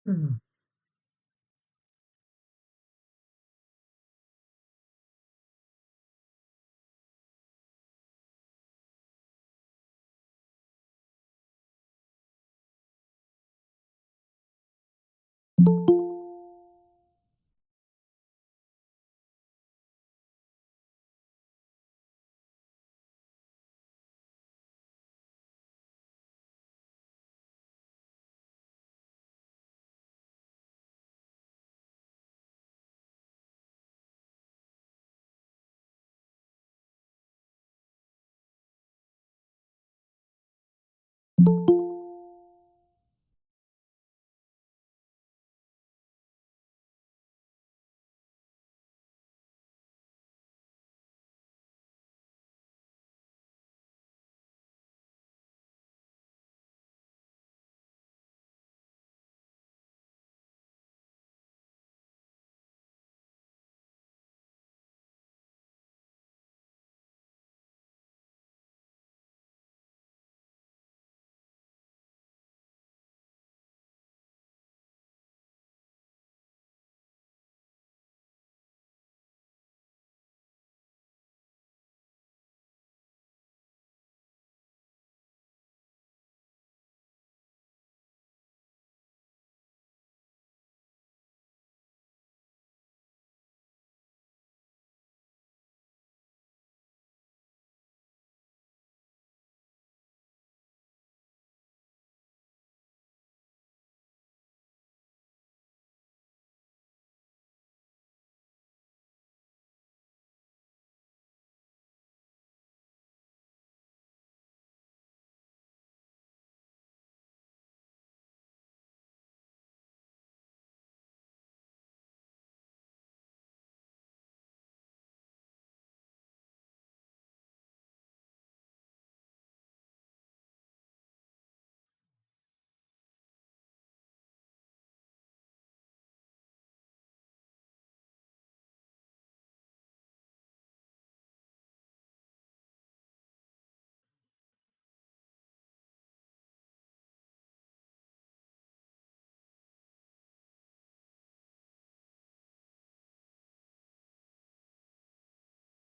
Mhm.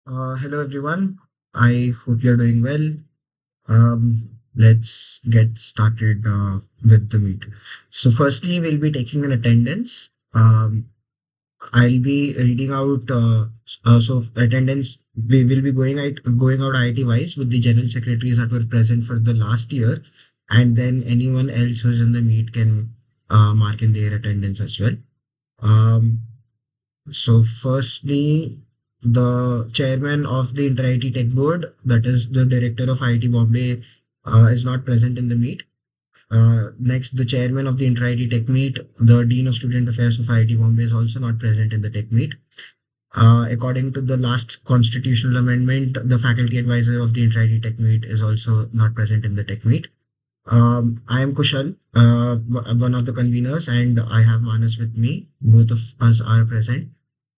Hello everyone. I hope you're doing well. Let's get started with the meet. So, firstly, we'll be taking an attendance. I'll be reading out. So attendance, we will be going out IIT wise with the general secretaries that were present for the last year, and then anyone else who's in the meet can mark in their attendance as well. Um, so firstly, the chairman of the Inter-IT Tech Board, that is the director of IIT Bombay, is not present in the meet. Next, the chairman of the Inter-IT Tech Meet, the Dean of Student Affairs of IIT Bombay, is also not present in the Tech Meet. According to the last constitutional amendment, the faculty advisor of the Inter-IT Tech Meet is also not present in the Tech Meet. I am Kushal, one of the conveners, and I have Manas with me. Both of us are present.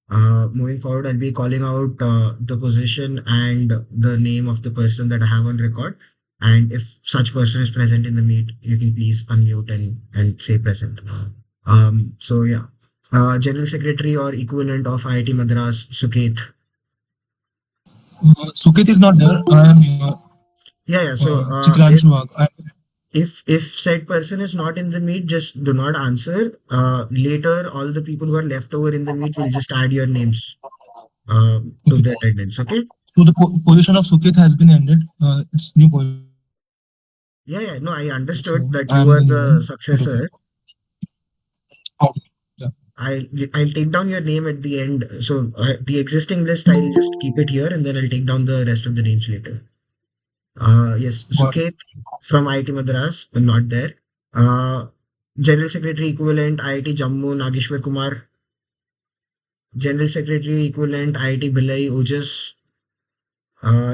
Moving forward, I'll be calling out the position and the name of the person that I have on record. And if such person is present in the meet, you can please unmute and say present. So yeah, General Secretary or equivalent of IIT Madras, Suket. Sukit is not there. I am here. Yeah, yeah. So Chitranshu Wag. if said person is not in the meet, just do not answer. Later, all the people who are left over in the meet will just add your names to Okay. the attendance. Okay. So the position of Sukit has been ended. It's new position. Yeah, yeah. No, I So understood that I you am are the new the one. But okay. successor. Okay. Yeah. I'll I'll take down your name at the end. So the existing list, I'll just keep it here, and then I'll take down the rest of the names later. Yes, Got it. Suket from IIT Madras, not there. Uh, General Secretary equivalent IIT Jammu Nageshwar Kumar. General Secretary equivalent IIT Bhilai Ojas.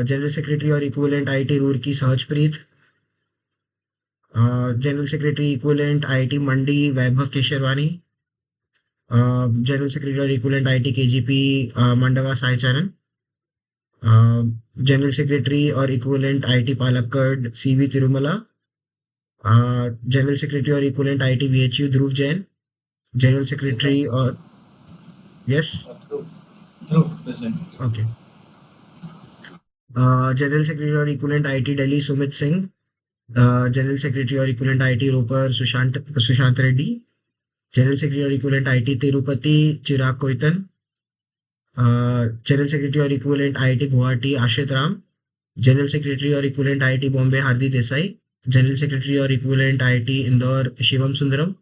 General Secretary or equivalent IIT Roorkee Sahajpreet. General Secretary equivalent IIT Mandi Vaibhav Kesharwani. General Secretary or equivalent IIT KGP Mandava Sai Charan. General Secretary or equivalent IIT Palakkad CV Tirumala. General Secretary or equivalent IIT VHU Dhruv Jain. General Secretary or yes, Dhruv present. okay. General Secretary or equivalent IIT Delhi Sumit Singh. General Secretary or equivalent IIT Ropar Sushant Reddy. General Secretary or equivalent IIT Tirupati Chirag Koitan. General Secretary or equivalent IIT Guwahati Ashit Ram. General Secretary or equivalent IIT Bombay Hardi Desai. General Secretary or equivalent IIT Indore Shivam Sundaram.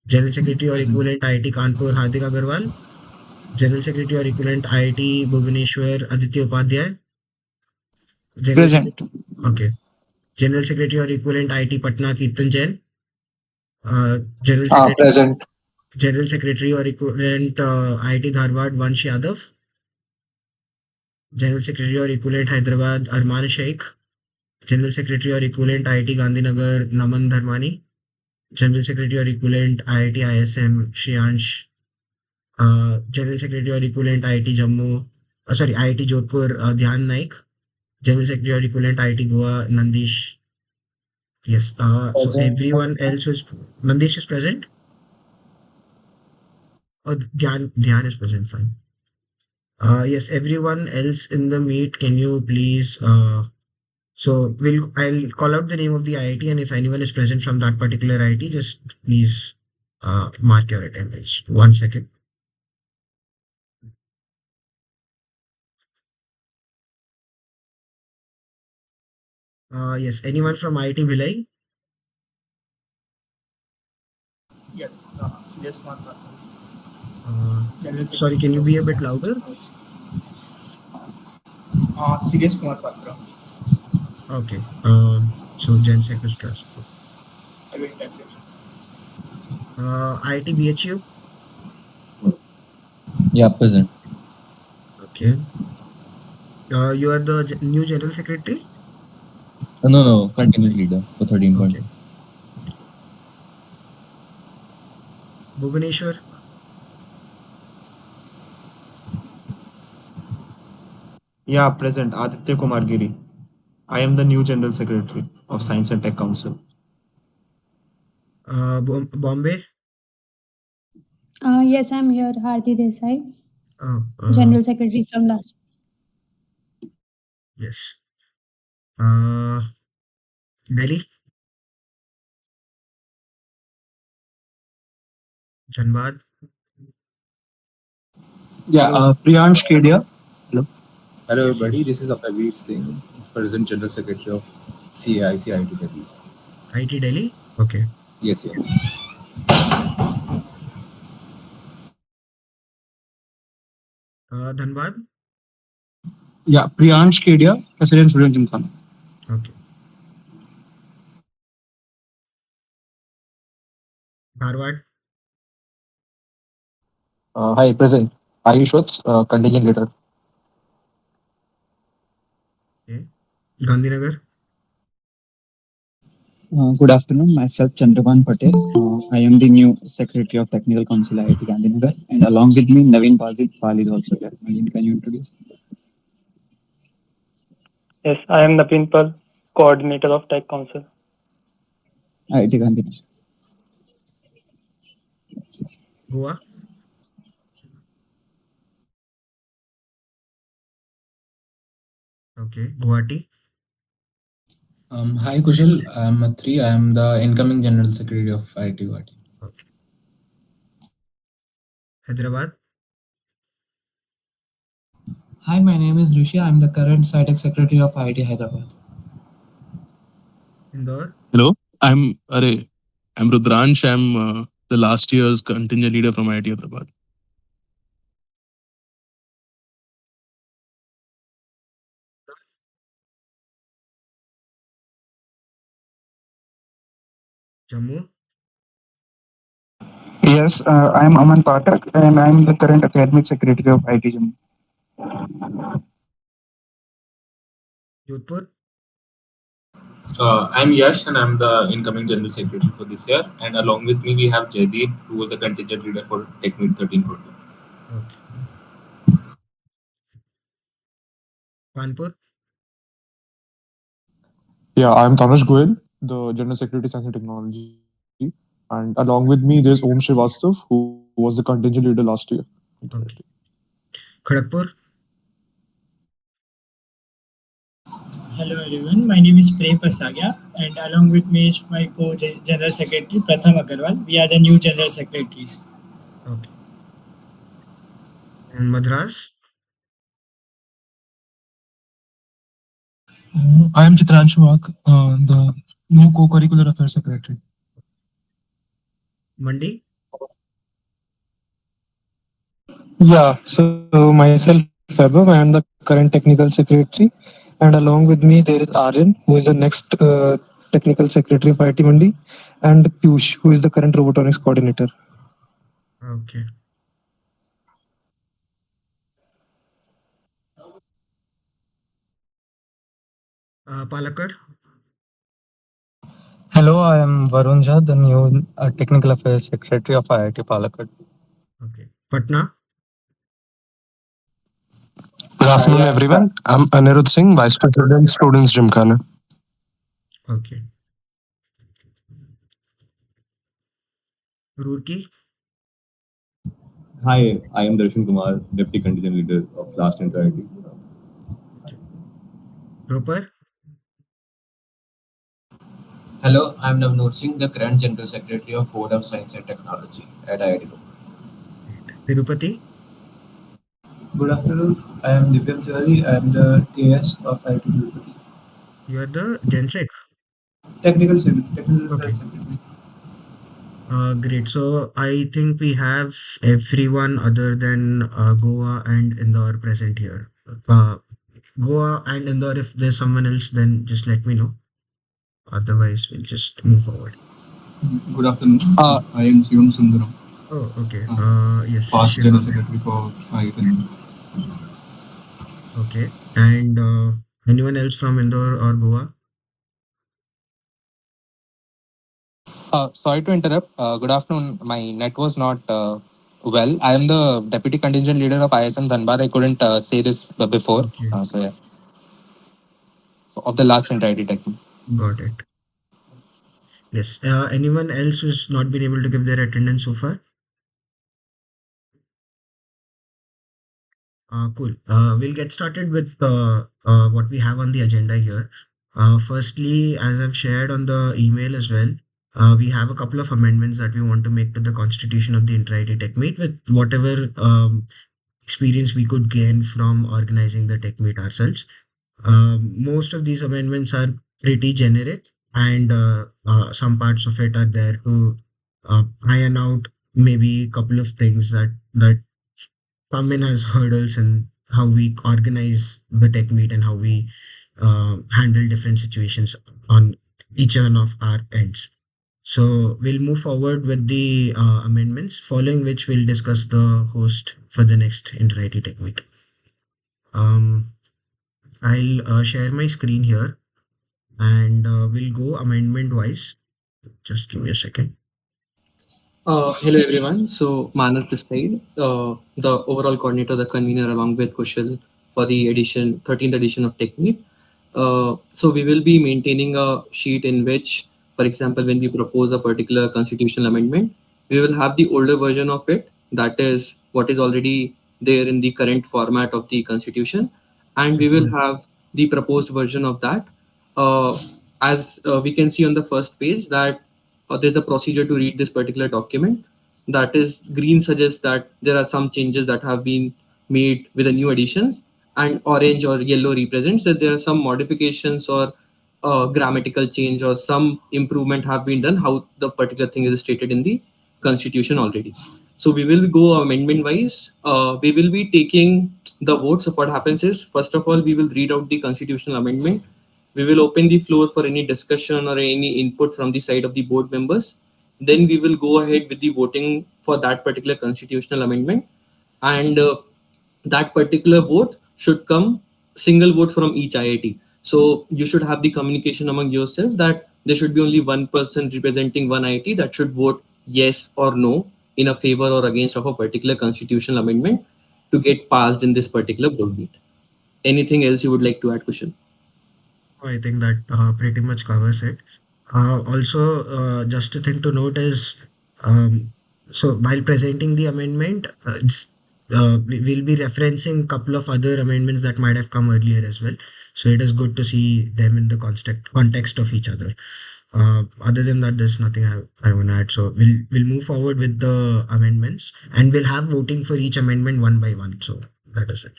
General Secretary or Present. equivalent IIT Kanpur Hardik Agarwal. General Secretary or equivalent IIT Bhubaneswar Aditya Upadhyay. General Secretary, Present. okay. General Secretary or equivalent IIT Patna Kirtan Jain. General Secretary Present. General Secretary or equivalent IIT Dharwad Vansh Yadav. General Secretary or equivalent Hyderabad Arman Sheikh. General Secretary or equivalent IIT Gandhinagar Naman Dharmani. General Secretary or equivalent IIT ISM Shriyansh. General Secretary or equivalent IIT Jammu, sorry, IIT Jodhpur Dhyan Naik. General Secretary or equivalent IIT Goa Nandish. Yes. So Present. everyone else who's Nandish is present. Or Dhyan is present. Fine. Yes. Everyone else in the meet, can you please? I'll call out the name of the IIT, and if anyone is present from that particular IIT, just please mark your attendance. 1 second. Yes. Anyone from IIT Bhilai? Yes. Suresh Kumar Patra. Uh, General Sorry, can Secretary you of be a bit Science and louder? Technology. Suresh Kumar Patra. Okay. So Gen Sec is present. I will tell you. IIT BHU. Yeah, present. Okay. You are the new general secretary. No, no, continued leader for Okay. 13.1. Bhubaneswar. Yeah, present. Aditya Kumar Giri. I am the new General Secretary of Science and Tech Council. Bombay. Yes, I'm here, Hardi Desai, Oh, General Secretary from last. yes. Uh, Delhi. Dhanbad. Yeah, Hello. Priyansh Kedia. Hello. Hello, Yes, everybody. yes. This is Abhavir Singh, President General Secretary of CAIC IIT Delhi. IT Delhi. Okay. Yes, yes. Dhanbad. Yeah, Priyansh Kedia, President Student Gymkhana. Okay. Dharwad. Hi, present. Ayush Vats, contingent leader. Okay. Gandhinagar. Good afternoon. Myself, Chandraban Patel. I am the new Secretary of Technical Council IIT Gandhinagar, and along with me, Naveen Pal is also there. Naveen, can you introduce? Yes, I am Napin Pal, Coordinator of Tech Council. IIT Gandhinagar. Goa. Okay. Guwahati. Hi Kushal, I'm Mathri. I am the incoming General Secretary of IIT. Okay. Hyderabad. Hi, my name is Rishi. I'm the current SciTech Secretary of IIT Hyderabad. Indore. Hello, I'm Rudransh. I'm the last year's contingent leader from IIT Hyderabad. Jammu. Yes, I am Aman Pathak and I am the current academic secretary of IT Jammu. Jodhpur. I'm Yash and I'm the incoming General Secretary for this year. And along with me, we have Jaideep, who was the contingent leader for TechMeet 1314. Okay. Kanpur. Yeah, I'm Tanush Goel, the General Secretary Science and Technology. And along with me, there's Om Srivastav, who was the contingent leader last year. Okay. Kharagpur. Hello everyone, my name is Prem Pasagya and along with me is my co-general secretary Pratham Agarwal. We are the new general secretaries. Okay. And Madras. I am Chitranshu Wak, the new Co-Curricular Affairs Secretary. Mandi. Yeah, so myself, Vaibhav, I am the current technical secretary, and along with me there is Aryan, who is the next technical secretary of IT Mandi, and Piyush, who is the current robotics coordinator. Okay. Palakkad. Hello, I am Varun Jha, the new Technical Affairs Secretary of IIT Palakkad. Okay. Patna. Good afternoon, everyone. I'm Anirudh Singh, Vice President, Students Gymkhana. Okay. Roorkee. Hi, I am Darshan Kumar, Deputy Contingent Leader of Last Entirety. Okay. Ropar. Hello, I'm Navnoor Singh, the current General Secretary of Board of Science and Technology at IIT Bombay. Tirupati. Good afternoon. I am Divyam Tiwari. I am the TS of IIT Tirupati. You are the Gensec. Technical Technical Okay. Secretary. Great. So I think we have everyone other than Goa and Indore present here. Goa and Indore, if there's someone else, then just let me know. Otherwise, we'll just move forward. Good afternoon. I am Shivam Sundaram. Oh, okay. Yes, Past General Shivam. Secretary for IIT. Okay. And anyone else from Indore or Goa? Sorry to interrupt. Good afternoon. My net was not well. I am the deputy contingent leader of ISM Dhanbad. I couldn't say this before. Okay. So yeah, of the last entirety tech. Got it. Yes. Anyone else who's not been able to give their attendance so far? Cool. We'll get started with what we have on the agenda here. Firstly, as I've shared on the email as well, we have a couple of amendments that we want to make to the constitution of the Inter-IT Tech Meet with whatever experience we could gain from organizing the tech meet ourselves. Most of these amendments are pretty generic, and some parts of it are there to iron out maybe a couple of things that come in as hurdles in how we organize the tech meet and how we handle different situations on each one of our ends. So we'll move forward with the amendments, following which we'll discuss the host for the next Inter-IT Tech Meet. Um, I'll share my screen here, and we'll go amendment wise. Just give me a second. Hello everyone. So Manas this side, the overall coordinator, the convener, along with Kushal for the 13th edition of TechMeet. So we will be maintaining a sheet in which, for example, when we propose a particular constitutional amendment, we will have the older version of it, that is what is already there in the current format of the constitution, and we will have the proposed version of that. Uh, as we can see on the first page that there's a procedure to read this particular document. That is, green suggests that there are some changes that have been made with the new additions, and orange or yellow represents that there are some modifications or grammatical change or some improvement have been done how the particular thing is stated in the constitution already. So we will go amendment wise. We will be taking the votes. So what happens is, first of all, we will read out the constitutional amendment. We will open the floor for any discussion or any input from the side of the board members. Then we will go ahead with the voting for that particular constitutional amendment, and that particular vote should come single vote from each IIT. So you should have the communication among yourself that there should be only one person representing one IIT that should vote yes or no in a favor or against of a particular constitutional amendment to get passed in this particular board meet. Anything else you would like to add, Kushan? I think that pretty much covers it. Also, just a thing to note is, um, so while presenting the amendment, we'll be referencing a couple of other amendments that might have come earlier as well. So it is good to see them in the context of each other. Other than that, there's nothing I want to add. So we'll move forward with the amendments, and we'll have voting for each amendment one by one. So that is it.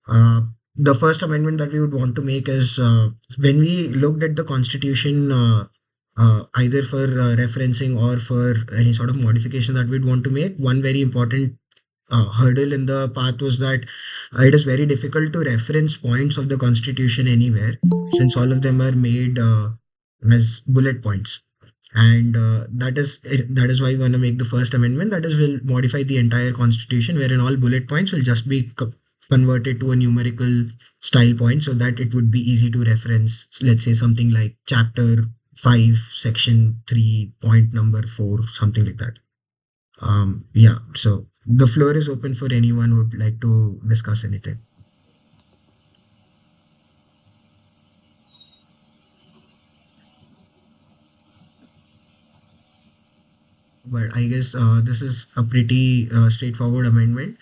Uh, the first amendment that we would want to make is, when we looked at the constitution, either for referencing or for any sort of modification that we'd want to make, one very important hurdle in the path was that it is very difficult to reference points of the constitution anywhere, since all of them are made as bullet points. And that is why we want to make the first amendment, that is, we'll modify the entire constitution wherein all bullet points will just be converted to a numerical style point, so that it would be easy to reference. Let's say something like chapter 5 section 3 point number 4, something like that. Yeah, so the floor is open for anyone who would like to discuss anything. But I guess this is a pretty straightforward amendment,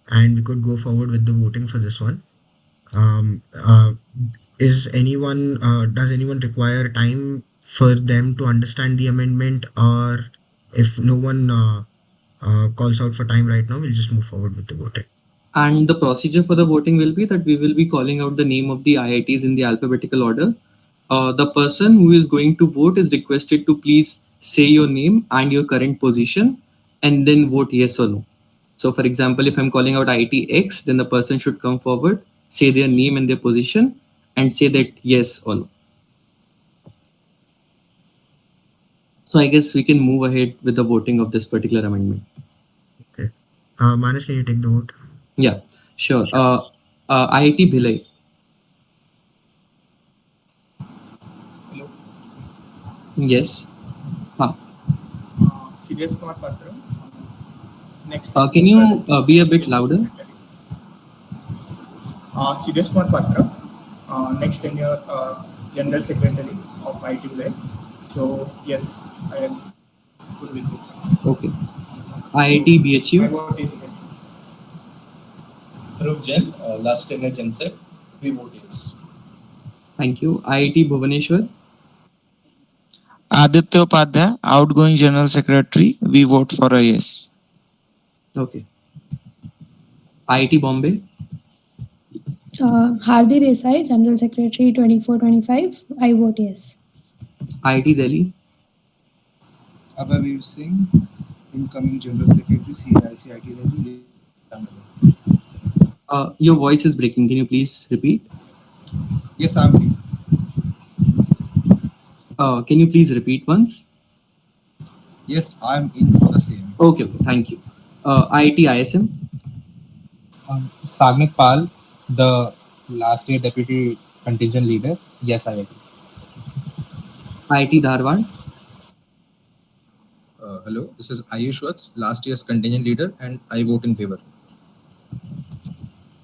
and we could go forward with the voting for this one. Um, uh, does anyone require time for them to understand the amendment, or if no one calls out for time right now, we'll just move forward with the voting. And the procedure for the voting will be that we will be calling out the name of the IITs in the alphabetical order. The person who is going to vote is requested to please say your name and your current position and then vote yes or no. So, for example, if I'm calling out IIT X, then the person should come forward, say their name and their position, and say that yes or no. So, I guess we can move ahead with the voting of this particular amendment. Okay. Manas, can you take the vote? Yeah, sure. IIT Bhilai. Hello. Yes. CDS Kumar Patra. Next. Can you be a bit louder? CDS Kumar Patra. Next tenure, General Secretary of IIT Bhilai. So yes, I am good with this. Okay. IIT BHU. My vote is yes. Dhruv Jain, last tenure GenSec. We vote yes. Thank you. IIT Bhubaneswar. Aditya Upadhyay, outgoing General Secretary, we vote for a yes. Okay. IIT Bombay, Hardi Desai, General Secretary 24-25. I vote yes. IIT Delhi, Abhavir Singh, incoming General Secretary, CICIT Delhi. your voice is breaking. Can you please repeat? Yes, I'm here. Can you please repeat once? Yes, I'm in for the same. Okay, okay, thank you. IIT ISM, Sagnik Pal, the last year deputy contingent leader. Yes, I agree. IIT Dharwad, Hello, this is Ayush Vats, last year's contingent leader, and I vote in favor.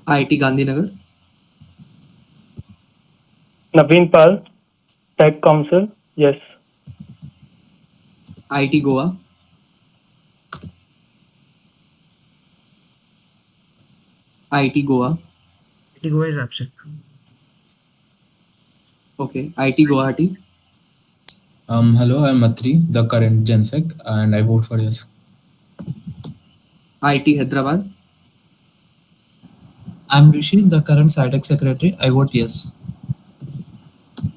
IIT Gandhinagar, Naveen Pal, Tech Council, yes. IIT Goa, IIT Goa, IIT Goa is absent. okay, IIT Guwahati, Hello, I'm Matri, the current GenSec, and I vote for yes. IIT Hyderabad, I'm Rishi, the current SciTech secretary. I vote yes.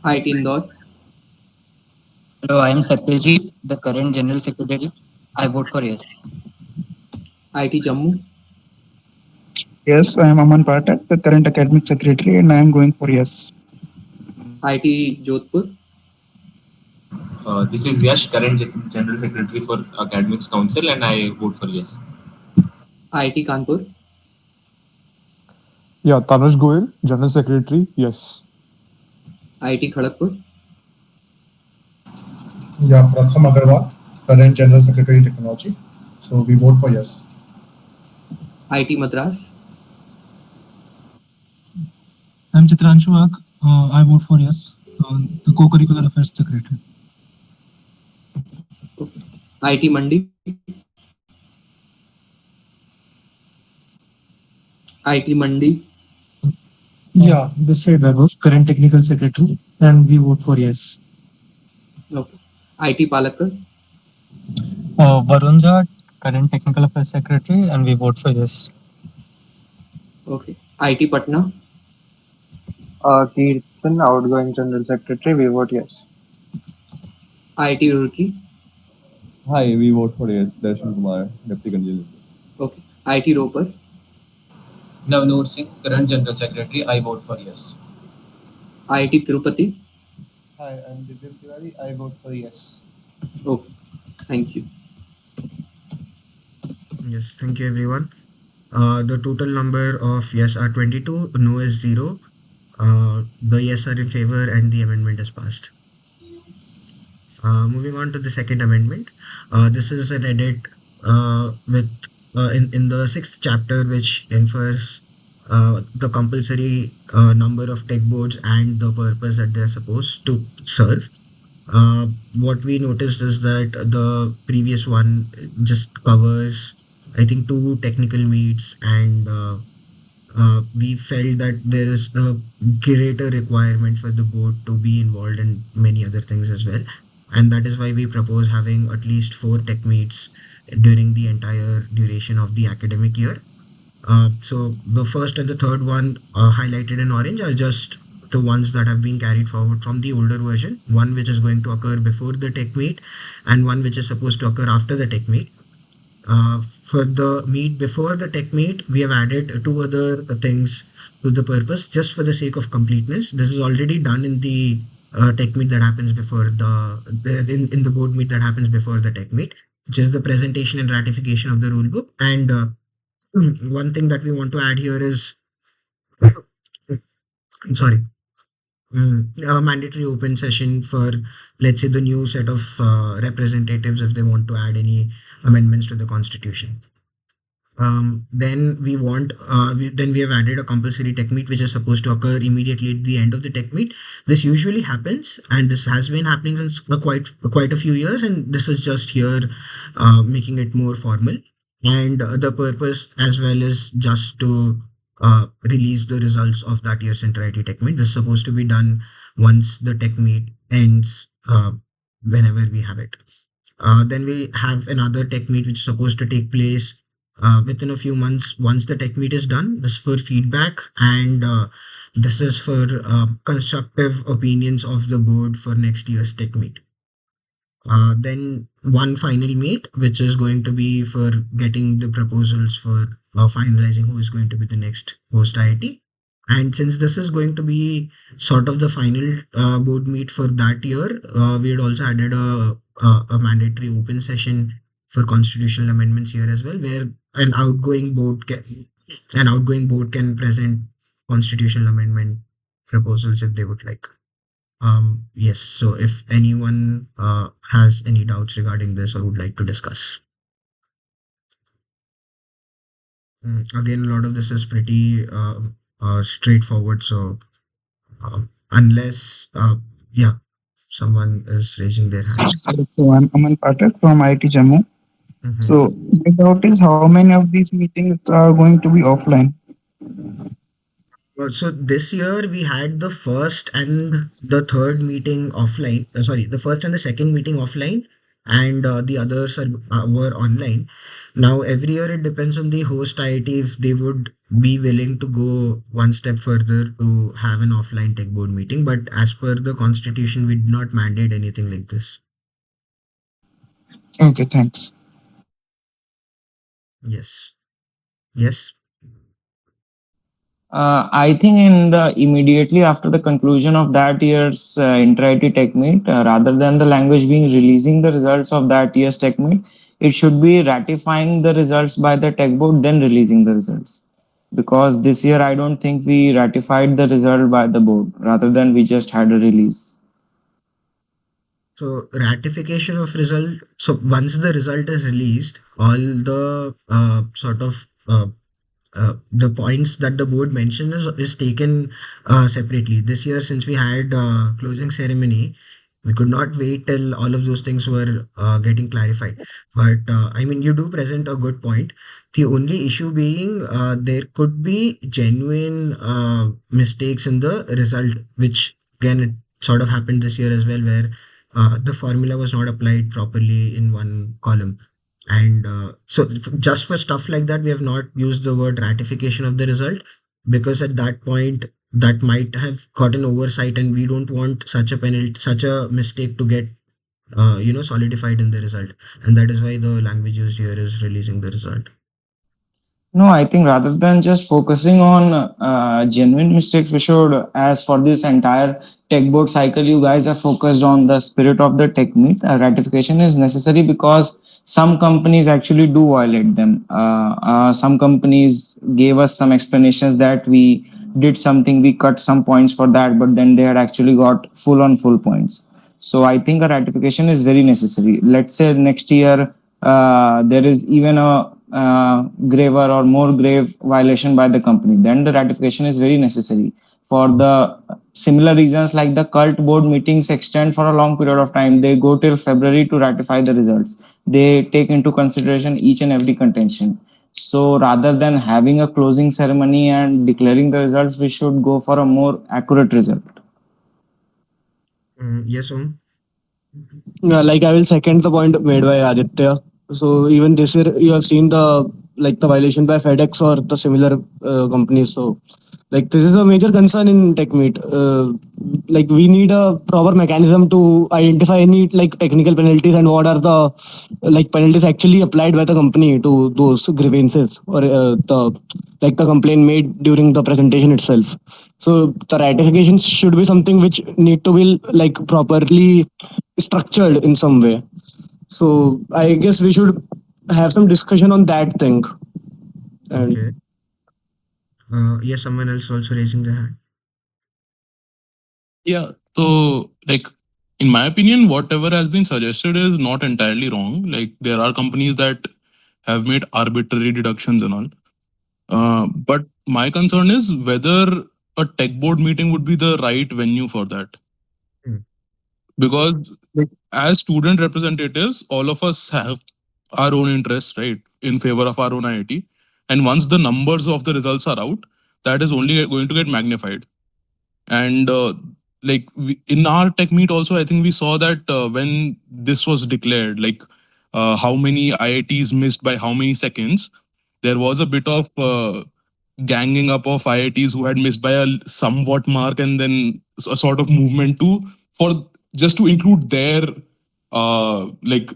IIT Indore, Hello, I am Satyajit, the current General Secretary. I vote for yes. IIT Jammu, Yes, I am Aman Pathak, the current academic secretary, and I am going for yes. IIT Jodhpur, This is Yash, current General Secretary for Academics Council, and I vote for yes. IIT Kanpur, Yeah, Tanush Goyal, General Secretary, yes. IIT Kharagpur, Yeah, Pratham Agarwal, current General Secretary Technology. So we vote for yes. IIT Madras, I'm Chitranshu Ag. I vote for yes. The co-curricular affairs secretary. IIT Mandi, IIT Mandi, Yeah, this side Vaibhav, current technical secretary, and we vote for yes. okay. IIT Palakkad, Varun Jha, current technical affairs secretary, and we vote for yes. okay. IIT Patna, Kirtan, outgoing General Secretary, we vote yes. IIT Roorkee, Hi, we vote for yes. Darshan Kumar, Deputy Contingent Leader. okay. IIT Roper, Navnoor Singh, current General Secretary, I vote for yes. IIT Tirupati, Hi, I'm Divyam Tiwari. I vote for yes. okay. Thank you. Yes, thank you everyone. The total number of yes are 22, no is 0. The yes are in favor and the amendment is passed. Moving on to the second amendment. This is an edit with in the sixth chapter, which infers the compulsory number of tech boards and the purpose that they're supposed to serve. What we noticed is that the previous one just covers, I think, two technical meets, and we felt that there is a greater requirement for the board to be involved in many other things as well. And that is why we propose having at least four tech meets during the entire duration of the academic year. So the first and the third one highlighted in orange are just the ones that have been carried forward from the older version, one which is going to occur before the tech meet and one which is supposed to occur after the tech meet. For the meet before the tech meet, we have added two other things to the purpose just for the sake of completeness. This is already done in the tech meet that happens before in the board meet that happens before the tech meet, which is the presentation and ratification of the rule book. And one thing that we want to add here is, sorry, a mandatory open session for, let's say, the new set of representatives if they want to add any amendments to the constitution. Then we have added a compulsory tech meet which is supposed to occur immediately at the end of the tech meet. This usually happens, and this has been happening since quite a few years, and this is just here making it more formal. And the purpose as well is just to release the results of that year's Inter IT Tech Meet. This is supposed to be done once the tech meet ends, whenever we have it. Then we have another tech meet which is supposed to take place within a few months once the tech meet is done. This is for feedback, and this is for constructive opinions of the board for next year's tech meet. Then one final meet, which is going to be for getting the proposals for finalizing who is going to be the next host IIT. And since this is going to be sort of the final board meet for that year, we had also added a mandatory open session for constitutional amendments here as well, where an outgoing board can present constitutional amendment proposals if they would like. Yes. So if anyone has any doubts regarding this or would like to discuss. Again, a lot of this is pretty straightforward. So unless, yeah, someone is raising their hand. So I'm Aman Pathak from IIT Jammu. So my doubt is how many of these meetings are going to be offline? So this year we had the first and the third meeting offline. Sorry, the first and the second meeting offline, and the others were online. Now every year it depends on the host IIT if they would be willing to go one step further to have an offline tech board meeting. But as per the constitution, we did not mandate anything like this. Okay, thanks. Yes. Yes. I think in the immediately after the conclusion of that year's inter-IT tech meet, rather than the language being releasing the results of that year's tech meet, it should be ratifying the results by the tech board, then releasing the results. Because this year, I don't think we ratified the result by the board, rather than we just had a release. So ratification of result. So once the result is released, all the the points that the board mentioned is taken separately. This year, since we had closing ceremony, we could not wait till all of those things were getting clarified. But I mean, you do present a good point. The only issue being there could be genuine mistakes in the result, which again it sort of happened this year as well, where the formula was not applied properly in one column. And just for stuff like that, we have not used the word ratification of the result, because at that point that might have gotten oversight, and we don't want such a penalty, such a mistake to get solidified in the result. And that is why the language used here is releasing the result. No, I think rather than just focusing on genuine mistakes, we should, as for this entire tech board cycle, you guys are focused on the spirit of the tech meet. Ratification is necessary because some companies actually do violate them. Some companies gave us some explanations that we did something, we cut some points for that, but then they had actually got full on full points. So I think a ratification is very necessary. Let's say next year there is even a graver or more grave violation by the company, then the ratification is very necessary. For the similar reasons, like the cult board meetings extend for a long period of time, they go till February to ratify the results. They take into consideration each and every contention. So rather than having a closing ceremony and declaring the results, we should go for a more accurate result. Yes, Om. Like I will second the point made by Aditya. So even this year, you have seen the violation by FedEx or the similar companies. So like this is a major concern in tech meet. Like we need a proper mechanism to identify any like technical penalties and what are the like penalties actually applied by the company to those grievances or the complaint made during the presentation itself. So the ratification should be something which need to be like properly structured in some way. So I guess we should have some discussion on that thing. And Okay. Yes, someone else also raising their hand. Yeah. So, like, in my opinion, whatever has been suggested is not entirely wrong. Like, there are companies that have made arbitrary deductions and all. But my concern is whether a tech board meeting would be the right venue for that. Because, like, as student representatives, all of us have our own interests, right, in favor of our own IIT. And once the numbers of the results are out, that is only going to get magnified. And in our tech meet also, I think we saw that when this was declared, like how many IITs missed by how many seconds, there was a bit of ganging up of IITs who had missed by a somewhat mark, and then a sort of movement to for just to include their like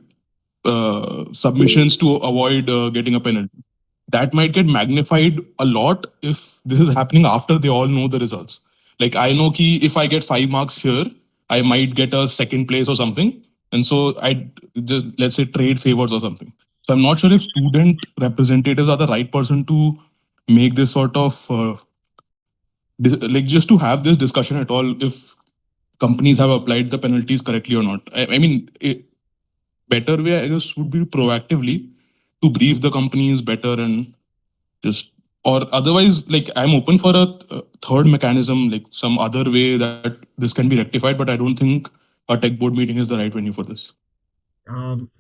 submissions to avoid getting a penalty. That might get magnified a lot if this is happening after they all know the results. Like I know ki if I get 5 marks here, I might get a second place or something, and so I just let's say trade favors or something. So I'm not sure if student representatives are the right person to make this sort of like just to have this discussion at all if companies have applied the penalties correctly or not. I mean, better way I guess would be proactively to brief the companies better and just or otherwise like I'm open for a third mechanism like some other way that this can be rectified, but I don't think a tech board meeting is the right venue for this.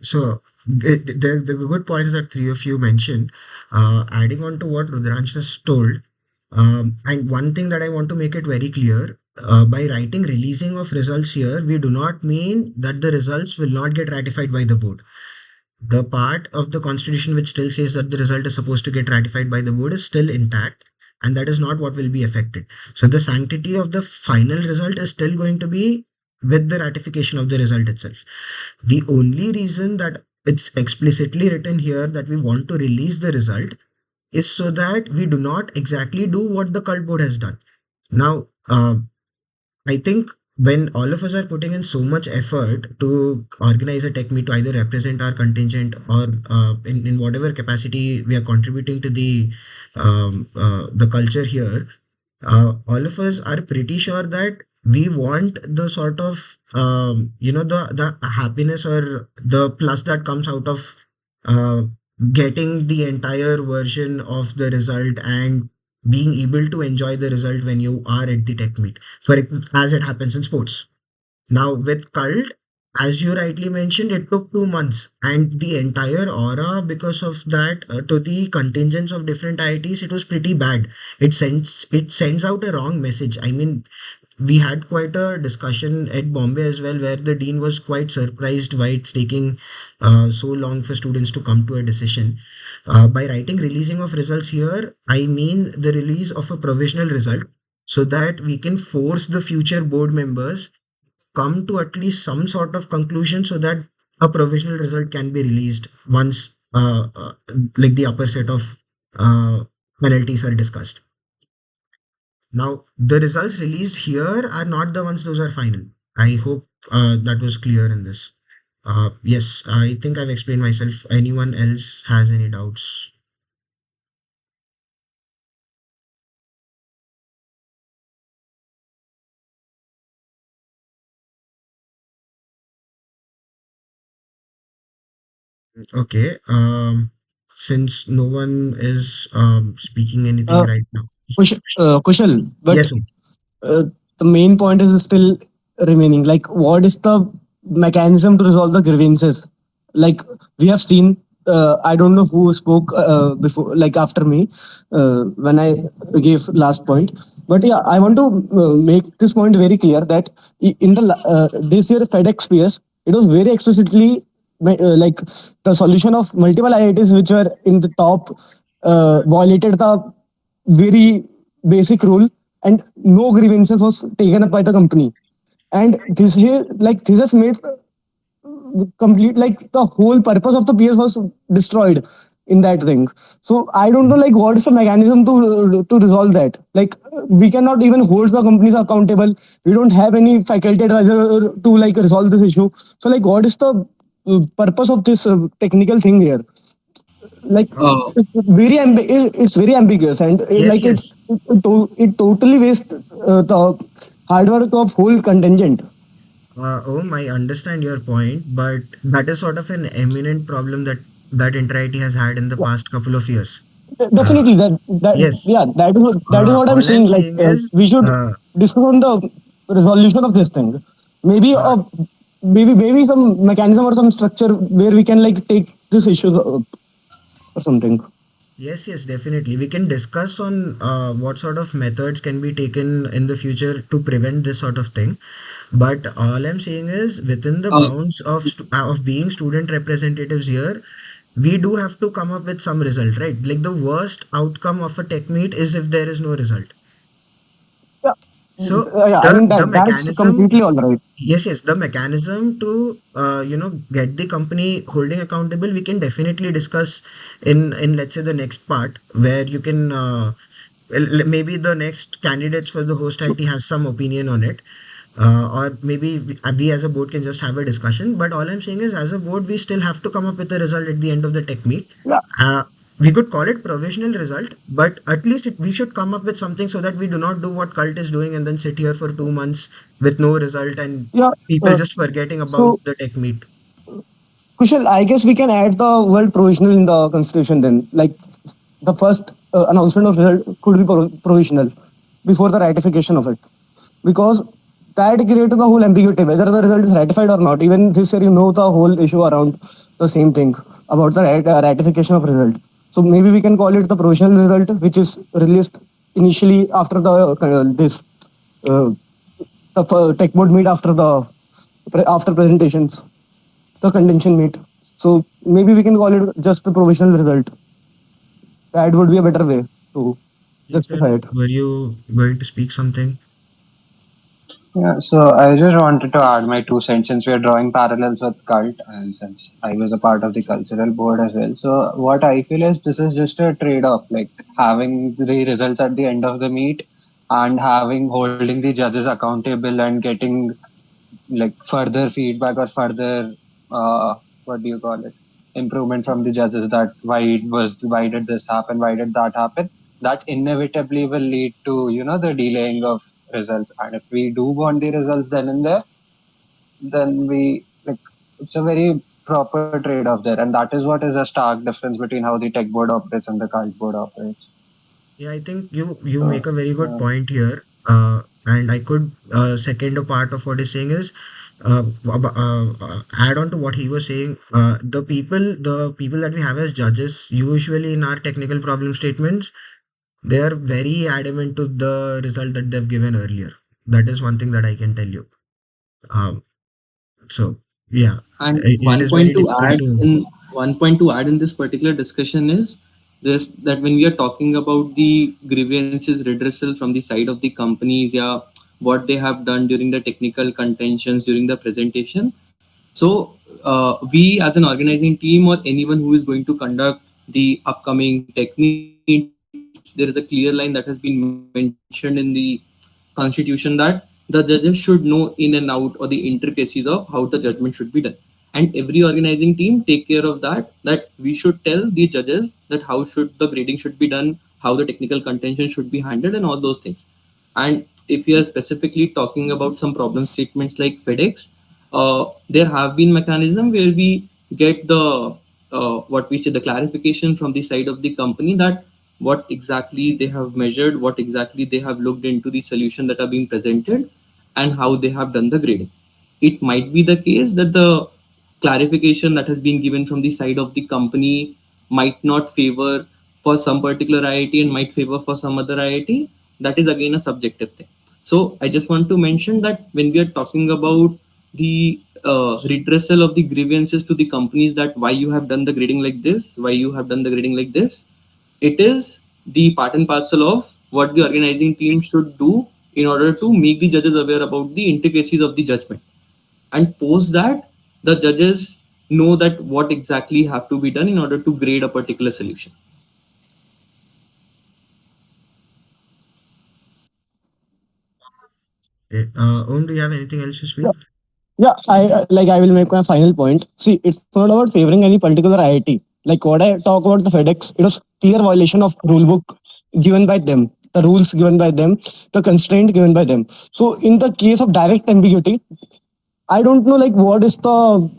So the good points that three of you mentioned, adding on to what Rudransh has told, and one thing that I want to make it very clear, by writing releasing of results here, we do not mean that the results will not get ratified by the board. The part of the constitution which still says that the result is supposed to get ratified by the board is still intact, and that is not what will be affected. So the sanctity of the final result is still going to be with the ratification of the result itself. The only reason that it's explicitly written here that we want to release the result is so that we do not exactly do what the cult board has done. Now, I think when all of us are putting in so much effort to organize a tech meet to either represent our contingent or in whatever capacity we are contributing to the culture here, all of us are pretty sure that we want the sort of the happiness or the plus that comes out of uh, getting the entire version of the result and being able to enjoy the result when you are at the tech meet as it happens in sports. Now with cult, as you rightly mentioned, it took 2 months, and the entire aura because of that to the contingents of different IITs, it was pretty bad. It sends out a wrong message. I mean, we had quite a discussion at Bombay as well, where the dean was quite surprised why it's taking so long for students to come to a decision. By writing releasing of results here, I mean the release of a provisional result so that we can force the future board members come to at least some sort of conclusion so that a provisional result can be released once like the upper set of uh, penalties are discussed. Now, the results released here are not the ones, those are final. I hope that was clear in this. Yes, I think I've explained myself. Anyone else has any doubts? Okay. Since no one is speaking anything Uh, right now. Kushal, but Yes, Om. the main point is still remaining. Like, what is the mechanism to resolve the grievances? Like, we have seen. I don't know who spoke before, like after me, when I gave last point. But yeah, I want to make this point very clear that in the this year FedEx PS, it was very explicitly like the solution of multiple IITs which were in the top violated the very basic rule, and no grievances was taken up by the company. And this here, like this has made complete, like the whole purpose of the PS was destroyed in that thing. So I don't know like what is the mechanism to resolve that. Like we cannot even hold the companies accountable. We don't have any faculty advisor to like resolve this issue. So like what is the purpose of this technical thing here? Like Uh, it's very ambiguous, and Yes, like yes. it totally wastes the hard work of whole contingent. Om, I understand your point, but that is sort of an eminent problem that Inter-IT has had in the past couple of years. Uh, Definitely, that yes. yeah, that is what I'm All I'm saying. Like saying is, we should discuss on the resolution of this thing. Maybe maybe some mechanism or some structure where we can like take this issue or something. yes, yes, definitely. We can discuss on what sort of methods can be taken in the future to prevent this sort of thing. But all I'm saying is, within the uh, bounds of being student representatives here, we do have to come up with some result, right? Like the worst outcome of a tech meet is if there is no result. Yeah, So yeah. I mean the that's mechanism, completely all right. yes, the mechanism to get the company holding accountable, we can definitely discuss in let's say the next part where you can maybe the next candidates for the host IT has some opinion on it, or maybe we as a board can just have a discussion. But all I'm saying is, as a board, we still have to come up with a result at the end of the tech meet. Yeah, Uh, we could call it provisional result, but at least we should come up with something so that we do not do what cult is doing and then sit here for 2 months with no result and yeah. people Uh, just forgetting about so the tech meet. Kushal, I guess we can add the word provisional in the constitution then. Like the first announcement of result could be provisional before the ratification of it, because that created the whole ambiguity whether the result is ratified or not. Even this year, you know the whole issue around the same thing about the ratification of result. So maybe we can call it the provisional result, which is released initially after the this uh, the tech board meet after the after presentations, the contention meet. So maybe we can call it just the provisional result. That would be a better way to justify Ethan, it. were you going to speak something? Yeah, so I just wanted to add my 2 cents since we are drawing parallels with cult, and since I was a part of the cultural board as well. So what I feel is this is just a trade-off, like having the results at the end of the meet and having holding the judges accountable and getting like further feedback or further what do you call it, improvement from the judges, that why did this happen, why did that happen, that inevitably will lead to the delaying of results. And if we do want the results then and there, then we like it's a very proper trade-off there, and that is what is a stark difference between how the tech board operates and the cult board operates. Yeah, I think you So make a very good yeah. point here, and I could second a part of what he's saying is add on to what he was saying. The people that we have as judges, usually in our technical problem statements, they are very adamant to the result that they've given earlier. That is one thing that I can tell you. Um, so yeah, And it is very difficult to. one point to add in this particular discussion is this, that when we are talking about the grievances redressal from the side of the companies, yeah, what they have done during the technical contentions during the presentation. So we as an organizing team or anyone who is going to conduct the upcoming tech meets, there is a clear line that has been mentioned in the constitution that the judges should know in and out or the intricacies of how the judgment should be done. And every organizing team take care of that we should tell the judges that how should the grading should be done, how the technical contention should be handled, and all those things. And if we are specifically talking about some problem statements like FedEx, there have been mechanism where we get the what we say the clarification from the side of the company that what exactly they have measured, what exactly they have looked into the solution that are being presented, and how they have done the grading. It might be the case that the clarification that has been given from the side of the company might not favor for some particular IIT and might favor for some other IIT. That is again a subjective thing. So I just want to mention that when we are talking about the redressal of the grievances to the companies, that why you have done the grading like this, why you have done the grading like this, it is the part and parcel of what the organizing team should do in order to make the judges aware about the intricacies of the judgment. And post that, the judges know that what exactly have to be done in order to grade a particular solution. Do you have anything else to Yeah, speak? yeah. I will make my final point. See, it's not about favoring any particular IIT. Like what I talk about the FedEx, it was clear violation of rule book given by them, the rules given by them, the constraint given by them. So in the case of direct ambiguity, I don't know like what is the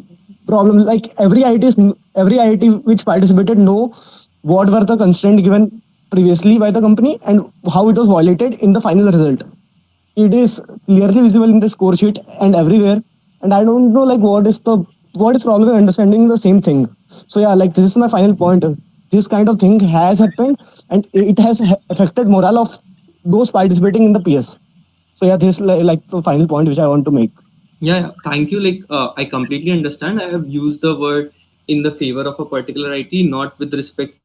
problem. Like every IIT which participated know what were the constraint given previously by the company and how it was violated in the final result. It is clearly visible in the score sheet and everywhere. And I don't know like what is problem in understanding the same thing. So yeah, like this is my final point. This kind of thing has happened and it has affected morale of those participating in the PS. So yeah, this is like the final point which I want to make. Yeah, thank you. Like, I completely understand. I have used the word in the favor of a particular IT, not with respect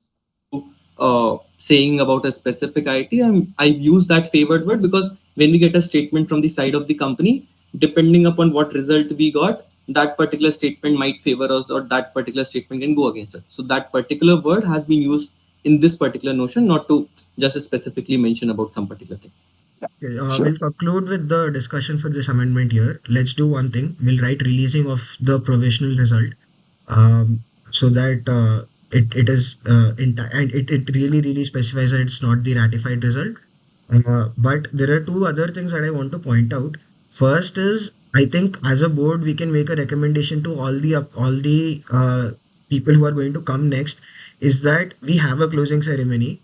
to saying about a specific IT. I use that favored word because when we get a statement from the side of the company, depending upon what result we got, that particular statement might favor us or that particular statement can go against us. So that particular word has been used in this particular notion, not to just specifically mention about some particular thing. Okay, Sure. we'll conclude with the discussion for this amendment here. Let's do one thing. We'll write releasing of the provisional result, so that it is and it really specifies that it's not the ratified result. But there are two other things that I want to point out. First is, I think as a board we can make a recommendation to all the people who are going to come next, is that we have a closing ceremony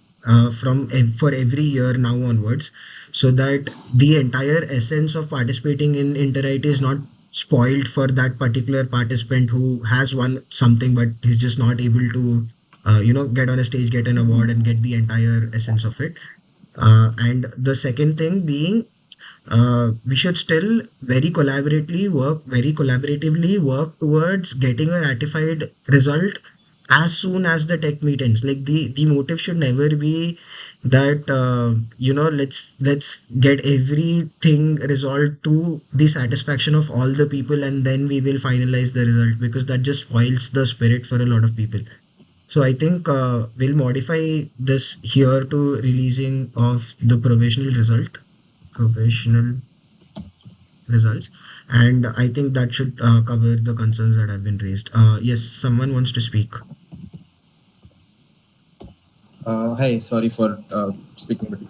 for every year now onwards, so that the entire essence of participating in Interite is not spoiled for that particular participant who has won something but he's just not able to get on a stage, get an award and get the entire essence of it. And the second thing being, we should still very collaboratively work towards getting a ratified result as soon as the tech meet ends. Like the motive should never be that let's get everything resolved to the satisfaction of all the people and then we will finalize the result, because that just spoils the spirit for a lot of people. So I think we'll modify this here to releasing of the provisional results, and I think that should cover the concerns that have been raised. Yes, someone wants to speak. Hi, sorry for speaking with you.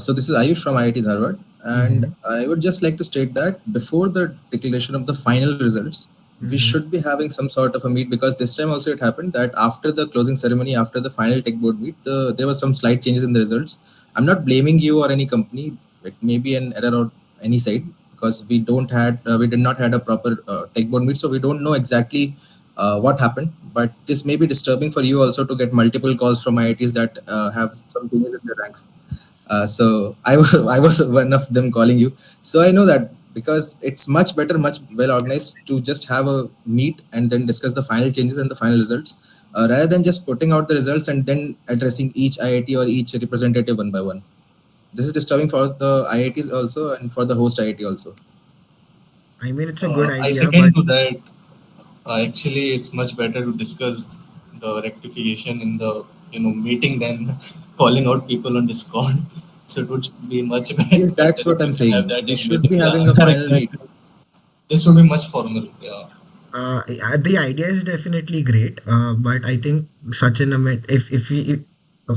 So this is Ayush from IIT Dharwad, and I would just like to state that before the declaration of the final results, we should be having some sort of a meet, because this time also it happened that after the closing ceremony, after the final tech board meet, there were some slight changes in the results. I'm not blaming you or any company. It may be an error on any side, because we did not had a proper tech board meet, so we don't know exactly what happened. But this may be disturbing for you also to get multiple calls from IITs that have some changes in their ranks. So I was one of them calling you. So I know that, because it's much better, much well organized to just have a meet and then discuss the final changes and the final results, rather than just putting out the results and then addressing each IIT or each representative one by one. This is disturbing for the IITs also and for the host IIT also. I mean, it's a good I idea, second but to that. Actually, it's much better to discuss the rectification in the meeting than calling out people on Discord. So it would be much better Yes, that's if what we I'm can have saying. that We in should be meeting. having Yeah, a correct, final correct. meet. This would be much formal. Yeah. the idea is definitely great. But I think such an amendment, if we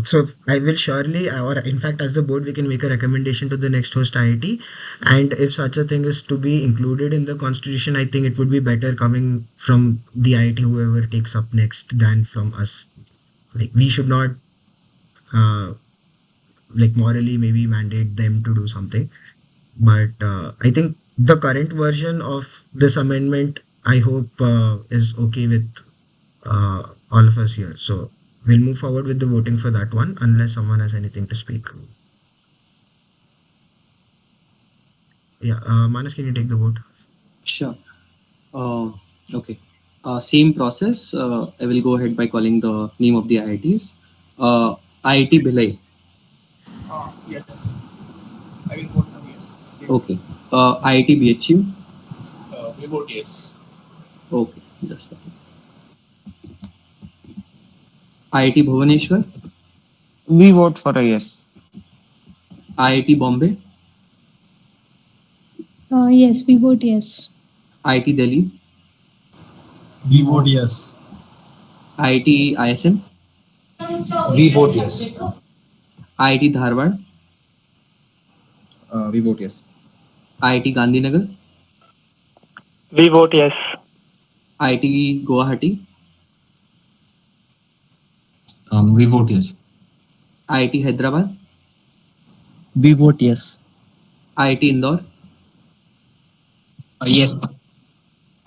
so I will surely, or in fact as the board we can make a recommendation to the next host IIT, and if such a thing is to be included in the constitution, I think it would be better coming from the IIT whoever takes up next than from us. Like we should not uh, like morally maybe mandate them to do something, but I think the current version of this amendment, I hope is okay with all of us here. So we'll move forward with the voting for that one, unless someone has anything to speak. Yeah, Manas, can you take the vote? Sure. Okay. Same process. I will go ahead by calling the name of the IITs. IIT Bhilai. Yes. I will vote for yes. Okay. IIT BHU. We vote yes. Okay. Just a second. IIT Bhubaneswar. We vote for a yes. IIT Bombay. Yes, we vote yes. IIT Delhi. We vote yes. IIT ISM. We vote yes. IIT Dharwad. We vote yes. IIT Gandhinagar. We vote yes. IIT Guwahati. We vote yes. IIT Hyderabad. We vote yes. IIT Indore. Yes.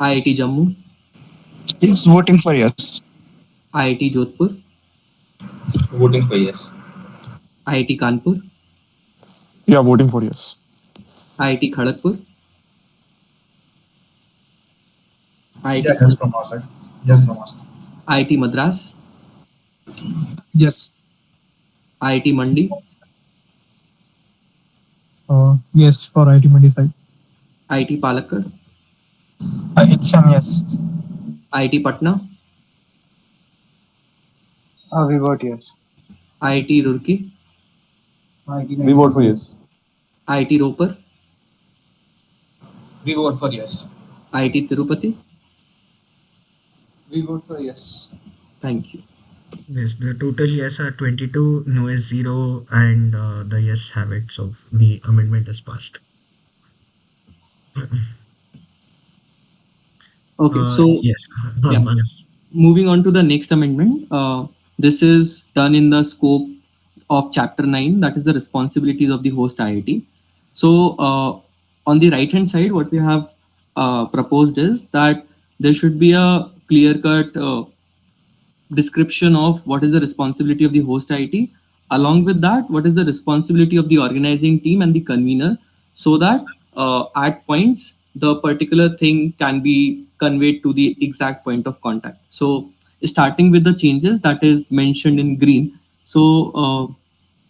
IIT Jammu. Yes, voting for yes. IIT Jodhpur. Voting for yes. IIT Kanpur. Yeah, voting for yes. IIT Kharagpur. IIT Yes from our side. Yes from us. IIT Madras, Yes. IIT Mandi, Yes, for IT Mandi side. IIT Palakkad, It's yes. IIT Patna, We vote yes. IIT Roorkee, We vote for yes. IIT Ropar, We vote for yes. IIT Tirupati. We vote for yes. Thank you. Yes, the total yes are 22, no is 0, and the yes have it. So the amendment is passed. Okay, so Yes, yeah, Manas. moving on to the next amendment. This is done in the scope of Chapter 9, that is the responsibilities of the host IIT. So, on the right hand side, what we have proposed is that there should be a clear cut description of what is the responsibility of the host IT. Along with that, what is the responsibility of the organizing team and the convener, so that at points the particular thing can be conveyed to the exact point of contact. So, starting with the changes that is mentioned in green. So,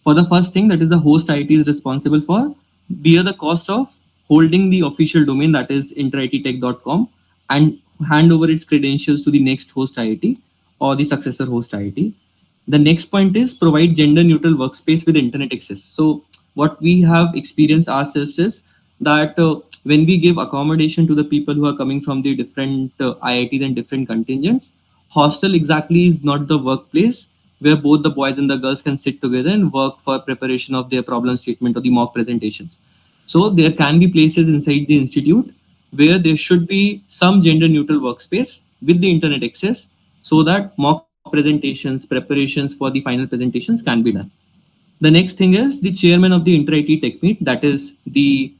for the first thing, that is the host IT is responsible for bear the cost of holding the official domain, that is interittech.com, and hand over its credentials to the next host IIT or the successor host IIT. The next point is provide gender neutral workspace with internet access. So what we have experienced ourselves is that when we give accommodation to the people who are coming from the different IITs and different contingents, hostel exactly is not the workplace where both the boys and the girls can sit together and work for preparation of their problem statement or the mock presentations. So there can be places inside the institute where there should be some gender neutral workspace with the internet access, so that mock presentations, preparations for the final presentations can be done. The next thing is the chairman of the Inter-IT Tech Meet, that is the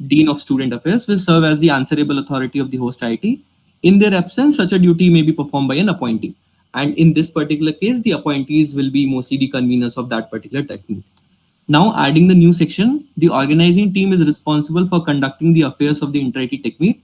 Dean of Student Affairs, will serve as the answerable authority of the host IT. In their absence, such a duty may be performed by an appointee. And in this particular case, the appointees will be mostly the conveners of that particular tech meet. Now, adding the new section, the organizing team is responsible for conducting the affairs of the Inter-IT Tech Meet,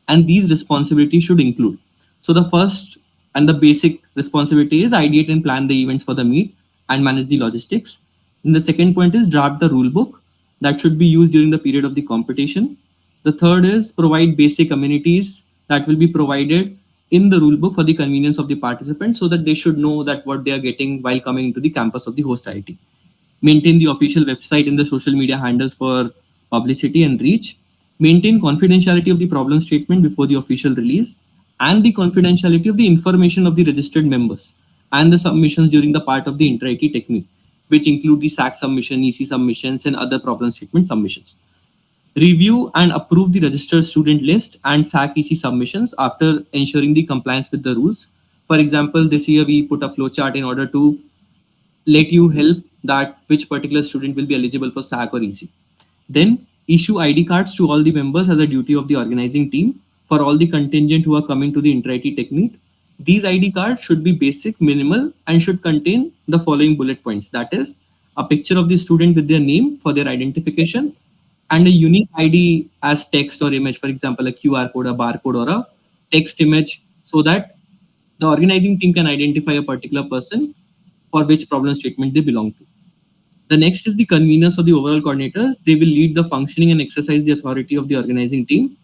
and these responsibilities should include. So, the first and the basic responsibility is ideate and plan the events for the meet and manage the logistics. And the second point is draft the rule book that should be used during the period of the competition. The third is provide basic amenities that will be provided in the rule book for the convenience of the participants, so that they should know that what they are getting while coming into the campus of the host IIT. Maintain the official website and the social media handles for publicity and reach, maintain confidentiality of the problem statement before the official release, and the confidentiality of the information of the registered members and the submissions during the part of the inter-IT technique, which include the SAC submission, EC submissions, and other problem statement submissions. Review and approve the registered student list and SAC EC submissions after ensuring the compliance with the rules. For example, this year we put a flowchart in order to let you help that which particular student will be eligible for SAC or EC. Then issue ID cards to all the members as a duty of the organizing team for all the contingent who are coming to the inter-IT tech meet. These ID cards should be basic, minimal, and should contain the following bullet points. That is, a picture of the student with their name for their identification, and a unique ID as text or image, for example, a QR code, a barcode, or a text image, so that the organizing team can identify a particular person for which problem statement they belong to. The next is the conveners or the overall coordinators. They will lead the functioning and exercise the authority of the organizing team.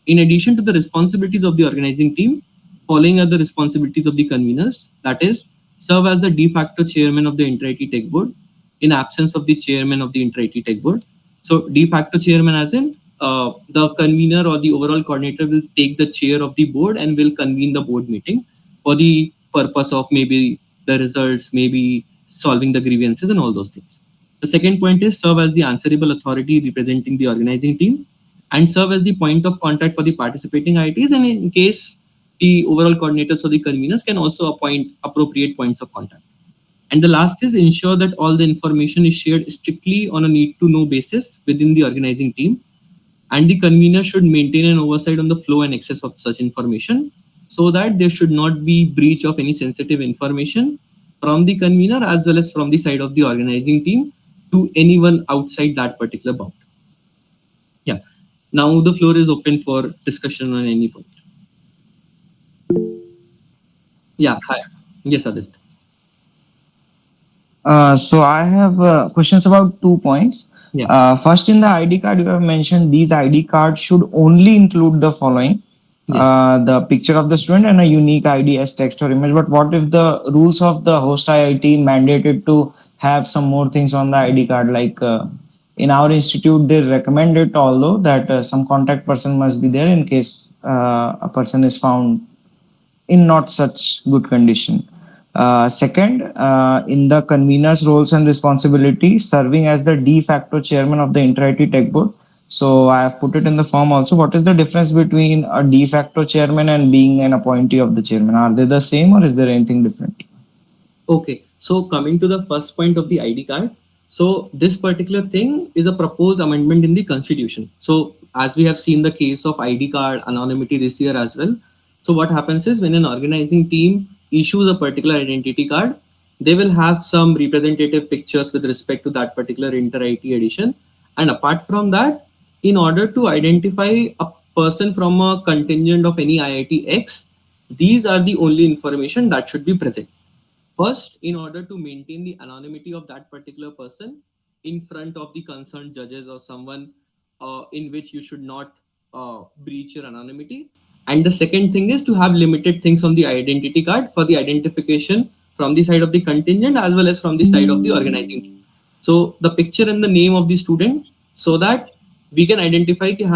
In addition to the responsibilities of the organizing team, following are the responsibilities of the conveners, that is, serve as the de facto chairman of the Inter-IT Tech Board in absence of the chairman of the Inter-IT Tech Board. So, de facto chairman as in the convener or the overall coordinator will take the chair of the board and will convene the board meeting for the purpose of maybe the results, maybe solving the grievances and all those things. The second point is serve as the answerable authority representing the organizing team and serve as the point of contact for the participating IITs, and in case the overall coordinators or the conveners can also appoint appropriate points of contact. And the last is ensure that all the information is shared strictly on a need to know basis within the organizing team, and the convener should maintain an oversight on the flow and access of such information, so that there should not be breach of any sensitive information from the convener as well as from the side of the organizing team to anyone outside that particular bound. Yeah. Now the floor is open for discussion on any point. Yeah, hi. Yes, Adit. So I have questions about 2 points. Yeah. First, in the ID card, you have mentioned these ID cards should only include the following: Yes. the picture of the student and a unique ID as text or image. But what if the rules of the host IIT mandated to have some more things on the ID card? Like in our institute, they recommend it, although that some contact person must be there in case a person is found in not such good condition. Second, in the convener's roles and responsibilities, serving as the de facto chairman of the Inter-IT Tech Board. So I have put it in the form also. What is the difference between a de facto chairman and being an appointee of the chairman? Are they the same or is there anything different? Okay, so coming to the first point of the ID card, so this particular thing is a proposed amendment in the constitution. So as we have seen the case of ID card anonymity this year as well. So what happens is when an organizing team issues a particular identity card, they will have some representative pictures with respect to that particular inter IT edition. And apart from that, in order to identify a person from a contingent of any IIT X, these are the only information that should be present. First, in order to maintain the anonymity of that particular person in front of the concerned judges or someone in which you should not breach your anonymity. And the second thing is to have limited things on the identity card for the identification from the side of the contingent as well as from the side of the organizing team. So the picture and the name of the student so that we can identify ki,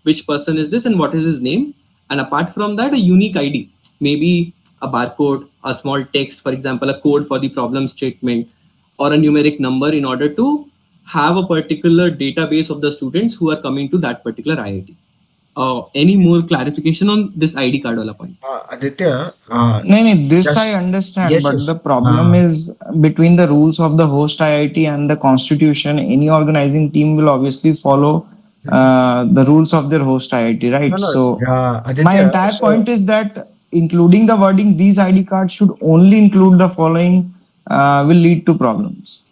which person is this and what is his name. And apart from that, a unique ID, maybe a barcode, a small text, for example, a code for the problem statement, or a numeric number in order to have a particular database of the students who are coming to that particular IIT. Any more clarification on this ID card wala point? Aditya, No, no, this I just understand, yes, but the yes. problem is between the rules of the host IIT and the constitution, any organizing team will obviously follow the rules of their host IIT, No, right? no, So my Aditya. entire So point is that including the wording, these ID cards should only include the following will lead to problems.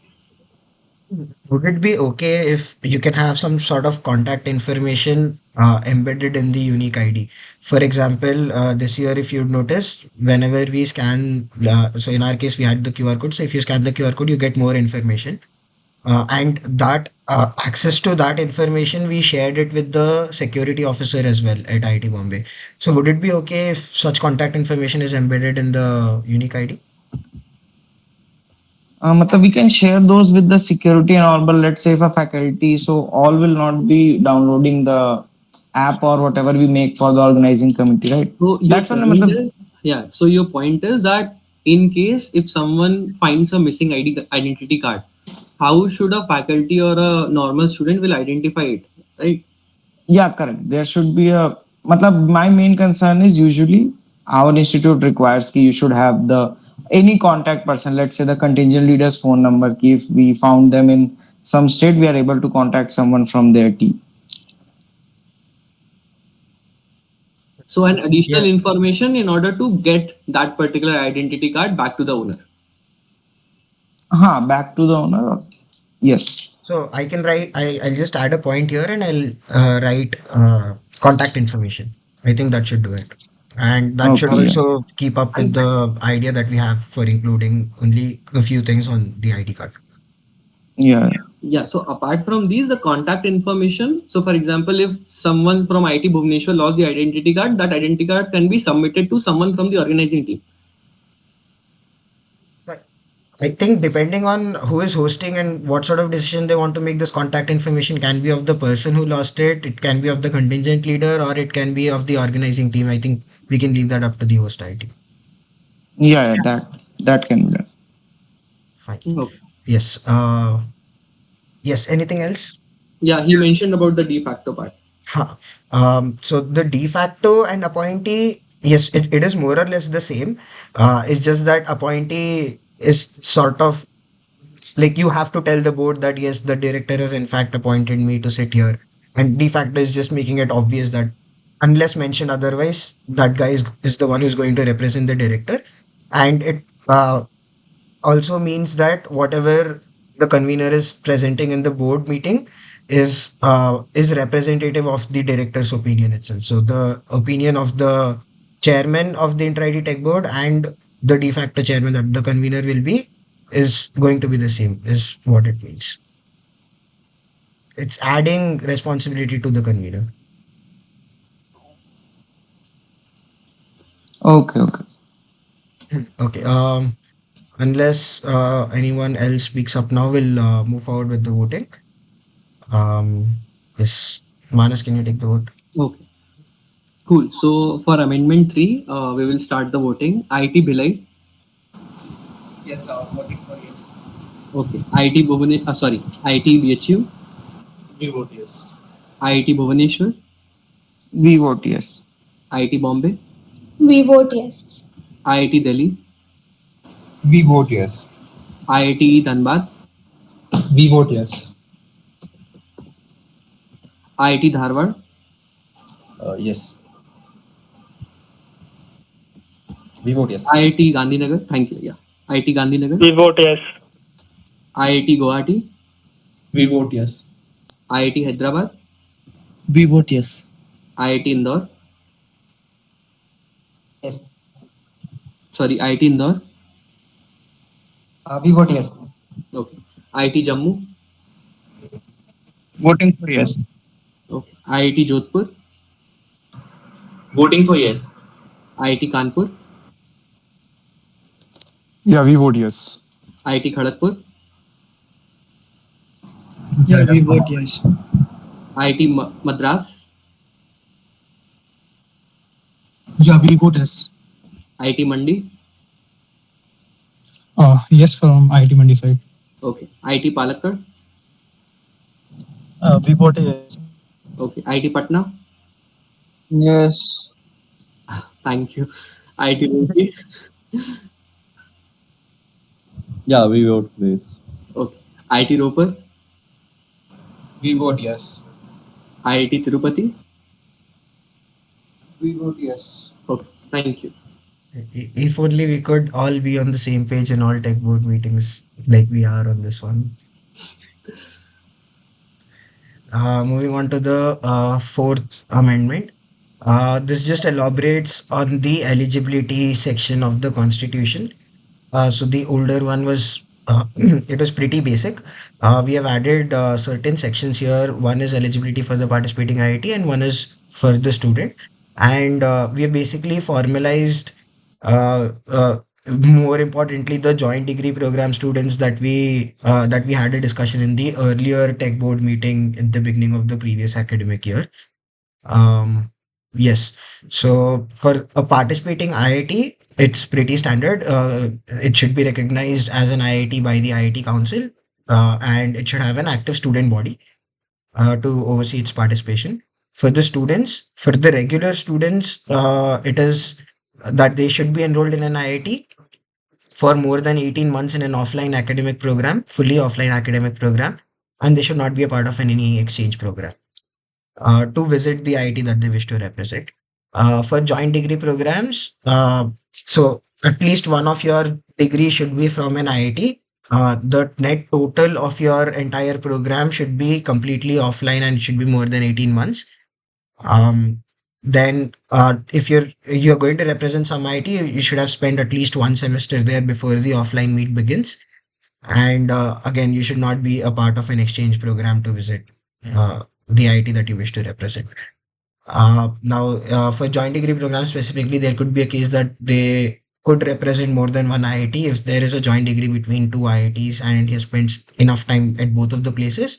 would it be okay if you can have some sort of contact information embedded in the unique ID? For example, this year, if you'd noticed, whenever we scan, so in our case, we had the QR code. So if you scan the QR code, you get more information. And that access to that information, we shared it with the security officer as well at IIT Bombay. So would it be okay if such contact information is embedded in the unique ID? We can share those with the security and all, but let's say if a faculty, so all will not be downloading the app or whatever we make for the organizing committee, right? So your That's one. point is, yeah. So your point is that in case if someone finds a missing identity card, how should a faculty or a normal student will identify it, right? Yeah, correct. There should be a. My main concern is usually our institute requires कि you should have the any contact person. Let's say the contingent leader's phone number. कि if we found them in some state, we are able to contact someone from their team. So an additional Yeah. information in order to get that particular identity card back to the owner. Back to the owner. Yes. So I can write, I'll just add a point here and I'll write contact information. I think that should do it. And that should Okay. Yeah. also keep up with the idea that we have for including only a few things on the ID card. Yeah. Yeah. So apart from these, the contact information. So for example, if someone from IT Bhubaneswar lost the identity card, that identity card can be submitted to someone from the organizing team. I think depending on who is hosting and what sort of decision they want to make, this contact information can be of the person who lost it, it can be of the contingent leader, or it can be of the organizing team. I think we can leave that up to the host ID. Yeah, that can be done. Fine. Okay. Yes. Yes. Anything else? Yeah, he mentioned about the de facto part. Huh. So the de facto and appointee, yes, it is more or less the same. It's just that appointee is sort of like you have to tell the board that yes, the director has in fact appointed me to sit here, and de facto is just making it obvious that unless mentioned otherwise, that guy is the one who's going to represent the director, and it also means that whatever the convener is presenting in the board meeting is representative of the director's opinion itself. So the opinion of the chairman of the Inter-IT Tech Board and the de facto chairman, that the convener will be, is going to be the same, is what it means. It's adding responsibility to the convener. Okay, okay. Okay. Unless anyone else speaks up now, we'll move forward with the voting. Yes. Manas, can you take the vote? Okay, cool. So for amendment 3, we will start the voting. IT Bhilai. Yes, voting for yes. Okay. IT Bhuvane, sorry, IT BHU. We vote yes. IIT Bhubaneswar. We vote yes. IIT Bombay. We vote yes. IIT Delhi. We vote yes. IIT Dhanbad. We vote yes. IIT Dharwad. Yes. We vote yes. IIT Gandhinagar. Thank you. Yeah. IIT Gandhinagar. We vote yes. IIT Guwahati. We vote yes. IIT Hyderabad. We vote yes. IIT Indore. Yes. Sorry, IIT Indore. We vote yes. Okay. IIT Jammu. Voting for yes. Okay. IIT Jodhpur. Voting for yes. IIT Kanpur. Yeah, we vote yes. IIT Kharagpur. Yeah, we vote yes. IIT Madras. Yeah, we vote yes. IIT Mandi. Yes, from IIT Mandi side. Okay. IIT Palakkad. We vote yes. Okay. IIT Patna. Yes. Thank you. IIT Roorkee. Yeah, we vote for yes. Okay. IIT Ropar. We vote yes. IIT Tirupati. We vote yes. Okay. Thank you. If only we could all be on the same page in all tech board meetings like we are on this one. Moving on to the fourth amendment. This just elaborates on the eligibility section of the Constitution. So the older one was it was pretty basic. We have added certain sections here. One is eligibility for the participating IIT, and one is for the student. And we have basically formalized, more importantly, the joint degree program students that we had a discussion in the earlier tech board meeting in the beginning of the previous academic year. Um, yes. So for a participating IIT, it's pretty standard. It should be recognized as an IIT by the IIT Council, and it should have an active student body to oversee its participation. For the students, for the regular students, it is that they should be enrolled in an IIT for more than 18 months in an offline academic program, fully offline academic program, and they should not be a part of any exchange program to visit the IIT that they wish to represent. For joint degree programs, so at least one of your degree should be from an IIT. The net total of your entire program should be completely offline and should be more than 18 months. Then, if you're going to represent some IIT, you should have spent at least one semester there before the offline meet begins. And again, you should not be a part of an exchange program to visit the IIT that you wish to represent. Now, for joint degree programs specifically, there could be a case that they could represent more than one IIT if there is a joint degree between two IITs and he has spent enough time at both of the places.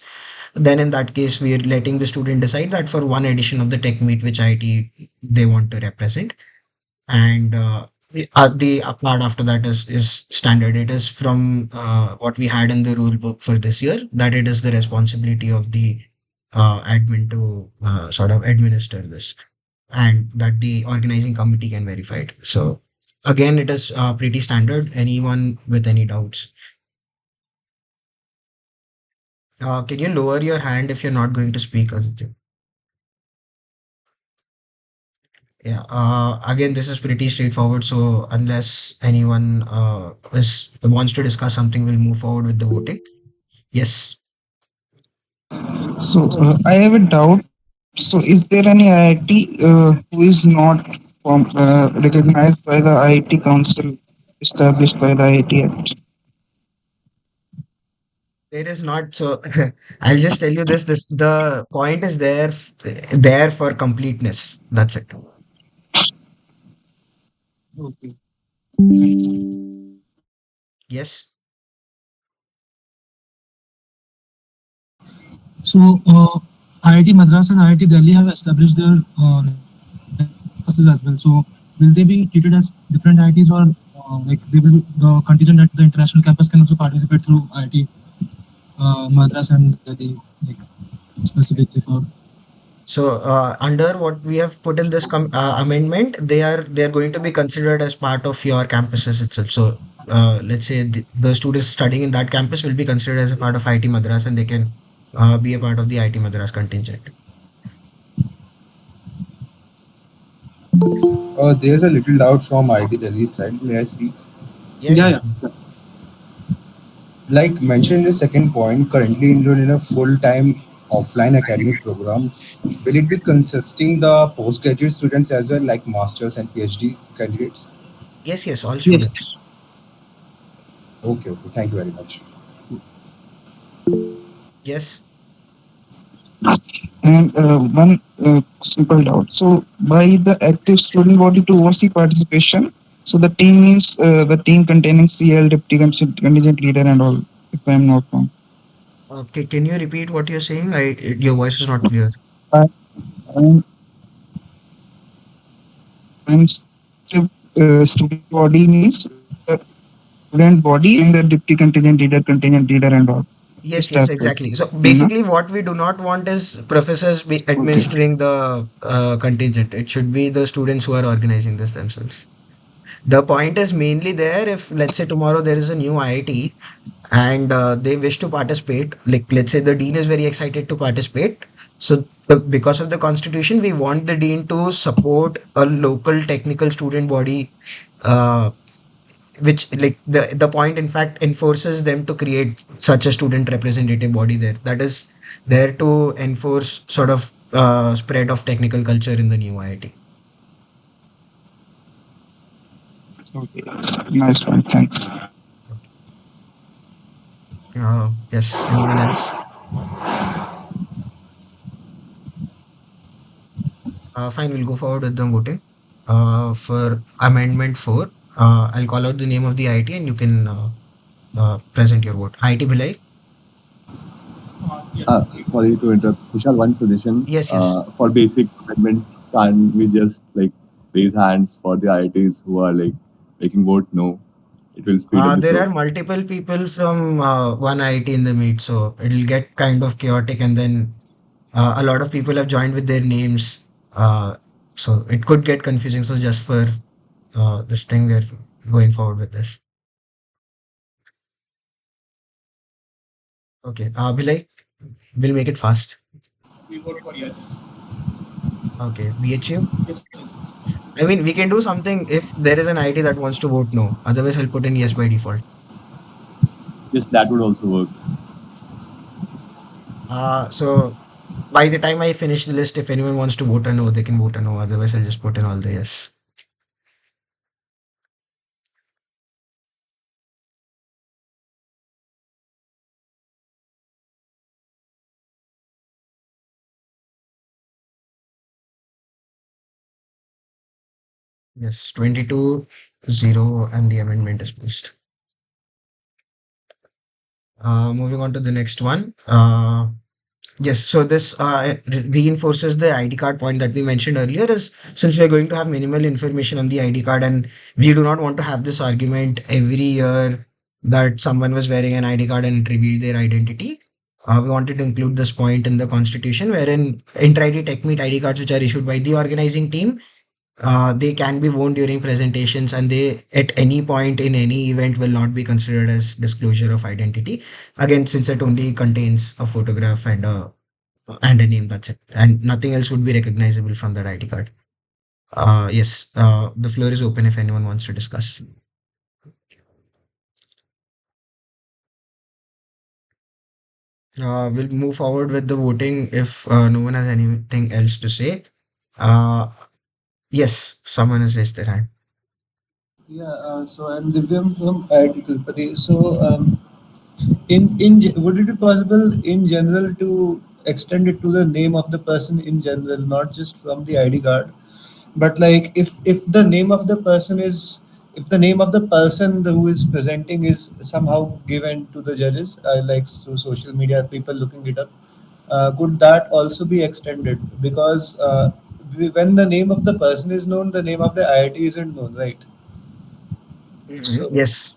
Then, in that case, we are letting the student decide that for one edition of the tech meet, which IIT they want to represent. And the part after that is standard. It is from what we had in the rule book for this year, that it is the responsibility of the admin to sort of administer this, and that the organizing committee can verify it. So again, it is pretty standard. Anyone with any doubts? Can you lower your hand if you're not going to speak, Aditya? Yeah. Again, this is pretty straightforward. So unless anyone wants to discuss something, we'll move forward with the voting. Yes. So I have a doubt. So is there any IIT who is not recognized by the IIT Council established by the IIT Act. There is not. So I'll just tell you this. The point is there there for completeness. That's it. Okay. Yes. So, IIT Madras and IIT Delhi have established their campuses as well. So, will they be treated as different IITs, or like they will the contingent at the international campus can also participate through IIT Madras and Delhi, like specifically for? So under what we have put in this amendment, they are going to be considered as part of your campuses itself. So let's say the students studying in that campus will be considered as a part of IIT Madras, and they can be a part of the IIT Madras contingent. There's a little doubt from IT Delhi side. May I speak? Yeah, Yeah, yeah. yeah. Like mentioned in the second point, currently enrolled in a full-time offline academic program. Will it be consisting the postgraduate students as well, like masters and PhD candidates? Yes, yes, all Yes. students. Okay, okay. Thank you very much. Yes. And one simple doubt. So, by the active student body to oversee participation, so the team means the team containing CL, deputy contingent leader, and all, if I am not wrong. Okay, can you repeat what you're saying? Your voice is not clear. I, I'm, I'm active student body means student body and the deputy contingent leader, and all. Yes, yes, Staff head. exactly. So No? basically, what we do not want is professors be Okay. administering the contingent. It should be the students who are organizing this themselves. The point is mainly there if, let's say, tomorrow there is a new IIT and they wish to participate, like, let's say the dean is very excited to participate. So, because of the constitution, we want the dean to support a local technical student body, uh, which, like, the point, in fact, enforces them to create such a student representative body there. That is there to enforce sort of spread of technical culture in the new IIT. Okay. Nice one. Thanks. Yes. Anyone else? Fine, we'll go forward with the voting. For Amendment 4, I'll call out the name of the IIT and you can present your vote. IIT Bhilai? Yes, please. Sorry to interrupt. Kushal, one suggestion. Yes, yes. For basic amendments, can we just like raise hands for the IITs who are like making vote no? It will speed up the There flow. are multiple people from one IIT in the meet, so it'll get kind of chaotic, and then a lot of people have joined with their names. So it could get confusing. So just for this thing, we're going forward with this. Okay. Bhilai, we'll make it fast. We vote for yes. Okay. BHU? Yes, yes. I mean, we can do something if there is an IT that wants to vote no. Otherwise, I'll put in yes by default. Yes, that would also work. So by the time I finish the list, if anyone wants to vote a no, they can vote a no. Otherwise, I'll just put in all the yes. Yes, 22-0, and the amendment is missed. Moving on to the next one. Yes, so this reinforces the ID card point that we mentioned earlier. Is since we are going to have minimal information on the ID card, and we do not want to have this argument every year that someone was wearing an ID card and it revealed their identity. We wanted to include this point in the constitution, wherein inter-ID tech meet ID cards which are issued by the organizing team, they can be worn during presentations, and they at any point in any event will not be considered as disclosure of identity. Again, since it only contains a photograph and a name, that's it, and nothing else would be recognizable from that ID card. Yes, the floor is open if anyone wants to discuss. We'll move forward with the voting if no one has anything else to say. Uh, yes, someone has raised their hand. Yeah, so I'm Divyam from IIT Tirupati. So, would it be possible in general to extend it to the name of the person in general, not just from the ID card, but like if the name of the person is if the name of the person who is presenting is somehow given to the judges, like through social media, people looking it up, could that also be extended? Because when the name of the person is known, the name of the IIT isn't known, right? So, Yes.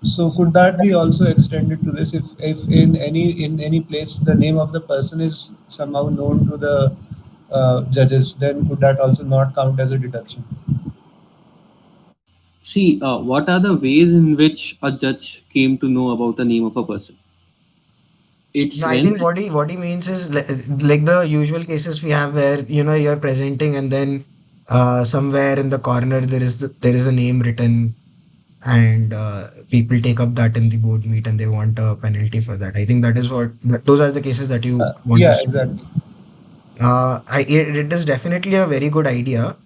so could that be also extended to this if in any place the name of the person is somehow known to the judges, then could that also not count as a deduction? See, what are the ways in which a judge came to know about the name of a person? It's No, I when think what he means is like the usual cases we have where you're presenting and then somewhere in the corner there is a name written and people take up that in the board meet and they want a penalty for that. I think those are the cases that you want Yeah, us to do. exactly. It is definitely a very good idea,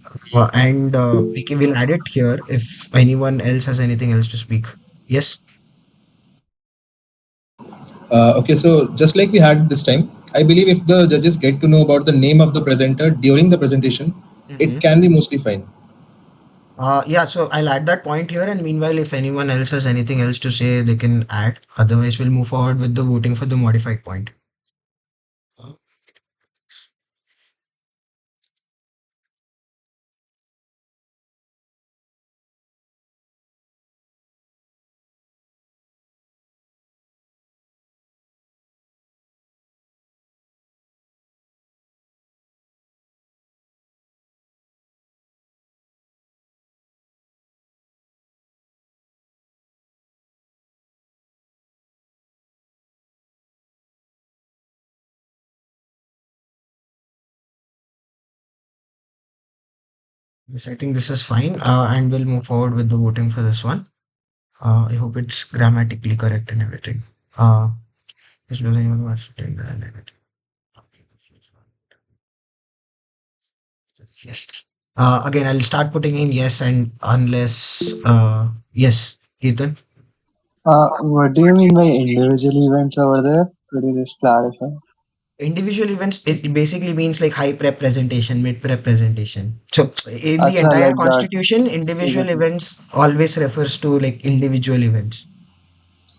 and we'll add it here if anyone else has anything else to speak. Yes. Okay, so just like we had this time, I believe if the judges get to know about the name of the presenter during the presentation, it Hmm. can be mostly fine. Yeah, so I'll add that point here, and meanwhile, if anyone else has anything else to say, they can add. Otherwise, we'll move forward with the voting for the modified point. Yes, I think this is fine, and we'll move forward with the voting for this one. I hope it's grammatically correct and everything. Just losing one word, sitting there and everything. Yes. Again, I'll start putting in yes and unless yes, Ethan. What do you mean by individual events over there? Could you just clarify? Individual events, it basically means like high prep presentation, mid prep presentation. So in the Acha, entire like that. constitution, ठीक है, individual ठीक. events always refers to like individual events.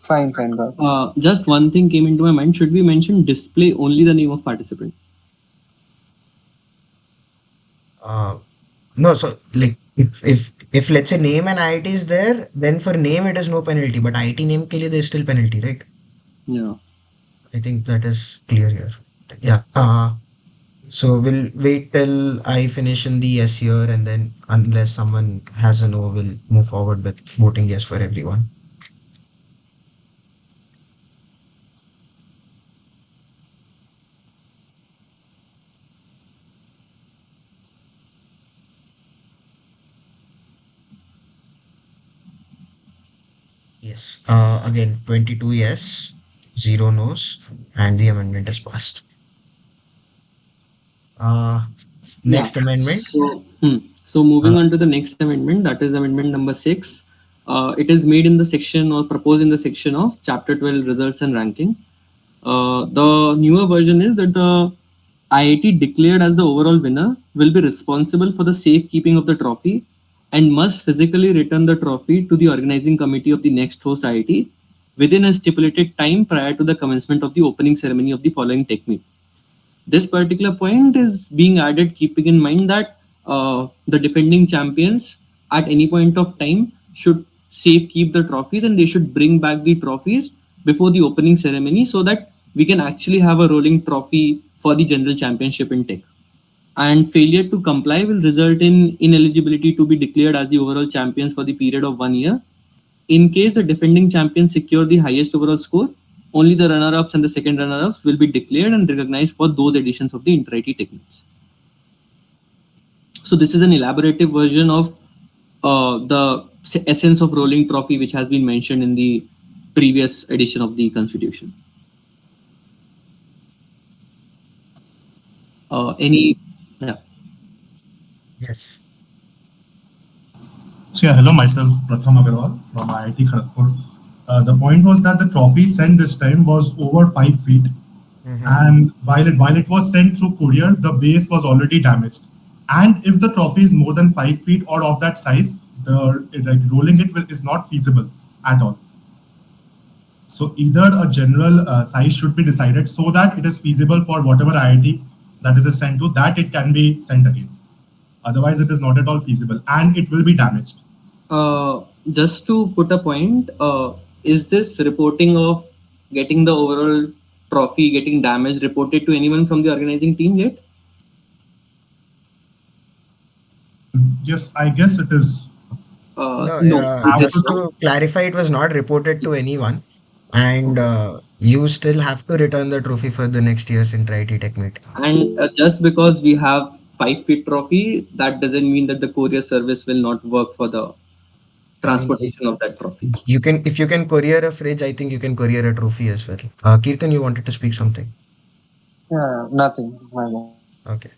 Fine, fine, got it. just one thing came into my mind. Should we mention display only the name of participant? Uh, no, so like if let's say name and IIT is there, then for name it is no penalty, but IIT name ke liye there is still penalty, right? Yeah. I think that is clear here. Yeah. So we'll wait till I finish in the yes here, and then unless someone has a no, we'll move forward with voting yes for everyone. Yes. Again, 22 yes, 0 no's, and the amendment is passed. Uh, Yeah. Next amendment. So moving Uh, on to the next amendment, that is amendment number 6. It is made in the section or proposed in the section of Chapter 12 Results and Ranking. The newer version is that the IIT declared as the overall winner will be responsible for the safekeeping of the trophy and must physically return the trophy to the organizing committee of the next host IIT within a stipulated time prior to the commencement of the opening ceremony of the following technique. This particular point is being added keeping in mind that the defending champions at any point of time should safe keep the trophies and they should bring back the trophies before the opening ceremony so that we can actually have a rolling trophy for the general championship in tech. And failure to comply will result in ineligibility to be declared as the overall champions for the period of 1 year. In case the defending champions secure the highest overall score, only the runner-ups and the second runner-ups will be declared and recognized for those editions of the inter-IT techniques. So this is an elaborative version of the essence of rolling trophy, which has been mentioned in the previous edition of the Constitution. Any? Yeah. yes. So yeah, hello, myself Pratham Agarwal from IIT Kharagpur. The point was that the trophy sent this time was over 5 feet, Mm-hmm. and while it was sent through courier, the base was already damaged. And if the trophy is more than 5 feet or of that size, the like rolling it is not feasible at all. So either a general size should be decided so that it is feasible for whatever IIT that it is sent to, that it can be sent again. Otherwise, it is not at all feasible and it will be damaged. Just to put a point, is this reporting of getting the overall trophy getting damaged reported to anyone from the organizing team yet? Yes, I guess it is. No, No, it Have is just to. not. to clarify, it was not reported to anyone, and you still have to return the trophy for the next year's Inter-IT Tech Meet. And just because we have 5 feet trophy, that doesn't mean that the courier service will not work for the I mean, transportation of that trophy. you can, if you can courier a fridge, I think you can courier a trophy as well. Kirtan, you wanted to speak something? Yeah, nothing. My bad. Okay.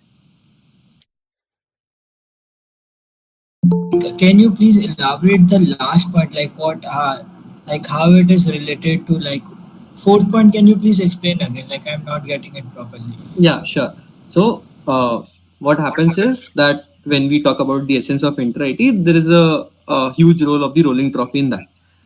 Can you please elaborate the last part, like what, like how it is related to like fourth point? Can you please explain again? Like I'm not getting it properly. Yeah, sure. So, what happens is that when we talk about the essence of inter-IT, there is a huge role of the rolling trophy in that.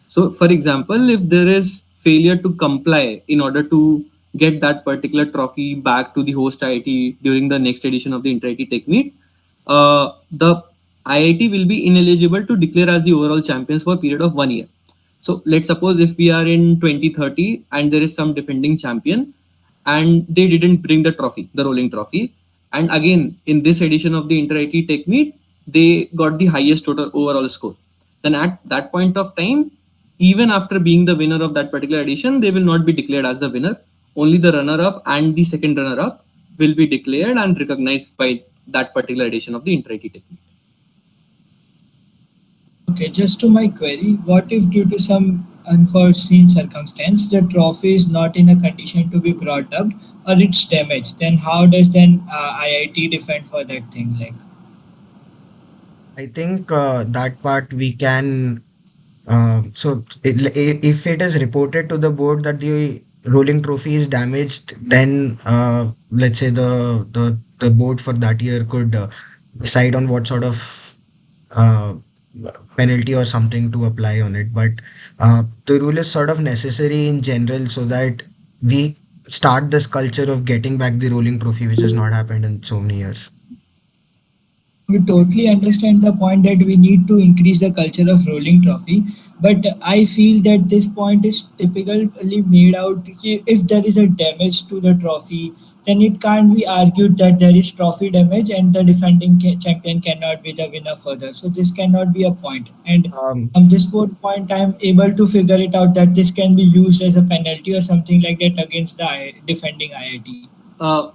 So, for example, if there is failure to comply in order to get that particular trophy back to the host IIT during the next edition of the inter-IT Tech Meet, the IIT will be ineligible to declare as the overall champions for a period of 1 year. So let's suppose if we are in 2030 and there is some defending champion and they didn't bring the trophy, the rolling trophy. And again, in this edition of the Inter-IT Tech Meet, they got the highest total overall score. Then at that point of time, even after being the winner of that particular edition, they will not be declared as the winner. Only the runner-up and the second runner-up will be declared and recognized by that particular edition of the Inter-IT Tech Meet. Okay, just to my query, what if due to some unforeseen circumstance the trophy is not in a condition to be brought up or it's damaged? Then how does then IIT defend for that thing? Like, I think that part we can. So if it is reported to the board that the rolling trophy is damaged, then let's say the board for that year could decide on what sort of uh, penalty or something to apply on it. But the rule is sort of necessary in general so that we start this culture of getting back the rolling trophy, which has not happened in so many years. we totally understand the point that we need to increase the culture of rolling trophy, but I feel that this point is typically made out if there is a damage to the trophy, then it can't be argued that there is trophy damage and the defending champion cannot be the winner further. So this cannot be a point. And Um, from this fourth point, I'm able to figure it out that this can be used as a penalty or something like that against the defending IIT.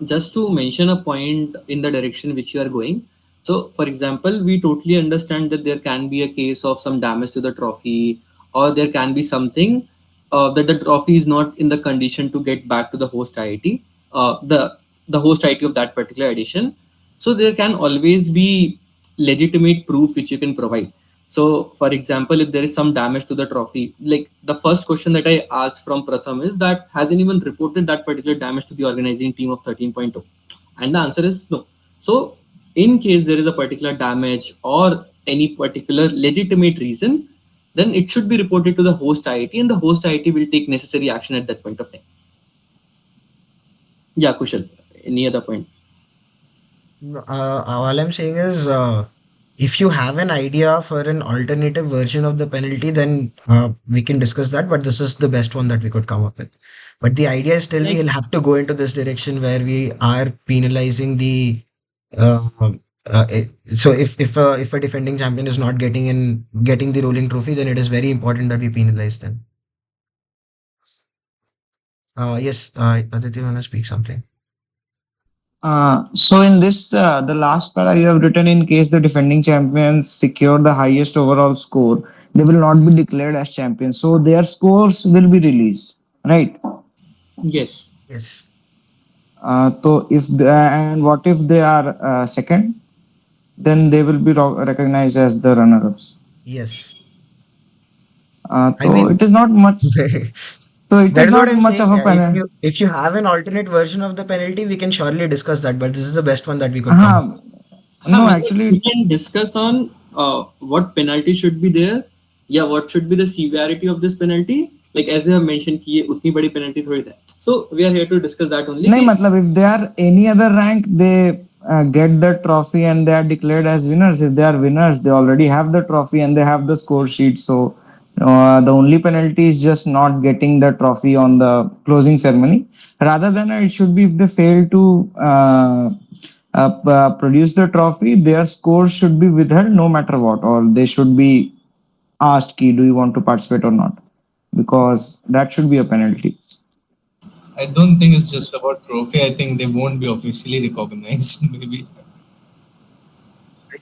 Just to mention a point in the direction which you are going. So, for example, we totally understand that there can be a case of some damage to the trophy, or there can be something that the trophy is not in the condition to get back to the host IIT, the host IIT of that particular edition. So there can always be legitimate proof which you can provide. So, for example, if there is some damage to the trophy, like the first question that I asked from Pratham is that has anyone reported that particular damage to the organizing team of 13.0? And the answer is no. So, in case there is a particular damage or any particular legitimate reason, then it should be reported to the host IIT and the host IIT will take necessary action at that point of time. Yeah, Kushal, any other point? No, all I'm saying is, if you have an idea for an alternative version of the penalty, then we can discuss that. But this is the best one that we could come up with. But the idea is still Like we'll have to go into this direction where we are penalizing the. Uh, so if a defending champion is not getting the rolling trophy, then it is very important that we penalize them. Yes, Aditya, you want to speak something? So in this, the last para you have written in case the defending champions secure the highest overall score, they will not be declared as champions. So their scores will be released, right? Yes. Yes. So if and what if they are second, then they will be recognized as the runner-ups. Yes. I So mean, it is not much. So it that is is what not I'm much saying. of a Yeah, if penalty. you have an alternate version of the penalty, we can surely discuss that. But this is the best one that we could come up. Uh, no, मतलब we actually, can discuss on what penalty should be there. Yeah, what should be the severity of this penalty? Like as you have mentioned कि ये उतनी बड़ी penalty थोड़ी है. So we are here to discuss that only नहीं कि मतलब if they are any other rank, they get the trophy and they are declared as winners. If they are winners, they already have the trophy and they have the score sheet. So the only penalty is just not getting the trophy on the closing ceremony. Rather than it should be if they fail to produce the trophy, their score should be withheld no matter what, or they should be asked, "Ki, do you want to participate or not?" Because that should be a penalty. I don't think it's just about trophy. I think they won't be officially recognized. Maybe.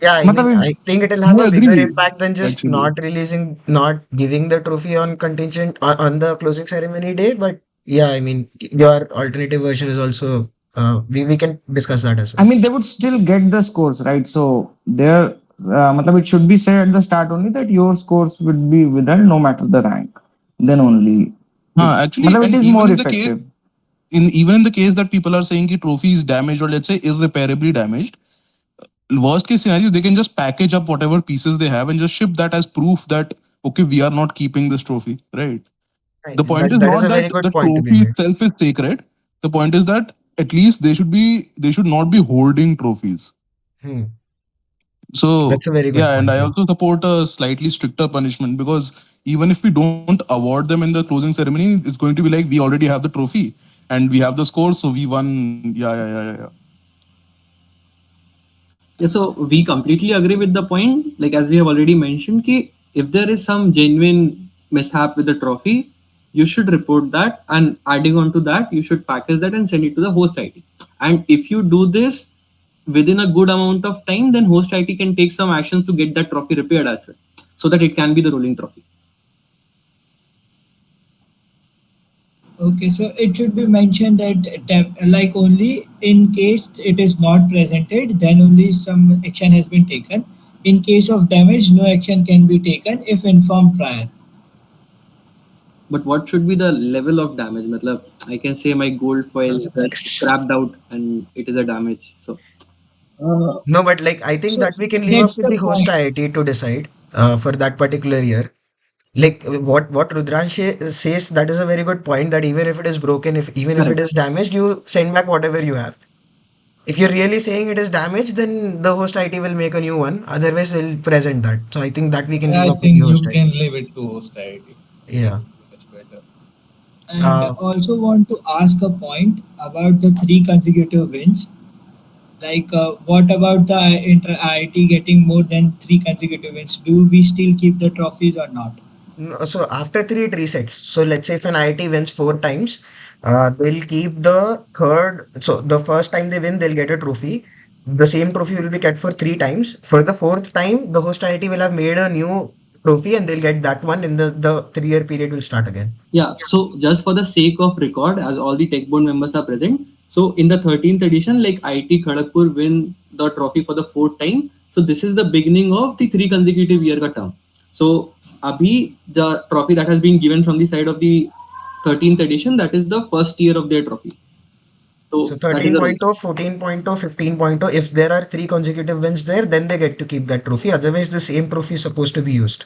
Yeah, I mean, मतलब I think it'll have I a bigger agree, impact than just actually. not releasing, not giving the trophy on contingent on the closing ceremony day. But yeah, I mean, your alternative version is also, we can discuss that as I well. mean, they would still get the scores, right? So there, matlab it should be said at the start only that your scores would be withheld no matter the rank. Then only it, Actually, matlab it and is even more in the case, effective. even in the case that people are saying the trophy is damaged or let's say irreparably damaged, worst case scenario, they can just package up whatever pieces they have and just ship that as proof that okay, we are not keeping this trophy, right? Right. The point is That is not a that very good the point to be trophy made. itself is sacred. The point is that at least they should not be holding trophies. Hmm. So That's a very good yeah, and point. I Yeah. also support a slightly stricter punishment because even if we don't award them in the closing ceremony, it's going to be like we already have the trophy and we have the score, so we won. Yeah. yeah, so we completely agree with the point. Like as we have already mentioned, कि if there is some genuine mishap with the trophy, you should report that, and adding on to that, you should package that and send it to the host IT. And if you do this within a good amount of time, then host IT can take some actions to get that trophy repaired as well, so that it can be the rolling trophy. Okay, so it should be mentioned that like only in case it is not presented, then only some action has been taken. In case of damage, no action can be taken if informed prior. But what should be the level of damage? Matlab, I can say my gold foil has scrapped out and it is a damage. So No, but like I think So that we can leave up that's with the the host point. IIT to decide for that particular year. Like what Rudransh says, that is a very good point. That even if it is broken, if even if it correct. is damaged, you send back whatever you have. If you're really saying it is damaged, then the host IT will make a new one. Otherwise, they'll present that. So I think that we can leave I up with the think host you IT. can leave it to host IT. That Yeah. would be much better. And Uh, also want to ask a point about the three consecutive wins. Like, what about the inter IIT getting more than three consecutive wins? Do we still keep the trophies or not? no, so after three, it resets. So let's say if an IIT wins four times, they'll keep the third. So the first time they win, they'll get a trophy. The same trophy will be kept for three times. For the fourth time, the host IIT will have made a new trophy and they'll get that one. In the 3 year period will start again. Yeah, so just for the sake of record, as all the tech board members are present, so in the 13th edition, like IT Kharagpur win the trophy for the fourth time. So this is the beginning of the three consecutive year ka term. So abhi the trophy that has been given from the side of the 13th edition, that is the first year of their trophy. So So that is the 13.0, 14.0, 15.0. If there are three consecutive wins there, then they get to keep that trophy. Otherwise, the same trophy is supposed to be used.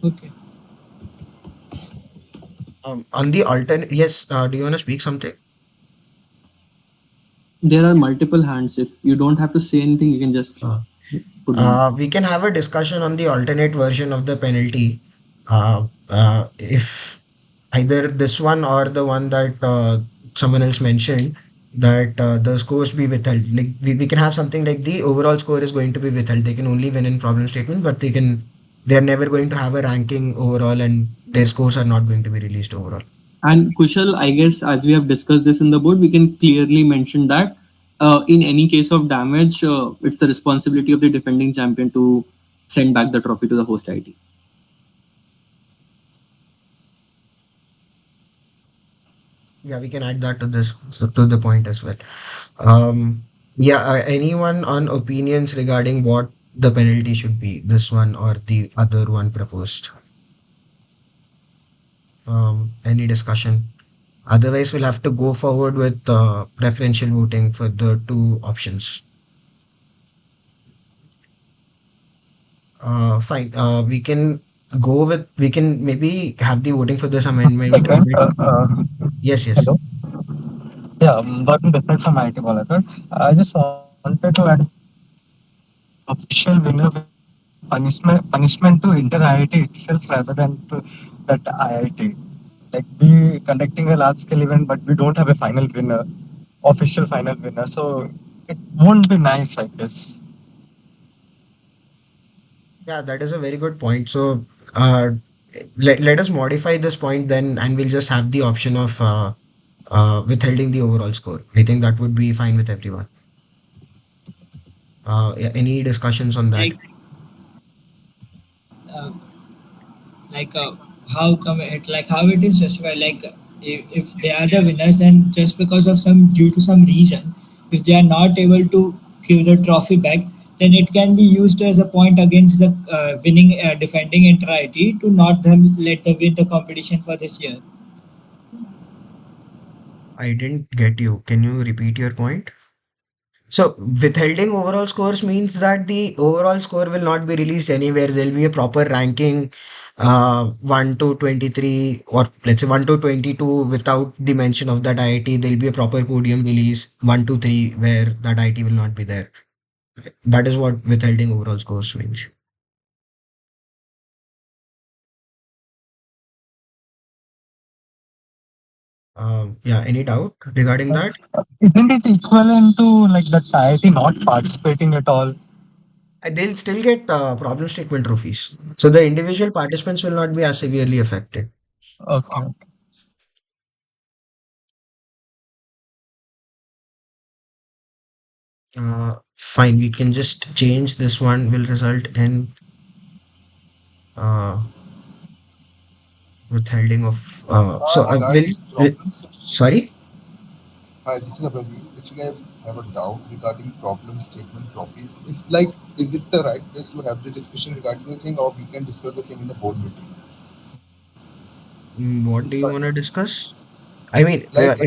Okay. On the alternate, yes. Do you want to speak something? there are multiple hands. If you don't have to say anything, you can just Uh, put them. we can have a discussion on the alternate version of the penalty. If either this one or the one that someone else mentioned, that the scores be withheld. Like we can have something like the overall score is going to be withheld. They can only win in problem statement, but they are never going to have a ranking overall, and their scores are not going to be released overall. And Kushal, I guess as we have discussed this in the board, we can clearly mention that in any case of damage, it's the responsibility of the defending champion to send back the trophy to the host IT. Yeah, we can add that to this to the point as well. Um, Yeah, anyone on opinions regarding what the penalty should be, this one or the other one proposed? Any discussion? Otherwise, we'll have to go forward with preferential voting for the two options. Fine. We can maybe have the voting for this amendment a Segment. bit. Yes, yes. Hello. Yeah, Varun this side from IIT Balathur. I just wanted to add official winner with punishment to enter IIT itself rather than to that IIT. Like we conducting a large scale event, but we don't have a final winner, official final winner. So it won't be nice, I guess. Yeah, that is a very good point. So, let us modify this point then, and we'll just have the option of withholding the overall score. I think that would be fine with everyone. Yeah, any discussions on that? Like, uh, like how come it like how it is justified? Like, if they are the winners, then just because of some due to some reason, if they are not able to give the trophy back, then it can be used as a point against the winning defending entity to not them let them win the competition for this year. I didn't get you. Can you repeat your point? So, withholding overall scores means that the overall score will not be released anywhere. There'll be a proper ranking, 1 to 23, or let's say 1 to 22, without the mention of that IIT. There'll be a proper podium release, 1 to 3, where that IIT will not be there. That is what withholding overall scores means. Yeah, any doubt regarding that? Isn't it equivalent to like the IIT not participating at all? They'll still get problem statement trophies. So the individual participants will not be as severely affected. Okay. Fine, we can just change this one, will result in uh, withholding of. So I will. Regarding will- problems, Sorry? hi, this is Abhavi. Actually, I have a doubt regarding problem statement trophies. Is it the right place to have the discussion regarding the thing, or we can discuss the same in the board meeting? What Which do you one? want to discuss? I mean, Like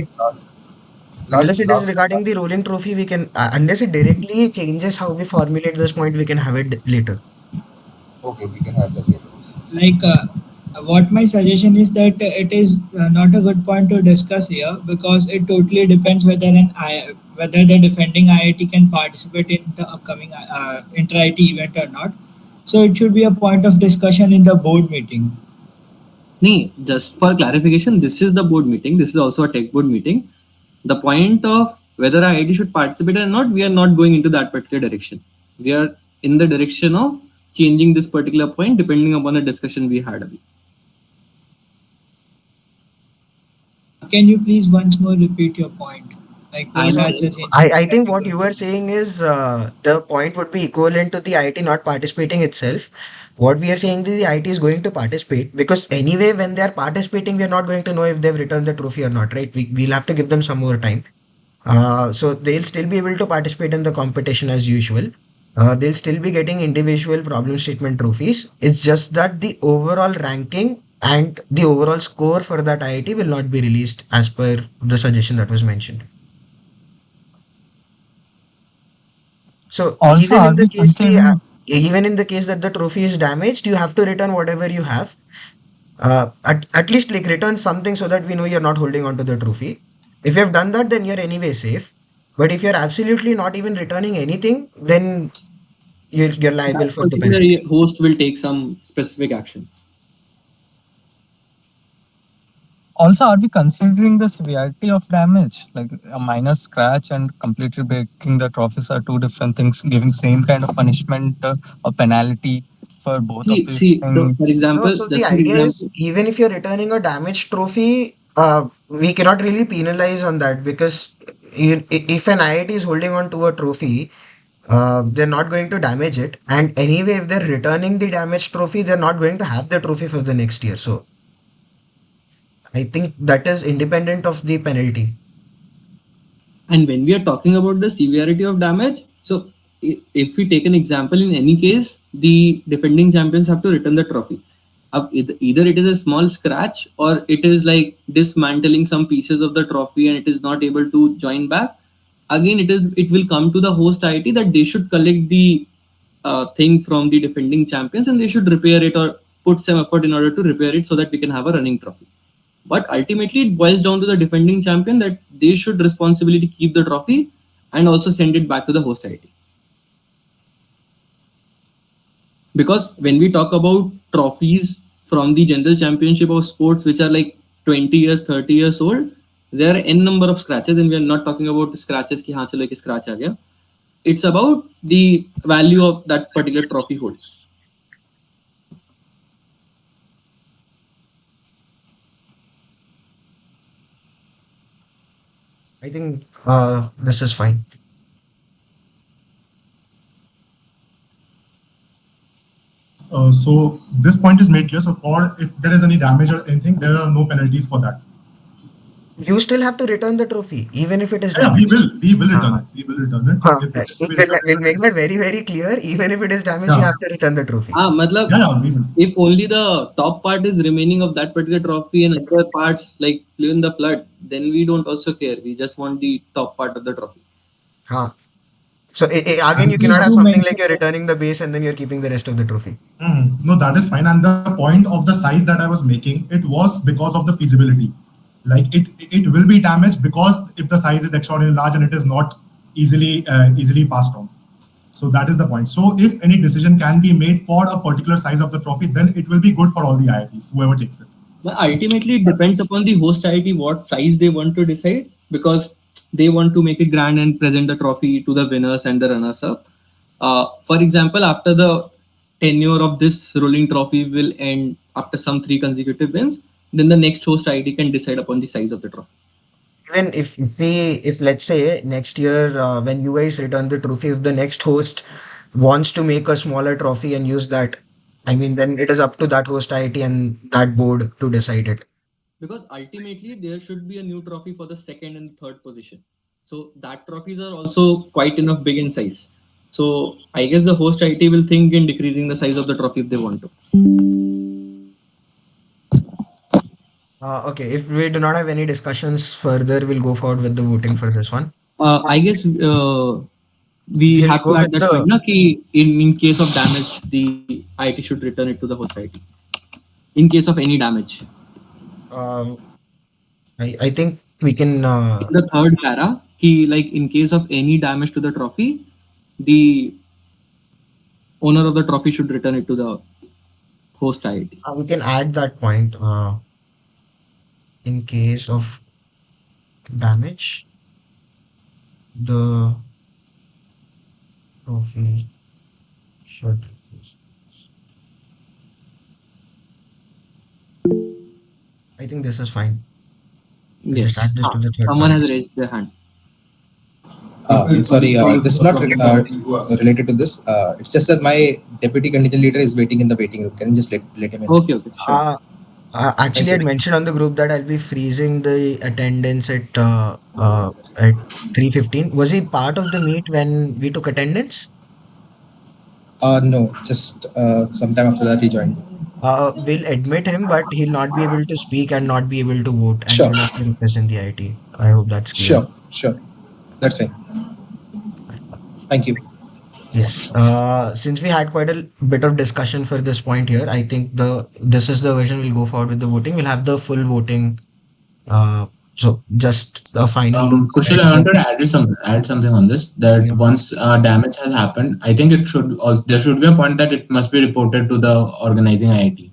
unless it is last regarding the rolling trophy, we can, unless it directly changes how we formulate this point, we can have it later. okay, we can have that later. Like, what my suggestion is that it is not a good point to discuss here because it totally depends whether the defending IIT can participate in the upcoming inter-IT event or not. So it should be a point of discussion in the board meeting. Nee, just for clarification, this is the board meeting. This is also a tech board meeting. The point of whether our ID should participate or not, we are not going into that particular direction. We are in the direction of changing this particular point depending upon the discussion we had. Can you please once more repeat your point? Like, I'm what has saying, the change in I think what technical? you were saying is the point would be equivalent to the IT not participating itself. What we are saying is the IT is going to participate because anyway, when they are participating, we are not going to know if they've returned the trophy or not, right? We'll have to give them some more time. So they'll still be able to participate in the competition as usual. They'll still be getting individual problem statement trophies. It's just that the overall ranking and the overall score for that IIT will not be released as per the suggestion that was mentioned. So Also, are we considering even in the case that the trophy is damaged, you have to return whatever you have. At least like return something so that we know you're not holding on to the trophy. If you have done that, then you're anyway safe. But if you're absolutely not even returning anything, then you're liable that for the particular penalty. host will take some specific actions. also are we considering the severity of damage? Like a minor scratch and completely breaking the trophies are two different things, giving same kind of punishment or penalty for both of these So things. for No, example, so the just for idea is example, even if you're returning a damaged trophy, we cannot really penalize on that because if an IIT is holding on to a trophy, they're not going to damage it. And anyway, if they're returning the damaged trophy, they're not going to have the trophy for the next year. So I think that is independent of the penalty. And when we are talking about the severity of damage, so if we take an example, in any case, the defending champions have to return the trophy. Either it is a small scratch, or it is like dismantling some pieces of the trophy and it is not able to join back. Again, it will come to the host IIT that they should collect the thing from the defending champions, and they should repair it or put some effort in order to repair it so that we can have a running trophy. But ultimately, it boils down to the defending champion that they should responsibly keep the trophy and also send it back to the host IIT. Because when we talk about trophies from the general championship of sports, which are like 20 years, 30 years old, there are n number of scratches, and we are not talking about the scratches ki haan chalo ek scratch aa gaya. It's about the value of that particular trophy holds. I think this is fine. So this point is made clear. So for if there is any damage or anything, there are no penalties for that. You still have to return the trophy, even if it is Yeah, damaged. we will return it. We will return it. If it is, We'll make that very, very clear. Even if it is damaged, you Yeah. have to return the trophy. Matlab, we will. if only the top part is remaining of that particular trophy and other parts like flew in the flood, then we don't also care. We just want the top part of the trophy. Huh. So again, And you please cannot have do something mention like you're returning the base and then you're keeping the rest of the trophy. No, that is fine. And the point of the size that I was making, it was because of the feasibility. Like it will be damaged because if the size is extraordinarily large and it is not easily passed on. So that is the point. So if any decision can be made for a particular size of the trophy, then it will be good for all the IITs, whoever takes it. But ultimately, it depends upon the host IIT what size they want to decide, because they want to make it grand and present the trophy to the winners and the runners up. For example, after the tenure of this rolling trophy will end after some 3 consecutive wins, then the next host IIT can decide upon the size of the trophy. Even if let's say next year when you guys return the trophy, if the next host wants to make a smaller trophy and use that, I mean, then it is up to that host IIT and that board to decide it. Because ultimately there should be a new trophy for the second and third position. So that trophies are also quite enough big in size. So I guess the host IT will think in decreasing the size of the trophy if they want to. Okay, if we do not have any discussions further, we'll go forward with the voting for this one. I guess we Shall we have go to add with that point, na, ki in case of damage, the IT should return it to the host IT. In case of any damage. I think we can. In the third para, ki like in case of any damage to the trophy, the owner of the trophy should return it to the host IIT. We can add that point. In case of damage, the trophy should. I think this is fine. We'll just Yes. add this to the third Someone has paragraph. raised their hand. Sorry, this is not related to this. It's just that my deputy contingent leader is waiting in the waiting room. Can you just let him in? Okay, sure. Actually, I'd mentioned on the group that I'll be freezing the attendance at 3:15. Was he part of the meet when we took attendance? No, just sometime after that he joined. We'll admit him, but he'll not be able to speak and not be able to vote, and Sure. he'll have to represent the IT. I hope that's clear. Sure. That's fine. Thank you. Yes. Since we had quite a bit of discussion for this point here, I think this is the version we'll go forward with the voting. We'll have the full voting. So just a final look. Kushal, I wanted to add something on this. That once damage has happened, I think there should be a point that it must be reported to the organizing IIT,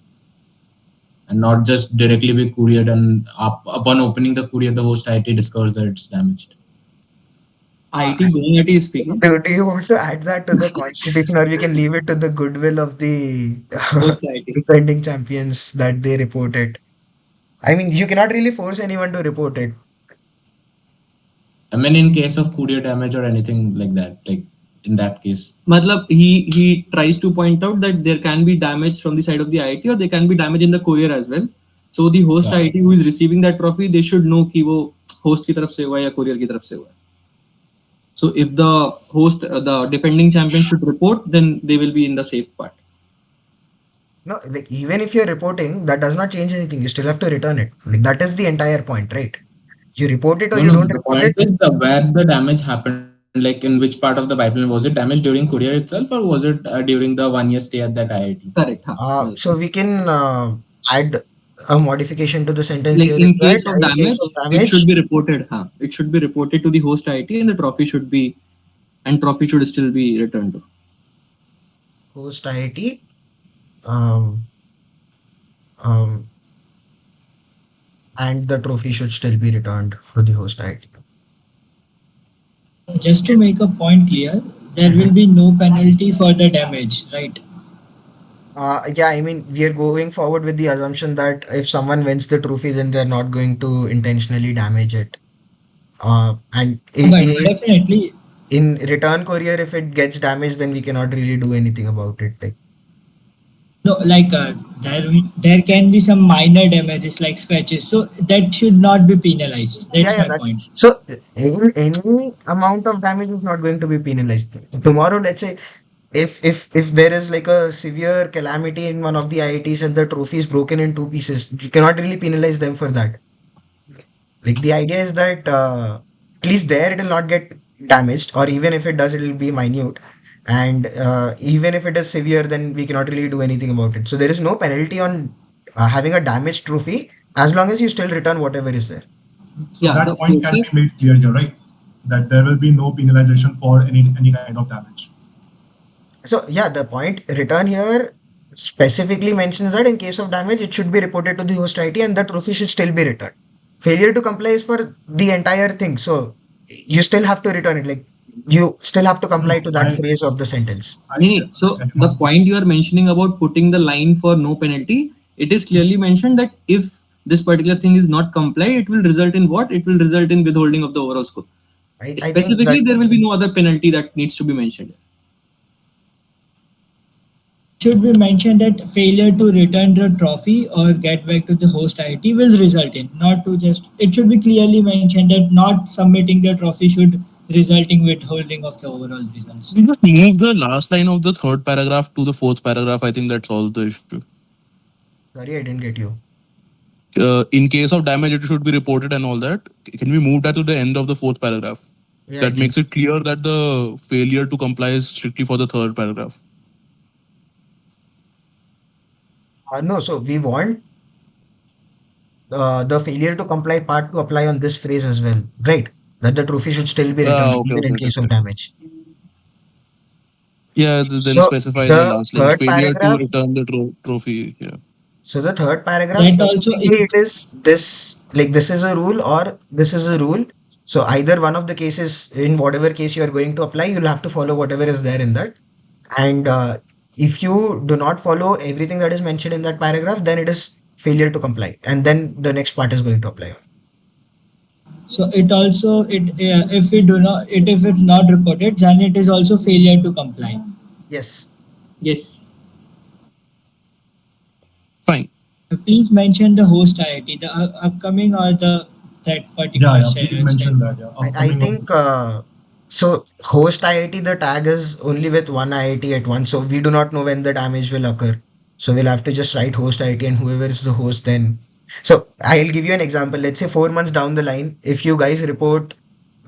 and not just directly be couriered. And upon opening the courier, the host IIT discovers that it's damaged. IT going IT is speaking. Do you want to add that to the constitution, or we can leave it to the goodwill of the defending champions that they report it? I mean, you cannot really force anyone to report it. I mean, in case of courier damage or anything like that, like in that case. Matlab, he tries to point out that there can be damage from the side of the IIT, or there can be damage in the courier as well. So the host IIT who is receiving that trophy, they should know कि वो host की तरफ से हुआ है या courier की तरफ से हुआ है. So if the host, the defending champion should report, then they will be in the safe part. No, like even if you're reporting, that does not change anything. You still have to return it. Like that is the entire point, right? You report it or No, you no. don't The report point it. is the where the damage happened. Like in which part of the pipeline was it damaged during courier itself, or was it during the 1 year stay at that IIT? Correct. So we can add a modification to the sentence Like here is in that case of in case of damage, it should damage, be reported. Huh? It should be reported to the host IT, and the trophy should be, and trophy should still be returned to. host IIT, um, um, and the trophy should still be returned to the host IIT. Just to make a point clear, there will Mhm. be no penalty for the damage, right? Yeah, I mean, we are going forward with the assumption that if someone wins the trophy, then they're not going to intentionally damage it. And But definitely, in return courier, if it gets damaged, then we cannot really do anything about it. Like, no, like there can be some minor damages like scratches, so that should not be penalized. yeah, That's yeah, my that. point. So any amount of damage is not going to be penalized. Tomorrow, let's say if there is like a severe calamity in one of the IITs and the trophy is broken in two pieces, you cannot really penalize them for that. Like the idea is that at least there it will not get damaged, or even if it does, it will be minute. And even if it is severe, then we cannot really do anything about it. So there is no penalty on having a damaged trophy as long as you still return whatever is there. So Yeah, that the point can focus. be made clear here, right? That there will be no penalization for any kind of damage. So yeah, the point return here specifically mentions that in case of damage, it should be reported to the host IT and the trophy should still be returned. Failure to comply is for the entire thing. So you still have to return it. Like you still have to No, comply no, to that phrase of the sentence. So I the cannot. point you are mentioning about putting the line for no penalty, it is clearly mentioned that if this particular thing is not complied, it will result in what? It will result in withholding of the overall score. I think that Specifically, there will be no other penalty that needs to be mentioned. Should be mentioned that failure to return the trophy or get back to the host IT will result in, not to just, it should be clearly mentioned that not submitting the trophy should result in withholding of the overall results. We just move the last line of the third paragraph to the fourth paragraph. I think that solves the issue. sorry, I didn't get you. In case of damage, it should be reported and all that. Can we move that to the end of the fourth paragraph? Yeah, I That think makes it clear that the failure to comply is strictly for the third paragraph. no. So we want the failure to comply part to apply on this phrase as well, right? That the trophy should still be returned Okay, even okay, in okay, case of okay. damage. Yeah, then So specify in the the last line third failure to paragraph return the trophy. Yeah. So the third paragraph That also specifically it is this like this is a rule or this is a rule. So either one of the cases in whatever case you are going to apply, you'll have to follow whatever is there in that. And if you do not follow everything that is mentioned in that paragraph, then it is failure to comply. And then the next part is going to apply. so it also if we do not it if it's not reported, then it is also failure to comply. Yes. Yes. Fine. Please mention the host IIT, the upcoming or the that Yeah, particular yeah. Please mention that. Yeah, I upcoming. think so host IIT, the tag is only with one IIT at once. So we do not know when the damage will occur. So we'll have to just write host IIT and whoever is the host then. So I'll give you an example. Let's say 4 months down the line, if you guys report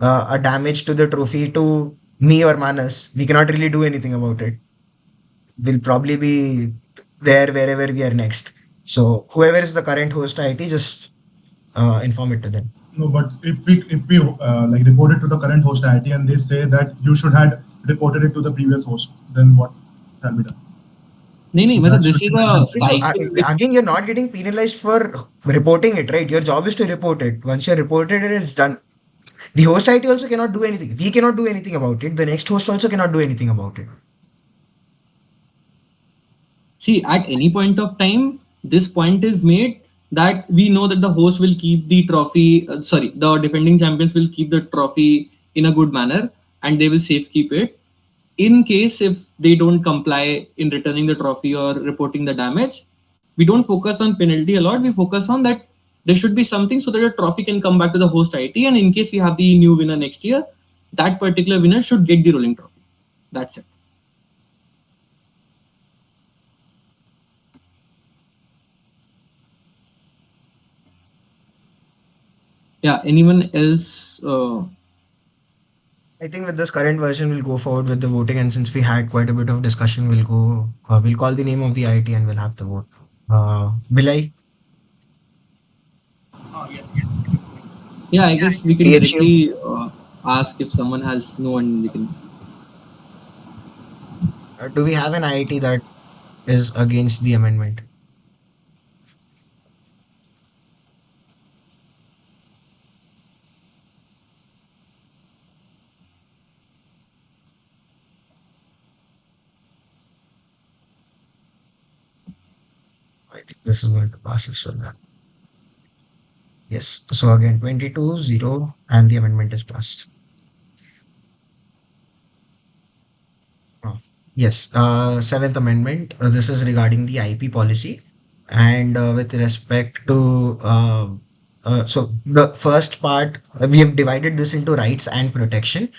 a damage to the trophy to me or Manas, we cannot really do anything about it. We'll probably be there wherever we are next. So whoever is the current host IIT, just inform it to them. No, but if we like report it to the current host IIT and they say that you should had reported it to the previous host, then what can be done? नहीं, So मतलब that this should is be a mentioned. So cycle which again, you're not getting penalized for reporting it, right? Your job is to report it. Once you're reported, it is done. The host IT also cannot do anything. We cannot do anything about it. The next host also cannot do anything about it. see at any point of time, this point is made that we know that the host will keep the trophy. Sorry, the defending champions will keep the trophy in a good manner and they will safe keep it. In case if they don't comply in returning the trophy or reporting the damage, we don't focus on penalty a lot. We focus on that there should be something so that the trophy can come back to the host IT. And in case we have the new winner next year, that particular winner should get the rolling trophy. That's it. Yeah. Anyone else? I think with this current version, we'll go forward with the voting, and since we had quite a bit of discussion, we'll call the name of the IT and we'll have the vote. Bilai, Yes. Yeah, I guess we can CHU. directly ask if someone has no one. We can. Do we have an IIT that is against the amendment? I think this is going to pass as well. Yes. So again, 22-0, and the amendment is passed. Oh, yes. Seventh Amendment. This is regarding the IP policy, and with respect to so the first part, we have divided this into rights and protection.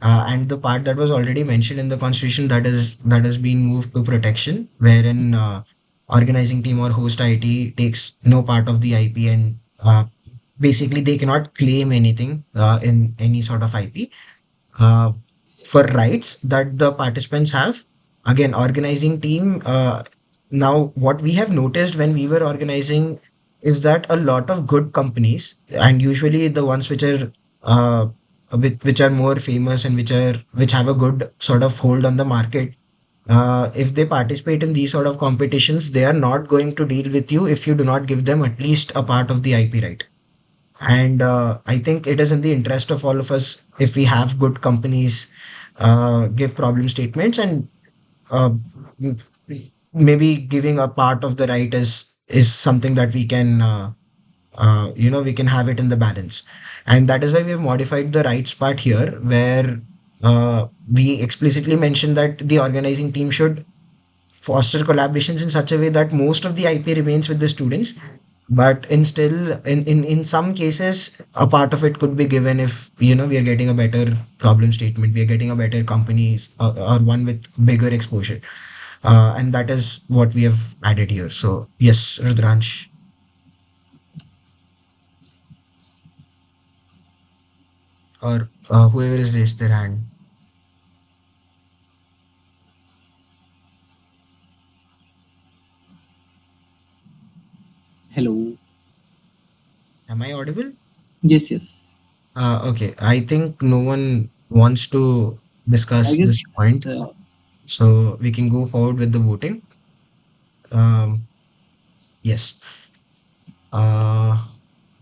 And the part that was already mentioned in the constitution, that is being moved to protection, wherein organizing team or host IT takes no part of the IP, and basically they cannot claim anything in any sort of IP. Uh, for rights that the participants have, again, organizing team. Now, what we have noticed when we were organizing is that a lot of good companies, and usually the ones uh, which are more famous and which have a good sort of hold on the market, if they participate in these sort of competitions, they are not going to deal with you if you do not give them at least a part of the IP right. And I think it is in the interest of all of us if we have good companies give problem statements, and uh, m- maybe giving a part of the right is something that we can we can have it in the balance. And that is why we have modified the rights part here, where we explicitly mention that the organizing team should foster collaborations in such a way that most of the IP remains with the students, but in some cases a part of it could be given if we are getting a better problem statement, we are getting a better companies, or one with bigger exposure, and that is what we have added here. So yes, Rudransh, or whoever has raised their hand. Hello. Am I audible? Yes. Yes. Okay, I think no one wants to I discuss this guess. point, Uh, so we can go forward with the voting. Yes. uh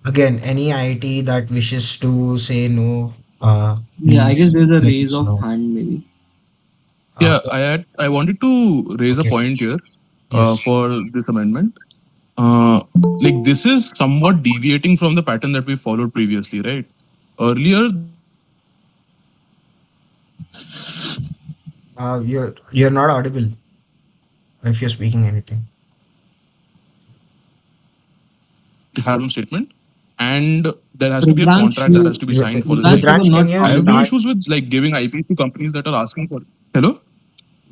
Again, any IT that wishes to say no, yeah. I guess please there's a let raise us of know. hand maybe. Yeah, Uh, I wanted to raise a okay. point here Yes. for this amendment. Like this is somewhat deviating from the pattern that we followed previously, right? Earlier, the amendment was that You're not audible if you're speaking anything. problem statement, and there has to be a Rudransh, contract that has to be signed for the Rudransh, same. you were Rudransh, not can you I have audible. no start? issues with like giving IPs to companies that are asking for. Hello.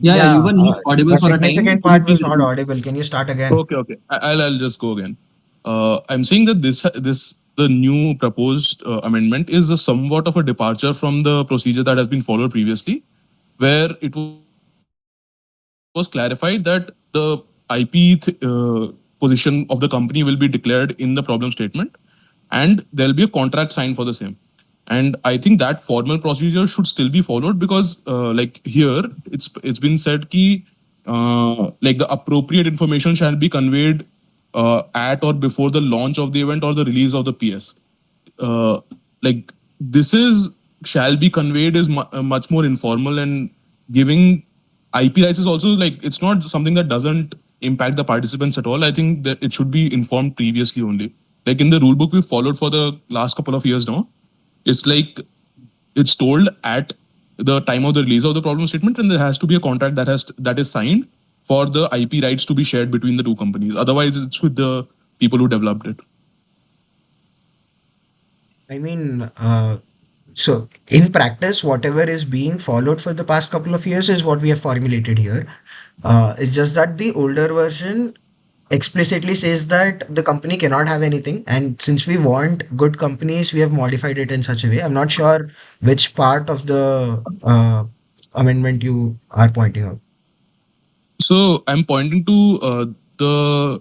Yeah. You Yeah, were not audible a for a time. significant Could you part please was not repeat? audible. Can you start again? Okay. I'll just go again. I'm saying that this the new proposed amendment is a somewhat of a departure from the procedure that has been followed previously, where it was clarified that the IP position of the company will be declared in the problem statement, and there'll be a contract signed for the same. And I think that formal procedure should still be followed because, like here, it's been said ki like the appropriate information shall be conveyed at or before the launch of the event or the release of the PS. uh, like this is shall be conveyed is much more informal, and giving IP rights is also like it's not something that doesn't impact the participants at all. I think that it should be informed previously only. Like in the rule book we followed for the last couple of years now, it's like it's told at the time of the release of the problem statement, and there has to be a contract that is signed for the IP rights to be shared between the two companies. Otherwise, it's with the people who developed it. I mean, So in practice, whatever is being followed for the past couple of years is what we have formulated here. It's just that the older version explicitly says that the company cannot have anything. And since we want good companies, we have modified it in such a way. I'm not sure which part of the amendment you are pointing out. So I'm pointing to the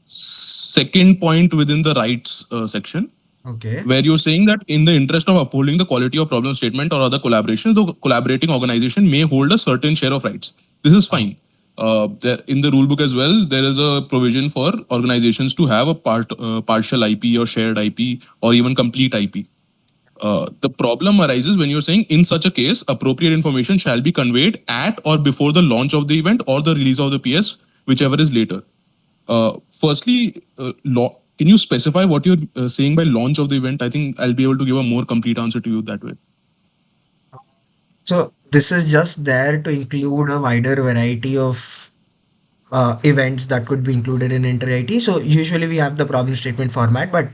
second point within the rights section, Okay. where you're saying that in the interest of upholding the quality of problem statement or other collaborations, the collaborating organization may hold a certain share of rights. This is fine. There, in the rule book as well, there is a provision for organizations to have a partial IP or shared IP or even complete IP. The problem arises when you're saying in such a case, appropriate information shall be conveyed at or before the launch of the event or the release of the PS, whichever is later. Firstly, can you specify what you're saying by launch of the event? I think I'll be able to give a more complete answer to you that way. So this is just there to include a wider variety of events that could be included in inter IT. So usually we have the problem statement format, but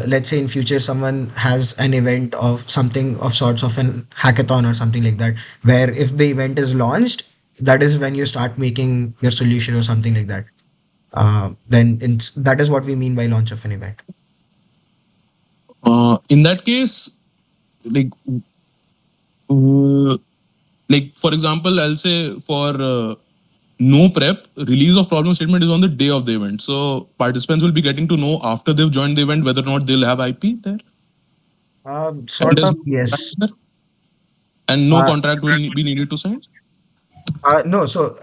let's say in future someone has an event of something of sorts of an hackathon or something like that, where if the event is launched, that is when you start making your solution or something like that. That is what we mean by launch of an event. In that case, like, uh, like for example, I'll say for no prep, release of problem statement is on the day of the event. So participants will be getting to know after they've joined the event whether or not they'll have IP there. And Sort there's of, yes. and no Uh, contract will be needed to sign. no, so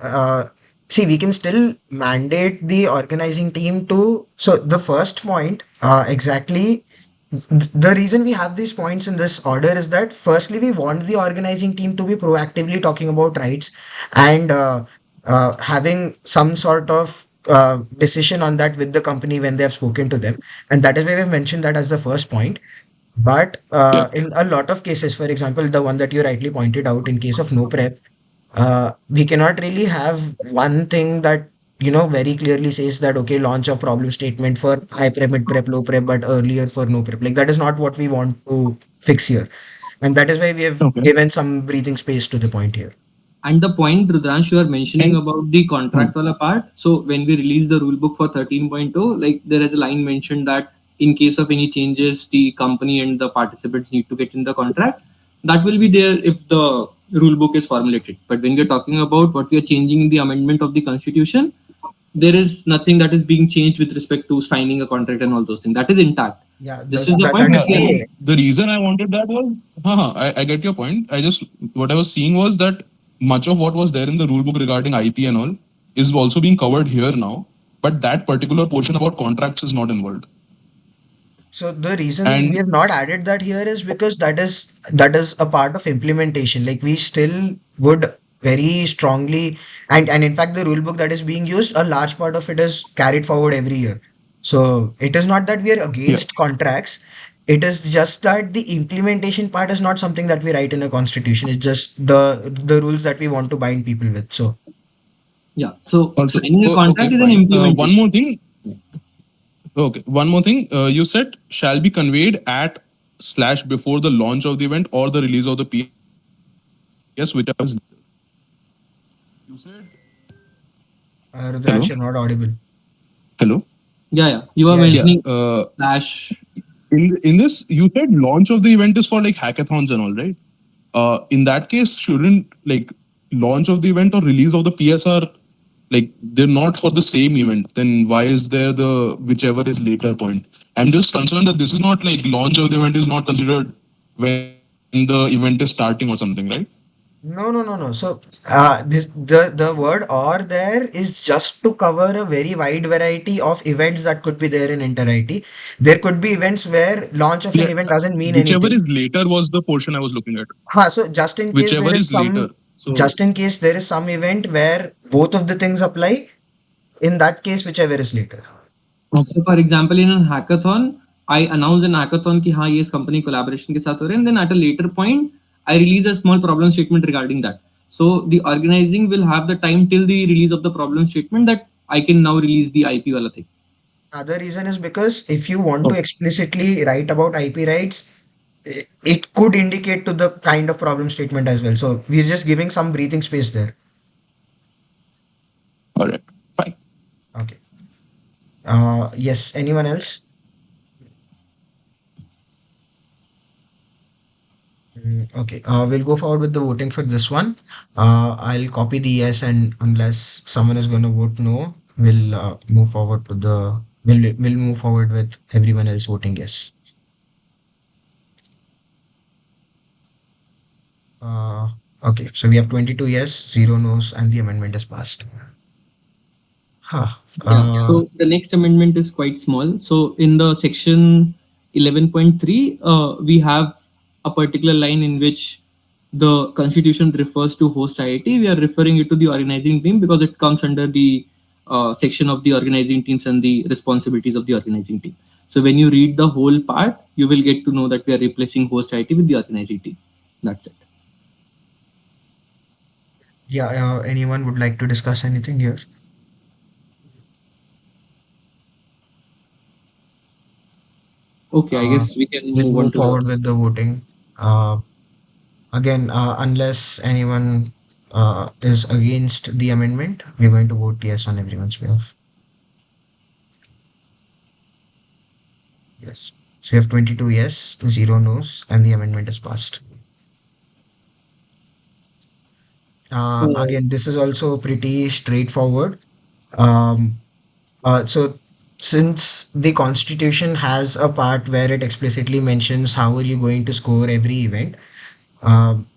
see, we can still mandate the organizing team to. So the first point, exactly, the reason we have these points in this order is that firstly, we want the organizing team to be proactively talking about rights and having some sort of decision on that with the company when they have spoken to them, and that is why we've mentioned that as the first point. But Yeah. in a lot of cases, for example, the one that you rightly pointed out, in case of no prep, we cannot really have one thing that very clearly says that okay, launch a problem statement for high prep, mid prep, low prep, but earlier for no prep. Like that is not what we want to fix here, and that is why we have Okay. given some breathing space to the point here. And the point, Rudransh, you are mentioning And about the contract wala part. So when we release the rulebook for 13.0, like there is a line mentioned that in case of any changes, the company and the participants need to get in the contract. That will be there if the rulebook is formulated. But when we're talking about what we are changing in the amendment of the constitution, there is nothing that is being changed with respect to signing a contract and all those things. That is intact. Yeah, This is the that point is that we are the the reason I wanted that was, I get your point. I just, what I was seeing was that much of what was there in the rule book regarding IP and all is also being covered here now, but that particular portion about contracts is not involved. So the reason we And have not added that here is because that is a part of implementation. Like we still would very strongly, and in fact the rule book that is being used, a large part of it is carried forward every year. So it is not that we are yeah, against contracts. It is just that the implementation part is not something that we write in a constitution. It's just the rules that we want to bind people with. So yeah. So also, signing a okay, contract is an fine. One implementation. more thing. Okay, one more thing. You said shall be conveyed at slash before the launch of the event or the release of the PS, whichever is. You said Rudransh, hello, you're not audible. hello. Yeah, yeah. You are Yeah, yeah. Yeah. mentioning slash. In this, you said launch of the event is for like hackathons and all, right? In that case, shouldn't like launch of the event or release of the PSR, like they're not for the same event? Then why is there the whichever is later point? I'm just concerned that this is not like launch of the event is not considered when the event is starting or something, right? No, no, no, no. So, the word "or" there is just to cover a very wide variety of events that could be there in inter IT. There could be events where launch of an Yeah, event doesn't mean whichever anything. is later was the portion I was looking at. So just in case there Whichever is is some, later. So just in case there is some event where both of the things apply, in that case, whichever is later. So for example, in a hackathon, I announce in hackathon कि हाँ ये इस company collaboration के साथ हो रहे हैं, and then at a later point, I release a small problem statement regarding that. So the organizing will have the time till the release of the problem statement that I can now release the IP wala thing. Other reason is because if you want to explicitly write about IP rights, it could indicate to the kind of problem statement as well. So we're just giving some breathing space there. All right, fine. Okay. Yes. Anyone else? Okay. We'll go forward with the voting for this one. I'll copy the yes, and unless someone is going to vote no, we'll move forward to the. We'll move forward with everyone else voting yes. Uh, okay. So we have 22 yes, 0 no's, and the amendment is passed. Huh. Yeah, so the next amendment is quite small. So in the section 11.3, we have a particular line in which the constitution refers to host IIT. We are referring it to the organizing team because it comes under the section of the organizing teams and the responsibilities of the organizing team. So when you read the whole part, you will get to know that we are replacing host IIT with the organizing team. That's it. Yeah. Anyone would like to discuss anything here? Okay, I Uh, guess we can we'll move on move to the. forward with the voting. Again, unless anyone is against the amendment, we're going to vote yes on everyone's behalf. Yes. So you have 22 yes, 0 no's, and the amendment is passed. Again, this is also pretty straightforward. Um, so since the constitution has a part where it explicitly mentions how are you going to score every event, um,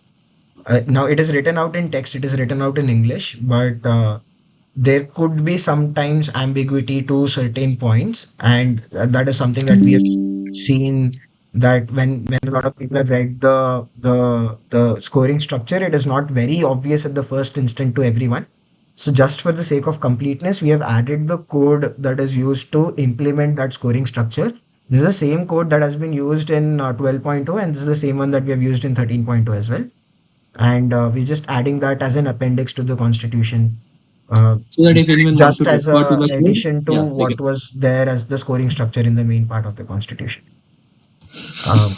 now it is written out in text, it is written out in English, but there could be sometimes ambiguity to certain points, and that is something that we have seen, that when a lot of people have read the scoring structure, it is not very obvious at the first instant to everyone. So just for the sake of completeness, we have added the code that is used to implement that scoring structure. This is the same code that has been used in 12.0, and this is the same one that we have used in 13.0 as well, and we're just adding that as an appendix to the constitution, uh, So that if anyone want to just as refer to a the code, addition to yeah, they what can. was there as the scoring structure in the main part of the constitution. um,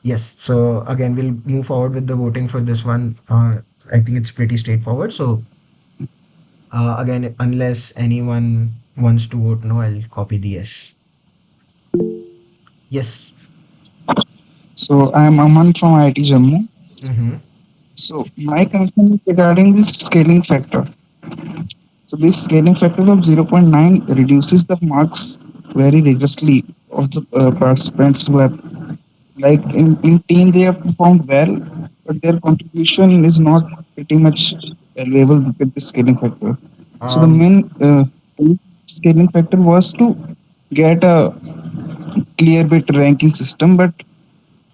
yes, so again we'll move forward with the voting for this one. I think it's pretty straightforward, so again, unless anyone wants to vote no, I'll copy the yes. Yes. So I am Aman from IIT Jammu. Mm-hmm. So my concern is regarding the scaling factor. So this scaling factor of 0.9 reduces the marks very rigorously of the participants who have, like in team they have performed well, but their contribution is not pretty much valuable with the scaling factor. So the um, main scaling factor was to get a clear bit ranking system, but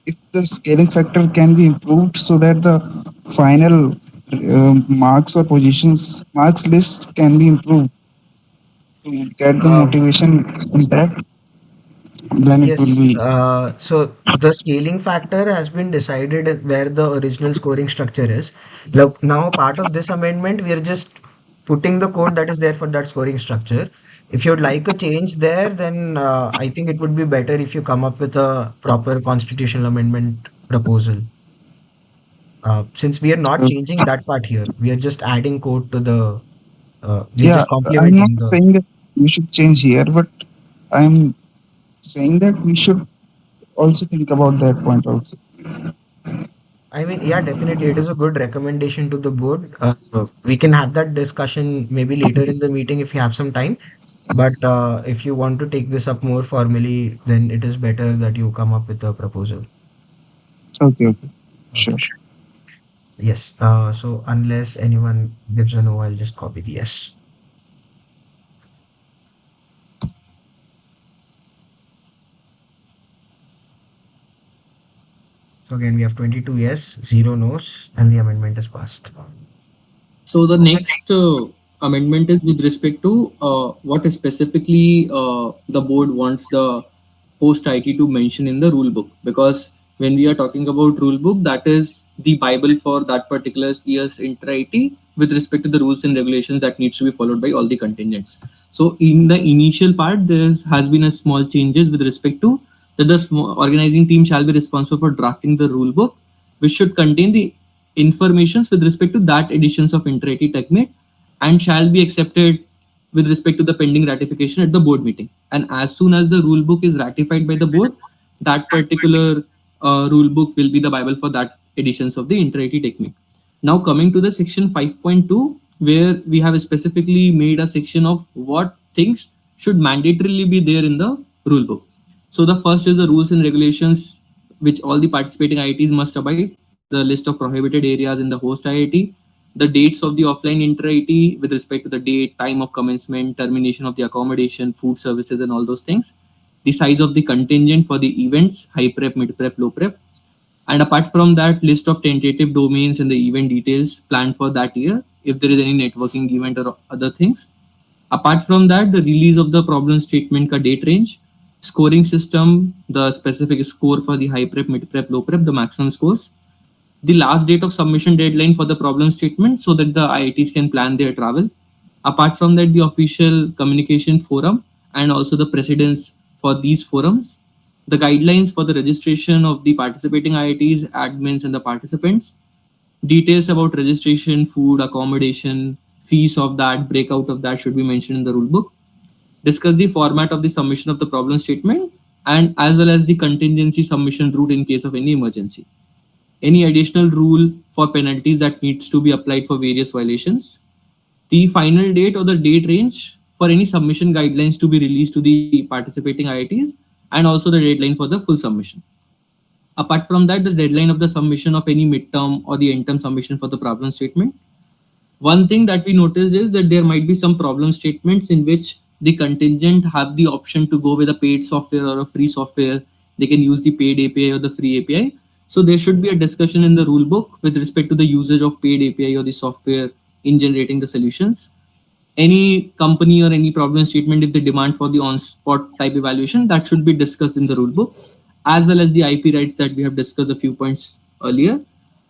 if the scaling factor can be improved so that the final marks or positions marks list can be improved to get the um, motivation intact, then it will Yes, be. so the scaling factor has been decided at where the original scoring structure is. Look, now part of this amendment, we are just putting the code that is there for that scoring structure. If you'd like a change there, then I think it would be better if you come up with a proper constitutional amendment proposal. Since we are not changing that part here, we are just adding code to the, we are Yeah, just I'm not complementing the. saying that we should change here, but I'm saying that we should also think about that point also. I mean, yeah, definitely. It is a good recommendation to the board. We can have that discussion maybe later in the meeting if you have some time. But if you want to take this up more formally, then it is better that you come up with a proposal. Okay, okay, Okay. sure. Yes. So unless anyone gives a no, I'll just copy the yes. So again, we have 22 yes, 0 no's, and the amendment is passed. So the next amendment is with respect to what specifically the board wants the host IT to mention in the rule book. Because when we are talking about rule book, that is the Bible for that particular year's inter IT with respect to the rules and regulations that needs to be followed by all the contingents. So in the initial part, there has been a small changes with respect to that the organizing team shall be responsible for drafting the rule book, which should contain the informations with respect to that editions of inter-IT TechMate and shall be accepted with respect to the pending ratification at the board meeting. And as soon as the rule book is ratified by the board, that particular rule book will be the Bible for that editions of the inter-IT TechMate. Now coming to the section 5.2, where we have specifically made a section of what things should mandatorily be there in the rule book. So the first is the rules and regulations which all the participating IITs must abide, the list of prohibited areas in the host IIT, the dates of the offline inter-IT with respect to the date, time of commencement, termination of the accommodation, food services and all those things, the size of the contingent for the events, high prep, mid prep, low prep, and apart from that, list of tentative domains and the event details planned for that year, if there is any networking event or other things. Apart from that, the release of the problem statement ka date range, scoring system, the specific score for the high prep, mid prep, low prep, the maximum scores, the last date of submission deadline for the problem statement so that the IITs can plan their travel. Apart from that, the official communication forum and also the precedence for these forums, the guidelines for the registration of the participating IITs, admins, and the participants, details about registration, food, accommodation, fees of that, breakout of that should be mentioned in the rulebook. Discuss the format of the submission of the problem statement and as well as the contingency submission route in case of any emergency. Any additional rule for penalties that needs to be applied for various violations. The final date or the date range for any submission guidelines to be released to the participating IITs and also the deadline for the full submission. Apart from that, the deadline of the submission of any midterm or the end term submission for the problem statement. One thing that we noticed is that there might be some problem statements in which the contingent have the option to go with a paid software or a free software. They can use the paid API or the free API. So there should be a discussion in the rule book with respect to the usage of paid API or the software in generating the solutions. Any company or any problem statement, if they demand for the on-spot type evaluation, that should be discussed in the rule book, as well as the IP rights that we have discussed a few points earlier.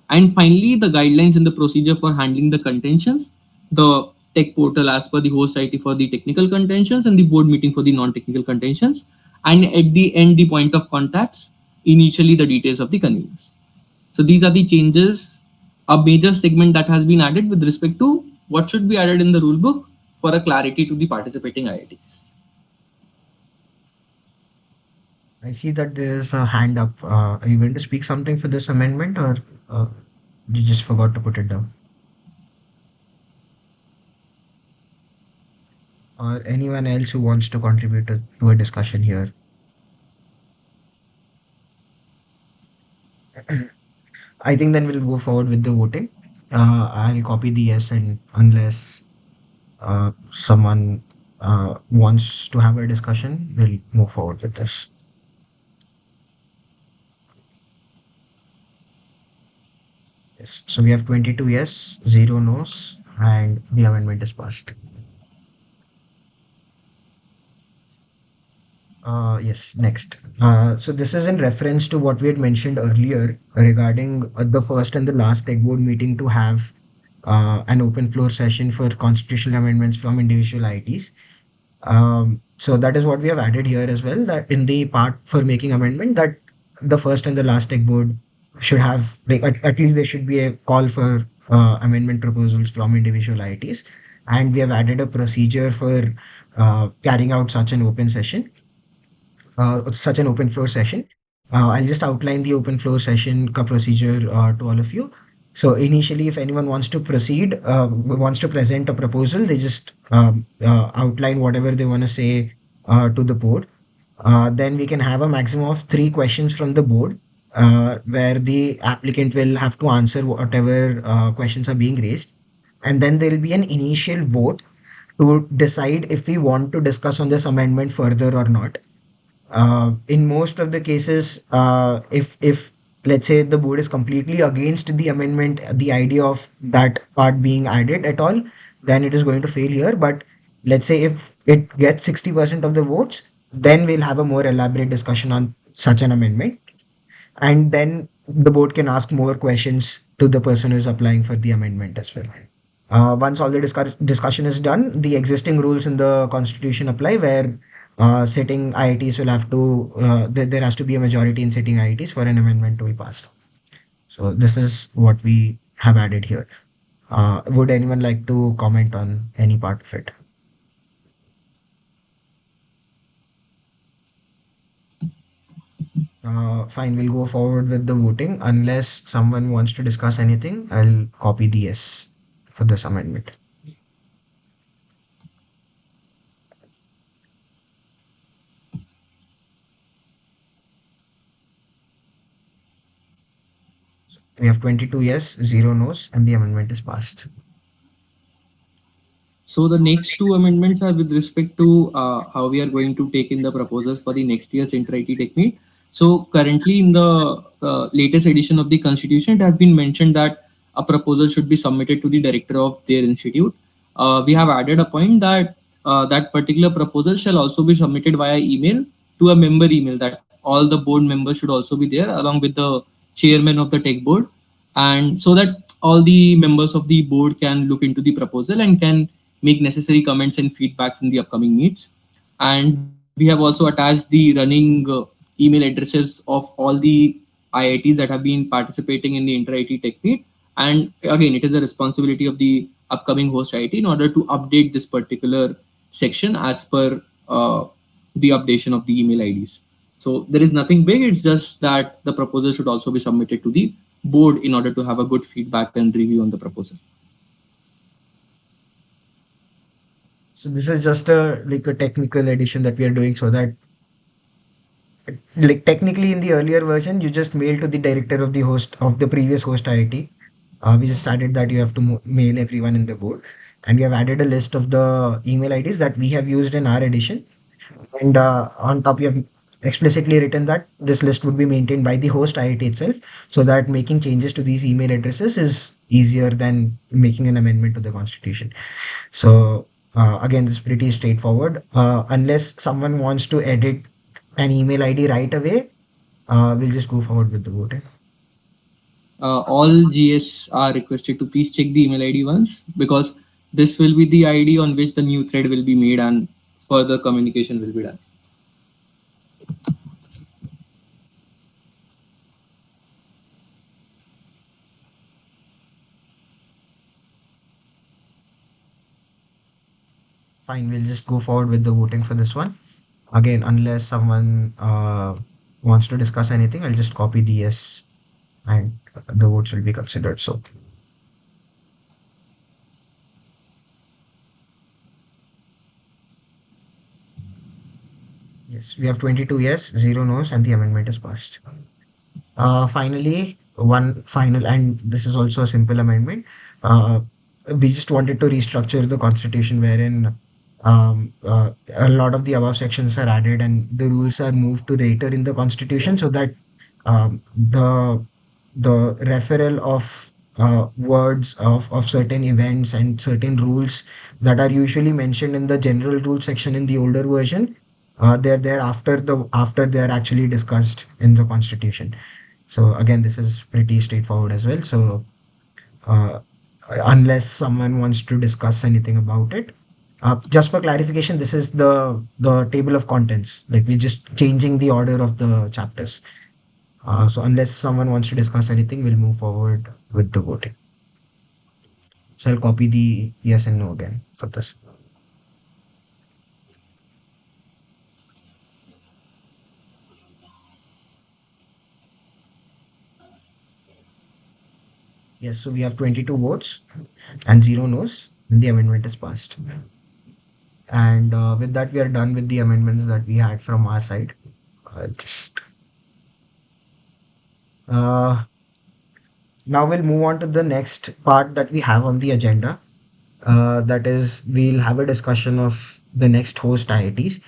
And finally, the guidelines and the procedure for handling the contentions, the tech portal as per the host IT for the technical contentions and the board meeting for the non-technical contentions. And at the end, the point of contacts, initially the details of the convenience. So these are the changes, a major segment that has been added with respect to what should be added in the rule book for a clarity to the participating IITs. I see that there's a hand up. Are you going to speak something for this amendment or you just forgot to put it down? Or anyone else who wants to contribute to a discussion here? I think then we'll go forward with the voting. I'll copy the yes, and unless someone wants to have a discussion, we'll move forward with this. Yes. So we have 22 yes, 0 no's, and the amendment is passed. Yes, next. So this is in reference to what we had mentioned earlier regarding the first and the last tech board meeting to have an open floor session for constitutional amendments from individual ITs. So that is what we have added here as well, that in the part for making amendment, that the first and the last tech board should have, like, at least there should be a call for amendment proposals from individual ITs. And we have added a procedure for carrying out such an open session. Such an open floor session. I'll just outline the open floor session procedure to all of you. So initially, if anyone wants to proceed, wants to present a proposal, they just outline whatever they want to say to the board. Then we can have a maximum of 3 questions from the board, where the applicant will have to answer whatever questions are being raised. And then there will be an initial vote to decide if we want to discuss on this amendment further or not. In most of the cases, if let's say the board is completely against the amendment, the idea of that part being added at all, then it is going to fail here. But let's say if it gets 60% of the votes, then we'll have a more elaborate discussion on such an amendment, and then the board can ask more questions to the person who's applying for the amendment as well. Once all the discussion is done, the existing rules in the constitution apply, where sitting IITs will have to, there has to be a majority in sitting IITs for an amendment to be passed. So this is what we have added here. Would anyone like to comment on any part of it? Fine, we'll go forward with the voting. Unless someone wants to discuss anything, I'll copy the yes for this amendment. We have 22 yes, 0 no's, and the amendment is passed. So the next two amendments are with respect to how we are going to take in the proposals for the next year's inter-IT technique. So currently in the latest edition of the constitution, it has been mentioned that a proposal should be submitted to the director of their institute. We have added a point that that particular proposal shall also be submitted via email to a member email, that all the board members should also be there along with the chairman of the tech board, and so that all the members of the board can look into the proposal and can make necessary comments and feedbacks in the upcoming meets. And we have also attached the running email addresses of all the IITs that have been participating in the inter-IT tech meet. And again, it is a responsibility of the upcoming host IIT in order to update this particular section as per the updation of the email IDs. So there is nothing big. It's just that the proposal should also be submitted to the board in order to have a good feedback and review on the proposal. So this is just a like a technical addition that we are doing so that, like, technically in the earlier version you just mail to the director of the host of the previous host IIT. We just added that you have to mail everyone in the board, and we have added a list of the email IDs that we have used in our edition. And on top, we have explicitly written that this list would be maintained by the host IIT itself, so that making changes to these email addresses is easier than making an amendment to the constitution. So again, this is pretty straightforward. Unless someone wants to edit an email ID right away, we'll just go forward with the voting. All GS are requested to please check the email ID once, because this will be the ID on which the new thread will be made and further communication will be done. Fine, we'll just go forward with the voting for this one. Again, unless someone wants to discuss anything, I'll just copy the yes and the votes will be considered. So yes, we have 22 yes, 0 no's, and the amendment is passed. Finally, one final, and this is also a simple amendment. We just wanted to restructure the constitution wherein a lot of the above sections are added and the rules are moved to later in the constitution, so that the referral of words of certain events and certain rules that are usually mentioned in the general rule section in the older version, they're there after they're actually discussed in the constitution. So again, this is pretty straightforward as well. So uh, unless someone wants to discuss anything about it, just for clarification, this is the table of contents. Like, we're just changing the order of the chapters. So unless someone wants to discuss anything, we'll move forward with the voting. So I'll copy the yes and no again for this. Yes, so we have 22 votes and 0 no's, and the amendment is passed. And with that, we are done with the amendments that we had from our side. Just now we'll move on to the next part that we have on the agenda. That is, we'll have a discussion of the next host IITs.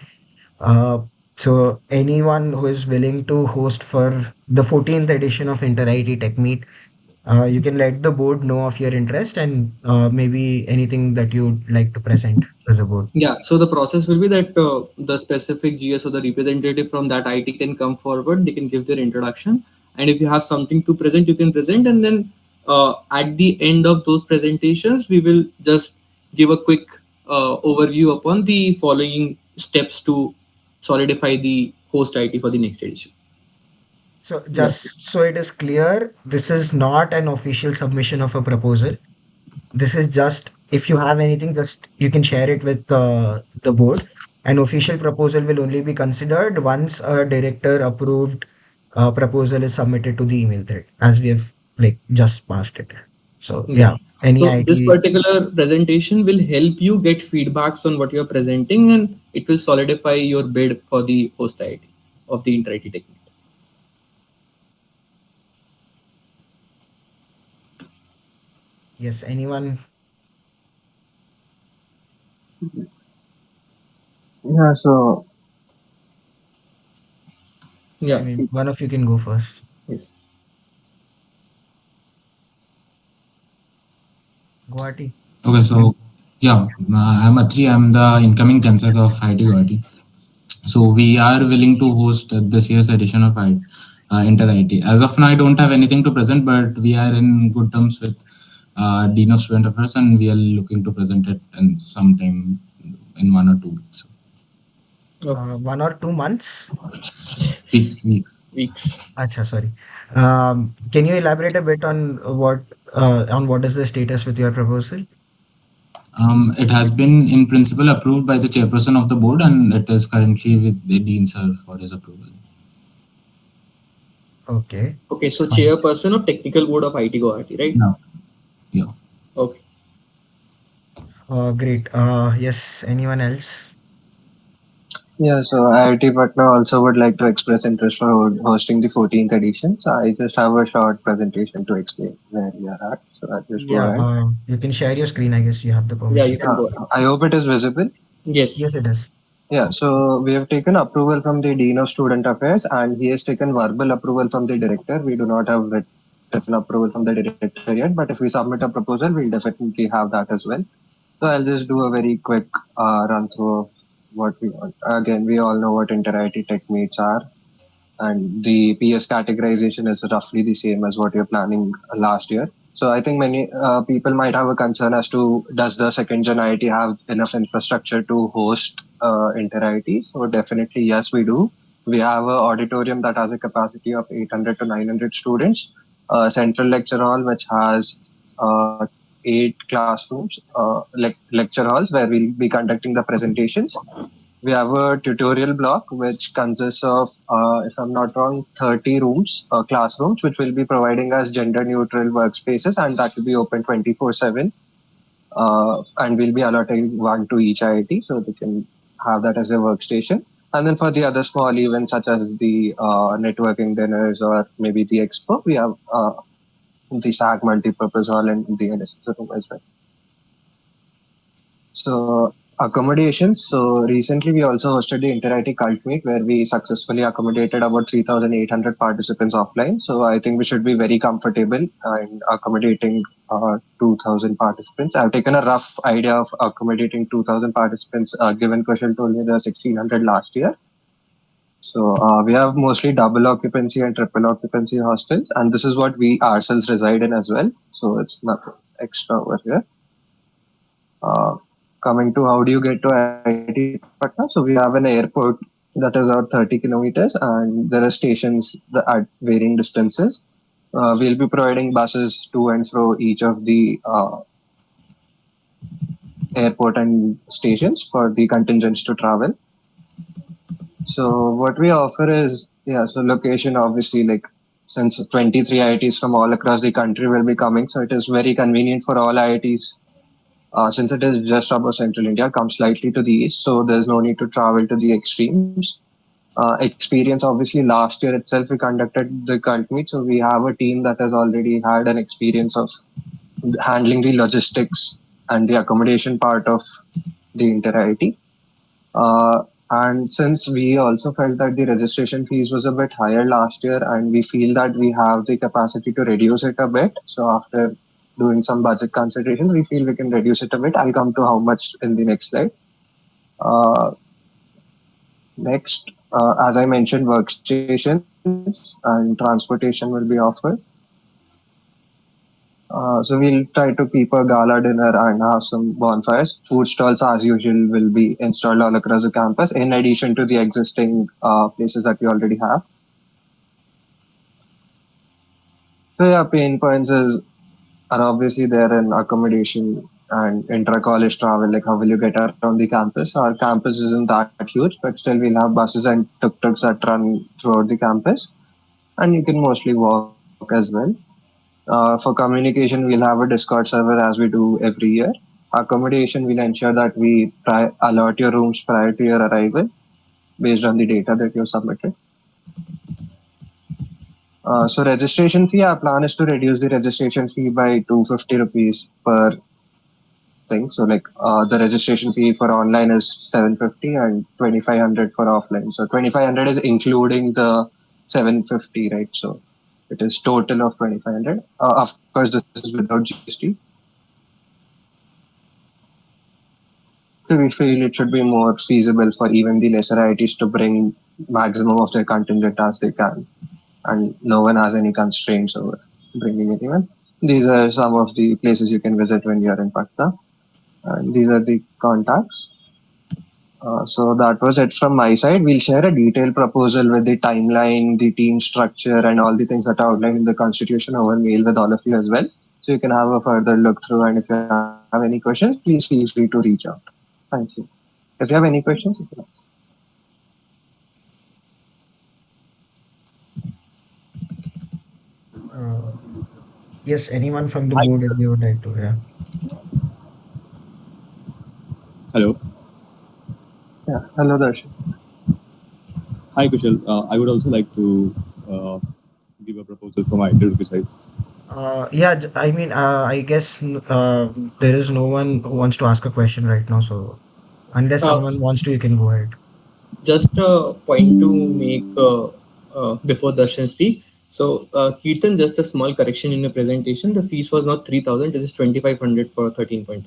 So anyone who is willing to host for the 14th edition of Inter IT Tech Meet, you can let the board know of your interest and maybe anything that you'd like to present as a board. Yeah, so the process will be that the specific GS or the representative from that IT can come forward, they can give their introduction, and if you have something to present, you can present, and then at the end of those presentations, we will just give a quick overview upon the following steps to solidify the host IT for the next edition. So Yeah. just so it is clear, this is not an official submission of a proposal. This is just if you have anything, just you can share it with the board. An official proposal will only be considered once a director approved proposal is submitted to the email thread, as we have like just passed it. So Yeah. yeah, any So this IT. particular presentation will help you get feedbacks on what you're presenting, and it will solidify your bid for the host IT of the inter IT technique. Yes, anyone? Yeah, so I Yeah. mean, one of you can go first. Yes. Guwahati. Okay, so yeah, I'm Atri. I'm the incoming Chansek of IIT Guwahati. So we are willing to host this year's edition of Inter IT. As of now, I don't have anything to present, but we are in good terms with Dean of Student Affairs, and we are looking to present it in sometime in 1 or 2 weeks. 1 or 2 months? Weeks. Weeks. Acha, sorry. Can you elaborate a bit on what is the status with your proposal? It has been in principle approved by the chairperson of the board, and it is currently with the dean sir for his approval. Okay. Okay, so Fine. chairperson of technical board of IT Guwahati, right? No. Yeah. Okay. Great. Yes. Anyone else? yeah, so IIT Patna also would like to express interest for hosting the 14th edition. So I just have a short presentation to explain where we are at. So I'll just go Yeah. ahead. You can share your screen. I guess you have the Yeah, permission. you can go ahead. I hope it is visible. Yes. Yes, it is. Yeah, so we have taken approval from the Dean of Student Affairs, and he has taken verbal approval from the director. We do not have written approval from the director yet, but if we submit a proposal, we'll definitely have that as well. So I'll just do a very quick run through of what we want. Again, we all know what inter-IT tech meets are, and the PS categorization is roughly the same as what you're planning last year. So I think many people might have a concern as to does the second gen IIT have enough infrastructure to host inter-IT? So definitely yes, we do. We have an auditorium that has a capacity of 800 to 900 students, a central lecture hall which has 8 classrooms, lecture halls where we'll be conducting the presentations. We have a tutorial block which consists of, if I'm not wrong, 30 rooms, classrooms, which will be providing us gender neutral workspaces, and that will be open 24/7. And we'll be allotting one to each IIT so they can have that as a workstation. And then for the other small events such as the networking dinners or maybe the expo, we have the SAG multipurpose hall and the NSS room as well. So accommodations. So recently we also hosted the Inter-IT Cult Meet where we successfully accommodated about 3,800 participants offline. So I think we should be very comfortable in accommodating 2,000 participants. I've taken a rough idea of accommodating 2,000 participants given Kushal told me there were 1,600 last year. So we have mostly double occupancy and triple occupancy hostels, and this is what we ourselves reside in as well. So it's nothing extra over here. Coming to how do you get to IIT Patna? So we have an airport that is about 30 kilometers, and there are stations at varying distances. We'll be providing buses to and fro each of the airport and stations for the contingents to travel. So what we offer is, yeah, so location obviously, like since 23 IITs from all across the country will be coming, so it is very convenient for all IITs. Since it is just above central India, comes slightly to the east, so there's no need to travel to the extremes. Experience, obviously, last year itself we conducted the cult meet, so we have a team that has already had an experience of handling the logistics and the accommodation part of the inter-IT. And since we also felt that the registration fees was a bit higher last year, and we feel that we have the capacity to reduce it a bit. So after doing some budget considerations, we feel we can reduce it a bit. I'll come to how much in the next slide. Next, as I mentioned, workstations and transportation will be offered. So we'll try to keep a gala dinner and have some bonfires. Food stalls, as usual, will be installed all across the campus, in addition to the existing places that we already have. So yeah, pain points are obviously there in accommodation and intra-college travel. Like, how will you get around the campus? Our campus isn't that huge, but still we'll have buses and tuk-tuks that run throughout the campus, and you can mostly walk as well. For communication, we'll have a Discord server as we do every year. Accommodation, we'll ensure that we allot your rooms prior to your arrival based on the data that you submitted. So registration fee, our plan is to reduce the registration fee by 250 rupees per thing. So like the registration fee for online is 750 and 2500 for offline. So 2500 is including the 750, right? So it is total of 2500. Of course, this is without GST. So we feel it should be more feasible for even the lesser IITs to bring maximum of their contingent as they can, and no one has any constraints over bringing anyone. These are some of the places you can visit when you are in Patna, and these are the contacts. So that was it from my side. We'll share a detailed proposal with the timeline, the team structure, and all the things that are outlined in the constitution over mail with all of you as well. So you can have a further look through, and if you have any questions, please feel free to reach out. Thank you. If you have any questions, you can ask. Uh, yes, anyone from the board if they would like to, yeah. Hello. Yeah. Hello, Darshan. Hi, Kushal. I would also like to give a proposal from IIT side. Yeah, I mean, I guess there is no one who wants to ask a question right now. So unless Uh, someone wants to, you can go ahead. just a point to make before Darshan speak. So, Kirtan, just a small correction in your presentation. The fees was not 3,000, it is 2,500 for 13 point.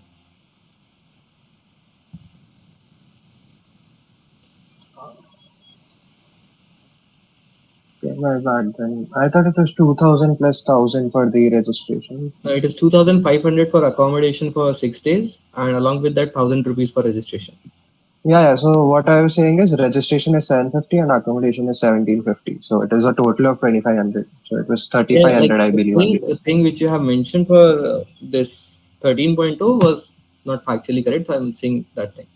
Okay, my bad then. I thought it was 2000 plus 1000 for the registration. It is 2,500 for accommodation for 6 days, and along with that, 1,000 rupees for registration. Yeah. So what I was saying is registration is 750 and accommodation is 1750. So it is a total of 2500. So it was Yeah, like 3500, I believe. the thing which you have mentioned for this 13.0 was not factually correct. So I'm saying that thing.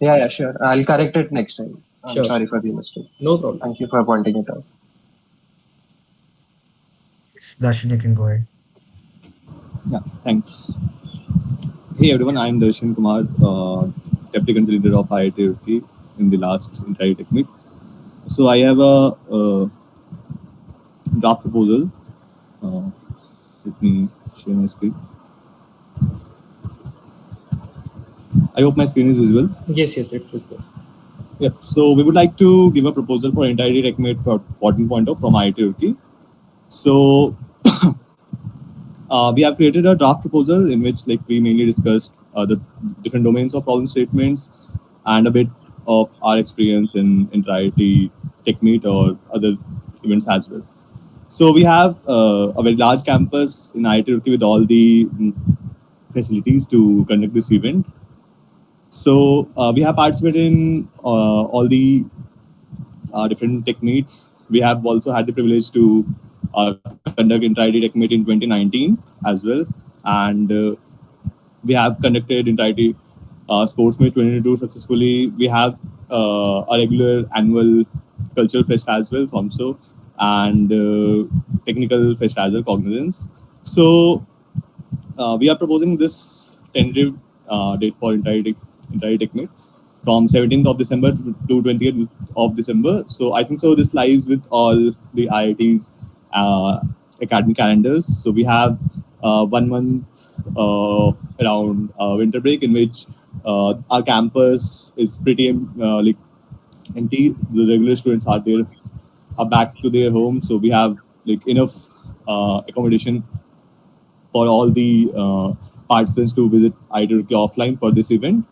Yeah, sure. I'll correct it next time. I'm Sure, sorry sure. for the mistake. No problem. Thank you for pointing it out. Yes, Darshan, you can go ahead. Yeah, thanks. Hey everyone, I'm Darshan Kumar, Deputy Country Leader of IIT in the last entire technique. So I have a draft proposal. Let me share my screen. I hope my screen is visible. Yes, it's visible. Yep. So we would like to give a proposal for entirety TechMate for 14.0 from IIT. So we have created a draft proposal in which like we mainly discussed the different domains of problem statements and a bit of our experience in entirety TechMeet or other events as well. So we have a very large campus in IIT with all the facilities to conduct this event. So we have participated in all the different techniques. We have also had the privilege to conduct entirety tech meet in 2019 as well, and we have conducted entirety sports meet 2022 successfully. We have a regular annual cultural fest as well, Thomso, and technical fest as well, Cognizance. So we are proposing this tentative date for entire technique from 17th of December to 20th of December. So I think so this lies with all the IIT's academic calendars. So we have 1 month of around winter break in which our campus is pretty like empty. The regular students are back to their home. So we have like enough accommodation for all the participants to visit IIT offline for this event.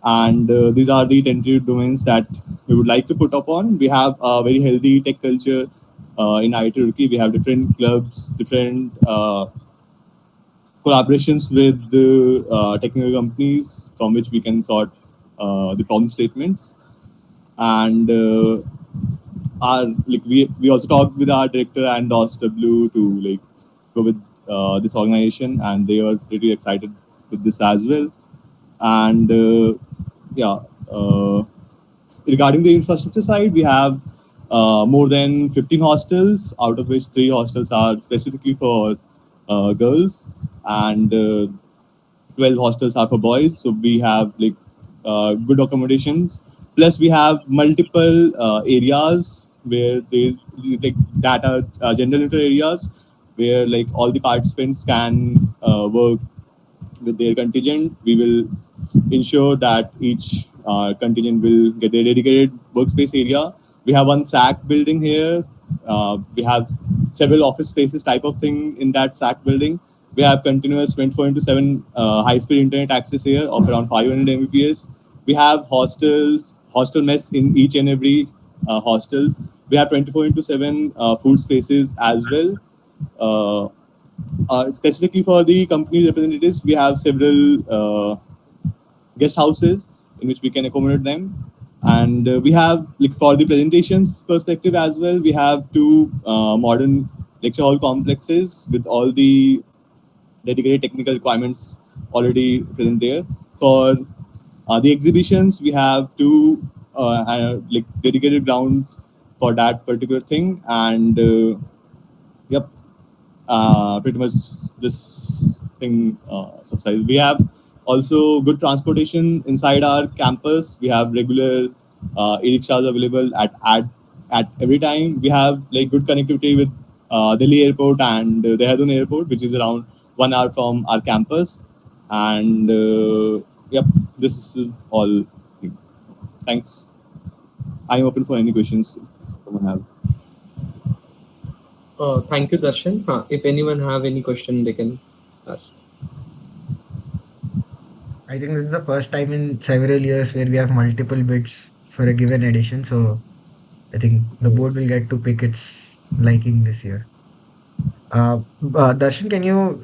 And these are the tentative domains that we would like to put up on. We have a very healthy tech culture in IIT Roorkee. We have different clubs, different collaborations with the technical companies from which we can sort the problem statements. And our like we also talked with our director and DOSW to like go with this organization, and they were pretty excited with this as well. And yeah, regarding the infrastructure side, we have more than 15 hostels, out of which 3 hostels are specifically for girls, and 12 hostels are for boys. So we have like good accommodations. Plus, we have multiple areas where there's like data general neutral areas where like all the participants can work with their contingent. We will ensure that each contingent will get their dedicated workspace area. We have one SAC building here. We have several office spaces type of thing in that SAC building. We have continuous 24 into 7 high-speed internet access here of around 500 Mbps. We have hostel mess in each and every hostels. We have 24 into 7 food spaces as well. Specifically for the company representatives, we have several guest houses in which we can accommodate them. And we have, like, for the presentations perspective as well, we have 2 modern lecture hall complexes with all the dedicated technical requirements already present there. For the exhibitions, we have 2 like dedicated grounds for that particular thing. And yep, pretty much this thing subsides. We have also good transportation inside our campus. We have regular e-rickshaws available at every time. We have like good connectivity with Delhi Airport and Dehradun Airport, which is around 1 hour from our campus. And yep, this is all. Thanks. I'm open for any questions someone have. Thank you, Darshan. If anyone have any question, they can ask. I think this is the first time in several years where we have multiple bids for a given edition. So I think the board will get to pick its liking this year. Darshan, can you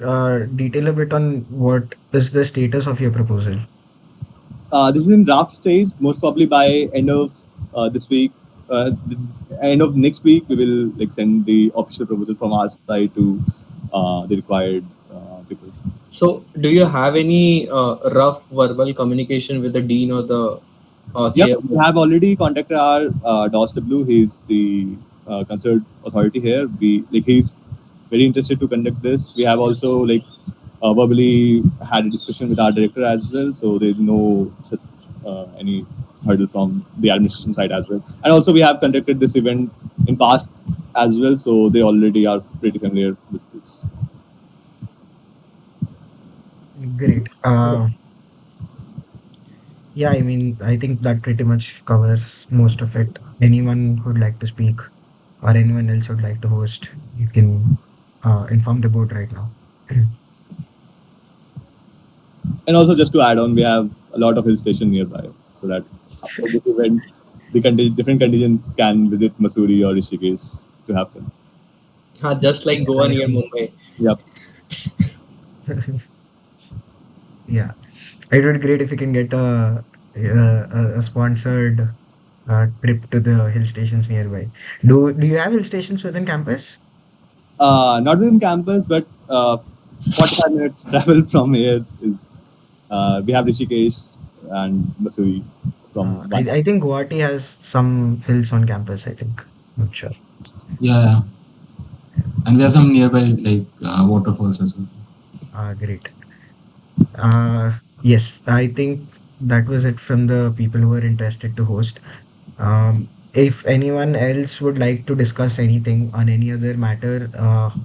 detail a bit on what is the status of your proposal? This is in draft stage. Most probably by end of this week, the end of next week, we will like send the official proposal from our side to the required people. So, do you have any rough verbal communication with the dean or the Yep, chair? we have already contacted our DOSW. He's the concerned authority here. He's very interested to conduct this. We have also like verbally had a discussion with our director as well. So there's no such any hurdle from the administration side as well. And also we have conducted this event in past as well. So they already are pretty familiar with this. Great. Yeah, I mean, I think that pretty much covers most of it. Anyone who'd like to speak or anyone else would like to host, you can inform the board right now. And also just to add on, we have a lot of hill station nearby, so that after this event, the different contingents can visit Mussoorie or Rishikesh to have fun. Just like Goa near Mumbai. Yep. Yeah, it would be great if you can get a sponsored trip to the hill stations nearby. Do you have hill stations within campus? Not within campus, but 45 minutes travel from here is we have Rishikesh and Mussoorie from one. I think Guwahati has some hills on campus, I think. Not sure. Yeah. And we have some nearby like waterfalls as well. Great. Yes, I think that was it from the people who were interested to host. If anyone else would like to discuss anything on any other matter,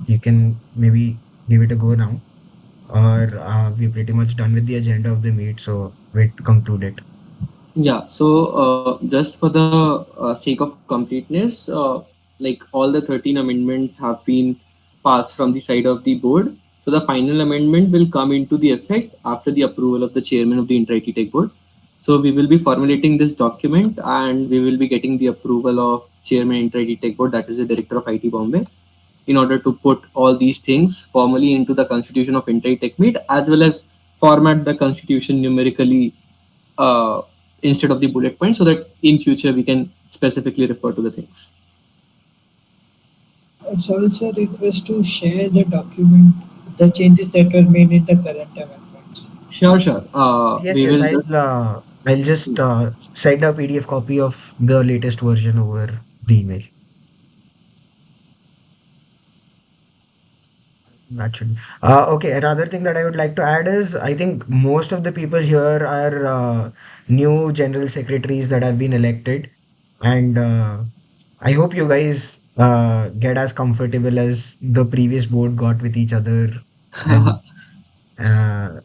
you can maybe give it a go now. Or we're pretty much done with the agenda of the meet, so we'd conclude it. Yeah, so just for the sake of completeness, like all the 13 amendments have been passed from the side of the board. So the final amendment will come into the effect after the approval of the chairman of the Inter-IT Tech Board. So we will be formulating this document and we will be getting the approval of chairman Inter-IT Tech Board, that is the director of IT Bombay. in order to put all these things formally into the constitution of entire techmeet, as well as format the constitution numerically uh, instead of the bullet point, so that in future we can specifically refer to the things. It's also a request to share the document, the changes that were made in the current amendments. Sure, sure. Yes, We yes, will just. I'll just send a PDF copy of the latest version over the email. That should. Okay, another thing that I would like to add is I think most of the people here are new general secretaries that have been elected, and I hope you guys get as comfortable as the previous board got with each other, and uh,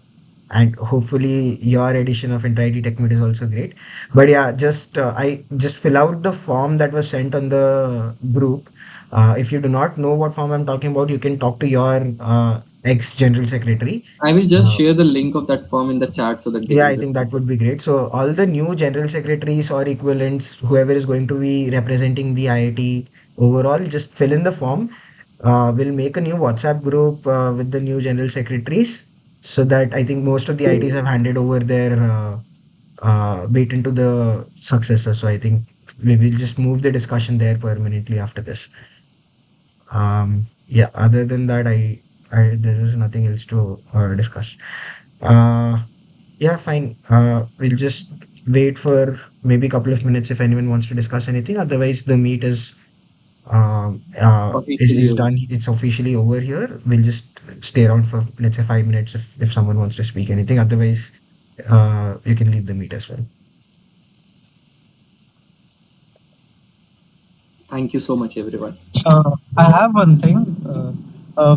and hopefully your edition of Entirety TechMeet is also great. But yeah, just I just fill out the form that was sent on the group. If you do not know what form I'm talking about, you can talk to your ex general secretary. I will just Uh, share the link of that form in the chat so that they yeah, can I just. think that would be great. So all the new general secretaries or equivalents, whoever is going to be representing the IIT overall, just fill in the form. We'll make a new WhatsApp group with the new general secretaries, so that I think most of the IITs have handed over their bait into the successor. So I think we will just move the discussion there permanently after this. Yeah. Other than that, I there is nothing else to discuss. Uh, yeah, fine. We'll just wait for maybe a couple of minutes if anyone wants to discuss anything. Otherwise, the meet Officially is over. done. It's officially over here. We'll just stay around for let's say 5 minutes if someone wants to speak anything. Otherwise, you can leave the meet as well. Thank you so much, everyone. I have one thing.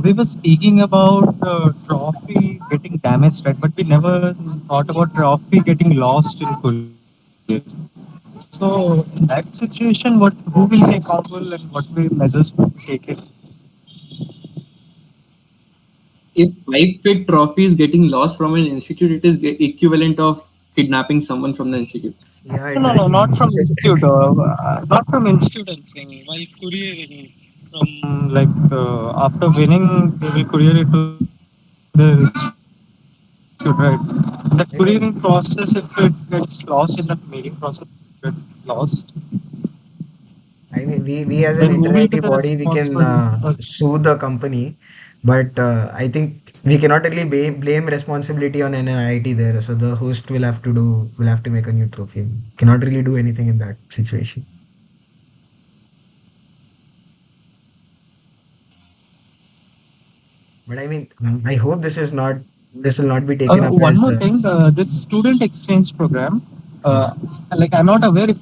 We were speaking about trophy getting damaged, right? But we never thought about trophy getting lost in courier. So in that situation, what who will take accountable and what will measures will be taken? If 5 fit trophy is getting lost from an institute, it is equivalent of kidnapping someone from the institute. Yeah, No, exactly. not from institute. Not from institute. I'm saying while couriering from after winning, they will courier it to the institute, right? That couriering process, if it I gets mean, lost in the meeting process, get lost, we as then an who will be interactive the body, we can responsible person? sue the company, but I think we cannot really blame responsibility on an IIT there. So the host will have to make a new trophy. Cannot really do anything in that situation. But I mean, I hope this will not be taken up One as more thing, this student exchange program, uh, I'm not aware if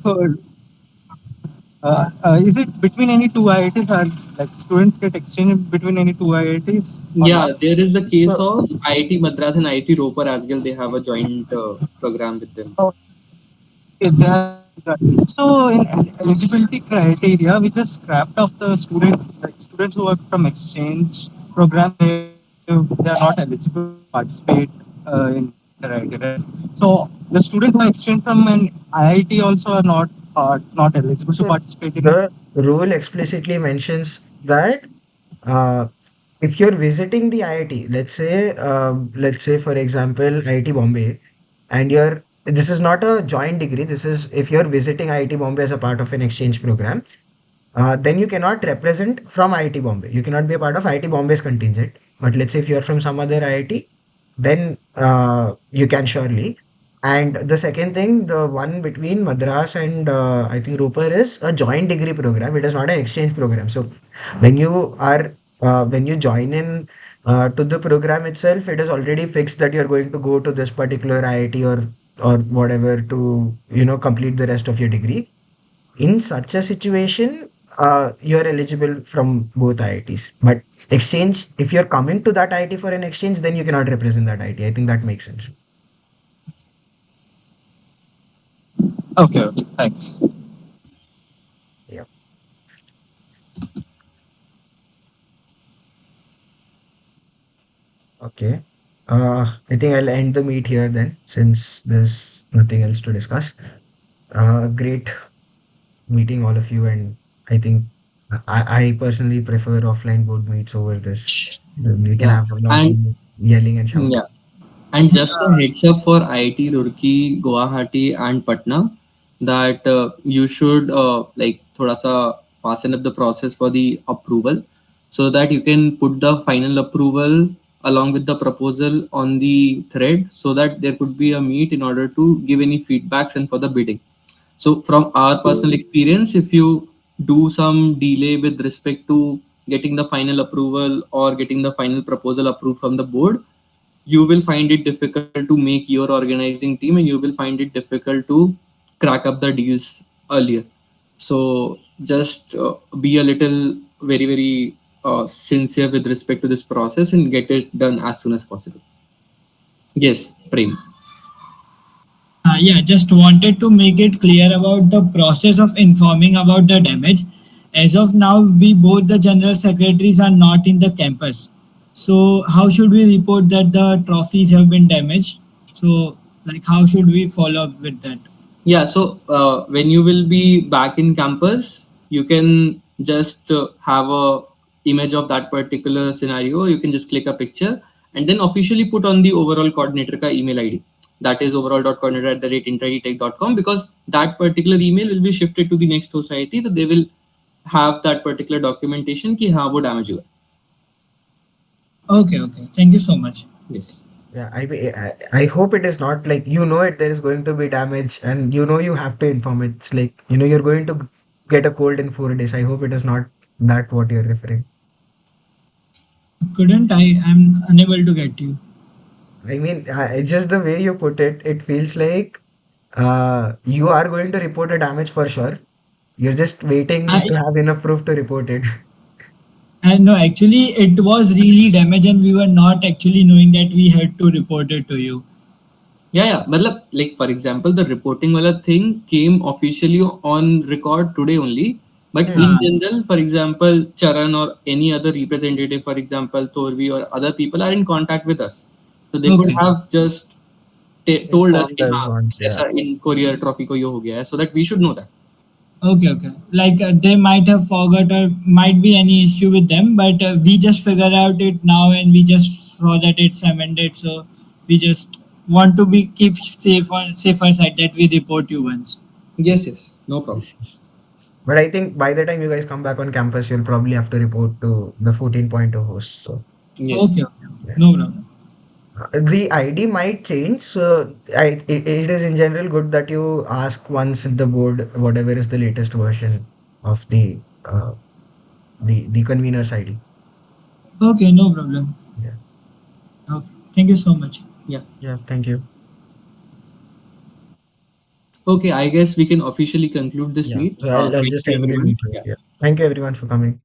is it between any two IITs or like students get exchanged between any two IITs or Yeah, not? there is the case so of IIT Madras and IIT Roper as well. They have a joint program with them. Okay, they are so in eligibility criteria, we just scrapped off the students who are from exchange program. They are not eligible to participate in inter-IIT, right? So the students who are exchanged from an IIT also are not eligible to so participate in it. the rule explicitly mentions that uh, if you're visiting the IIT, let's say for example IIT Bombay, and you're this is not a joint degree. This is if you're visiting IIT Bombay as a part of an exchange program, then you cannot represent from IIT Bombay. You cannot be a part of IIT Bombay's contingent. But let's say if you're from some other IIT, then you can surely. And the second thing, the one between Madras and I think Roper is a joint degree program. It is not an exchange program. So when you join in to the program itself, it is already fixed that you're going to go to this particular IIT or whatever to complete the rest of your degree. In such a situation, you're eligible from both IITs. But exchange, if you're coming to that IIT for an exchange, then you cannot represent that IIT. I think that makes sense. Okay, thanks. Yeah. Okay. I think I'll end the meet here then, since there's nothing else to discuss. Great meeting all of you, and I think I personally prefer offline board meets over this. Then we can Yeah, have a lot and of yelling and yeah, shouting. and just a heads up for IIT Roorkee, Guwahati, and Patna that you should like thoda sa fasten up the process for the approval so that you can put the final approval along with the proposal on the thread so that there could be a meet in order to give any feedbacks and for the bidding. So from our personal experience, if you do some delay with respect to getting the final approval or getting the final proposal approved from the board, you will find it difficult to make your organizing team and you will find it difficult to crack up the deals earlier. So just be a little very sincere with respect to this process and get it done as soon as possible. Yes, Prem. Yeah, just wanted to make it clear about the process of informing about the damage. As of now, we both the general secretaries are not in the campus. So how should we report that the trophies have been damaged? So like how should we follow up with that? Yeah, so when you will be back in campus, you can just have a image of that particular scenario. You can just click a picture and then officially put on the overall coordinator ka email ID. That is overall.coordinator@interitech.com because that particular email will be shifted to the next society. So they will have that particular documentation ki हाँ वो damage हुआ. Okay, okay. Thank you so much. Yes. Yeah, I hope it is not like it there is going to be damage and you have to inform it. It's like you're going to get a cold in 4 days. I hope it is not that what you're referring. Couldn't I? I'm unable to get you. I mean, it's just the way you put it. It feels like you are going to report a damage for sure. You're just waiting I, to have enough proof to report it. no, actually, it was really damage, and we were not actually knowing that we had to report it to you. Yeah. मतलब like for example, the reporting wala thing came officially on record today only. But in general, for example, Charan or any other representative, for example, Thorvi or other people are in contact with us. So they could Okay. have just told us Informed कि us हाँ once, yeah. ऐसा in courier trophy को ये हो गया है, so that we should know that. Okay, okay. Like they might have forgot or might be any issue with them, but we just figured out it now and we just saw that it's amended. So we just want to be keep safe on safer side that we report you once. Yes, no problem. Yes, yes. But I think by the time you guys come back on campus, you'll probably have to report to the 14.0 host. So, Yes. Okay, okay. yeah. No problem. The ID might change. So, it is in general good that you ask once in the board whatever is the latest version of the convener's ID. Okay, no problem. Yeah. Okay. Thank you so much. Yeah. Yeah. Thank you. Okay, I guess we can officially conclude this Yeah. meet. So I'll Thank just you, end the everyone. meet here. Yeah. Yeah. Thank you everyone for coming.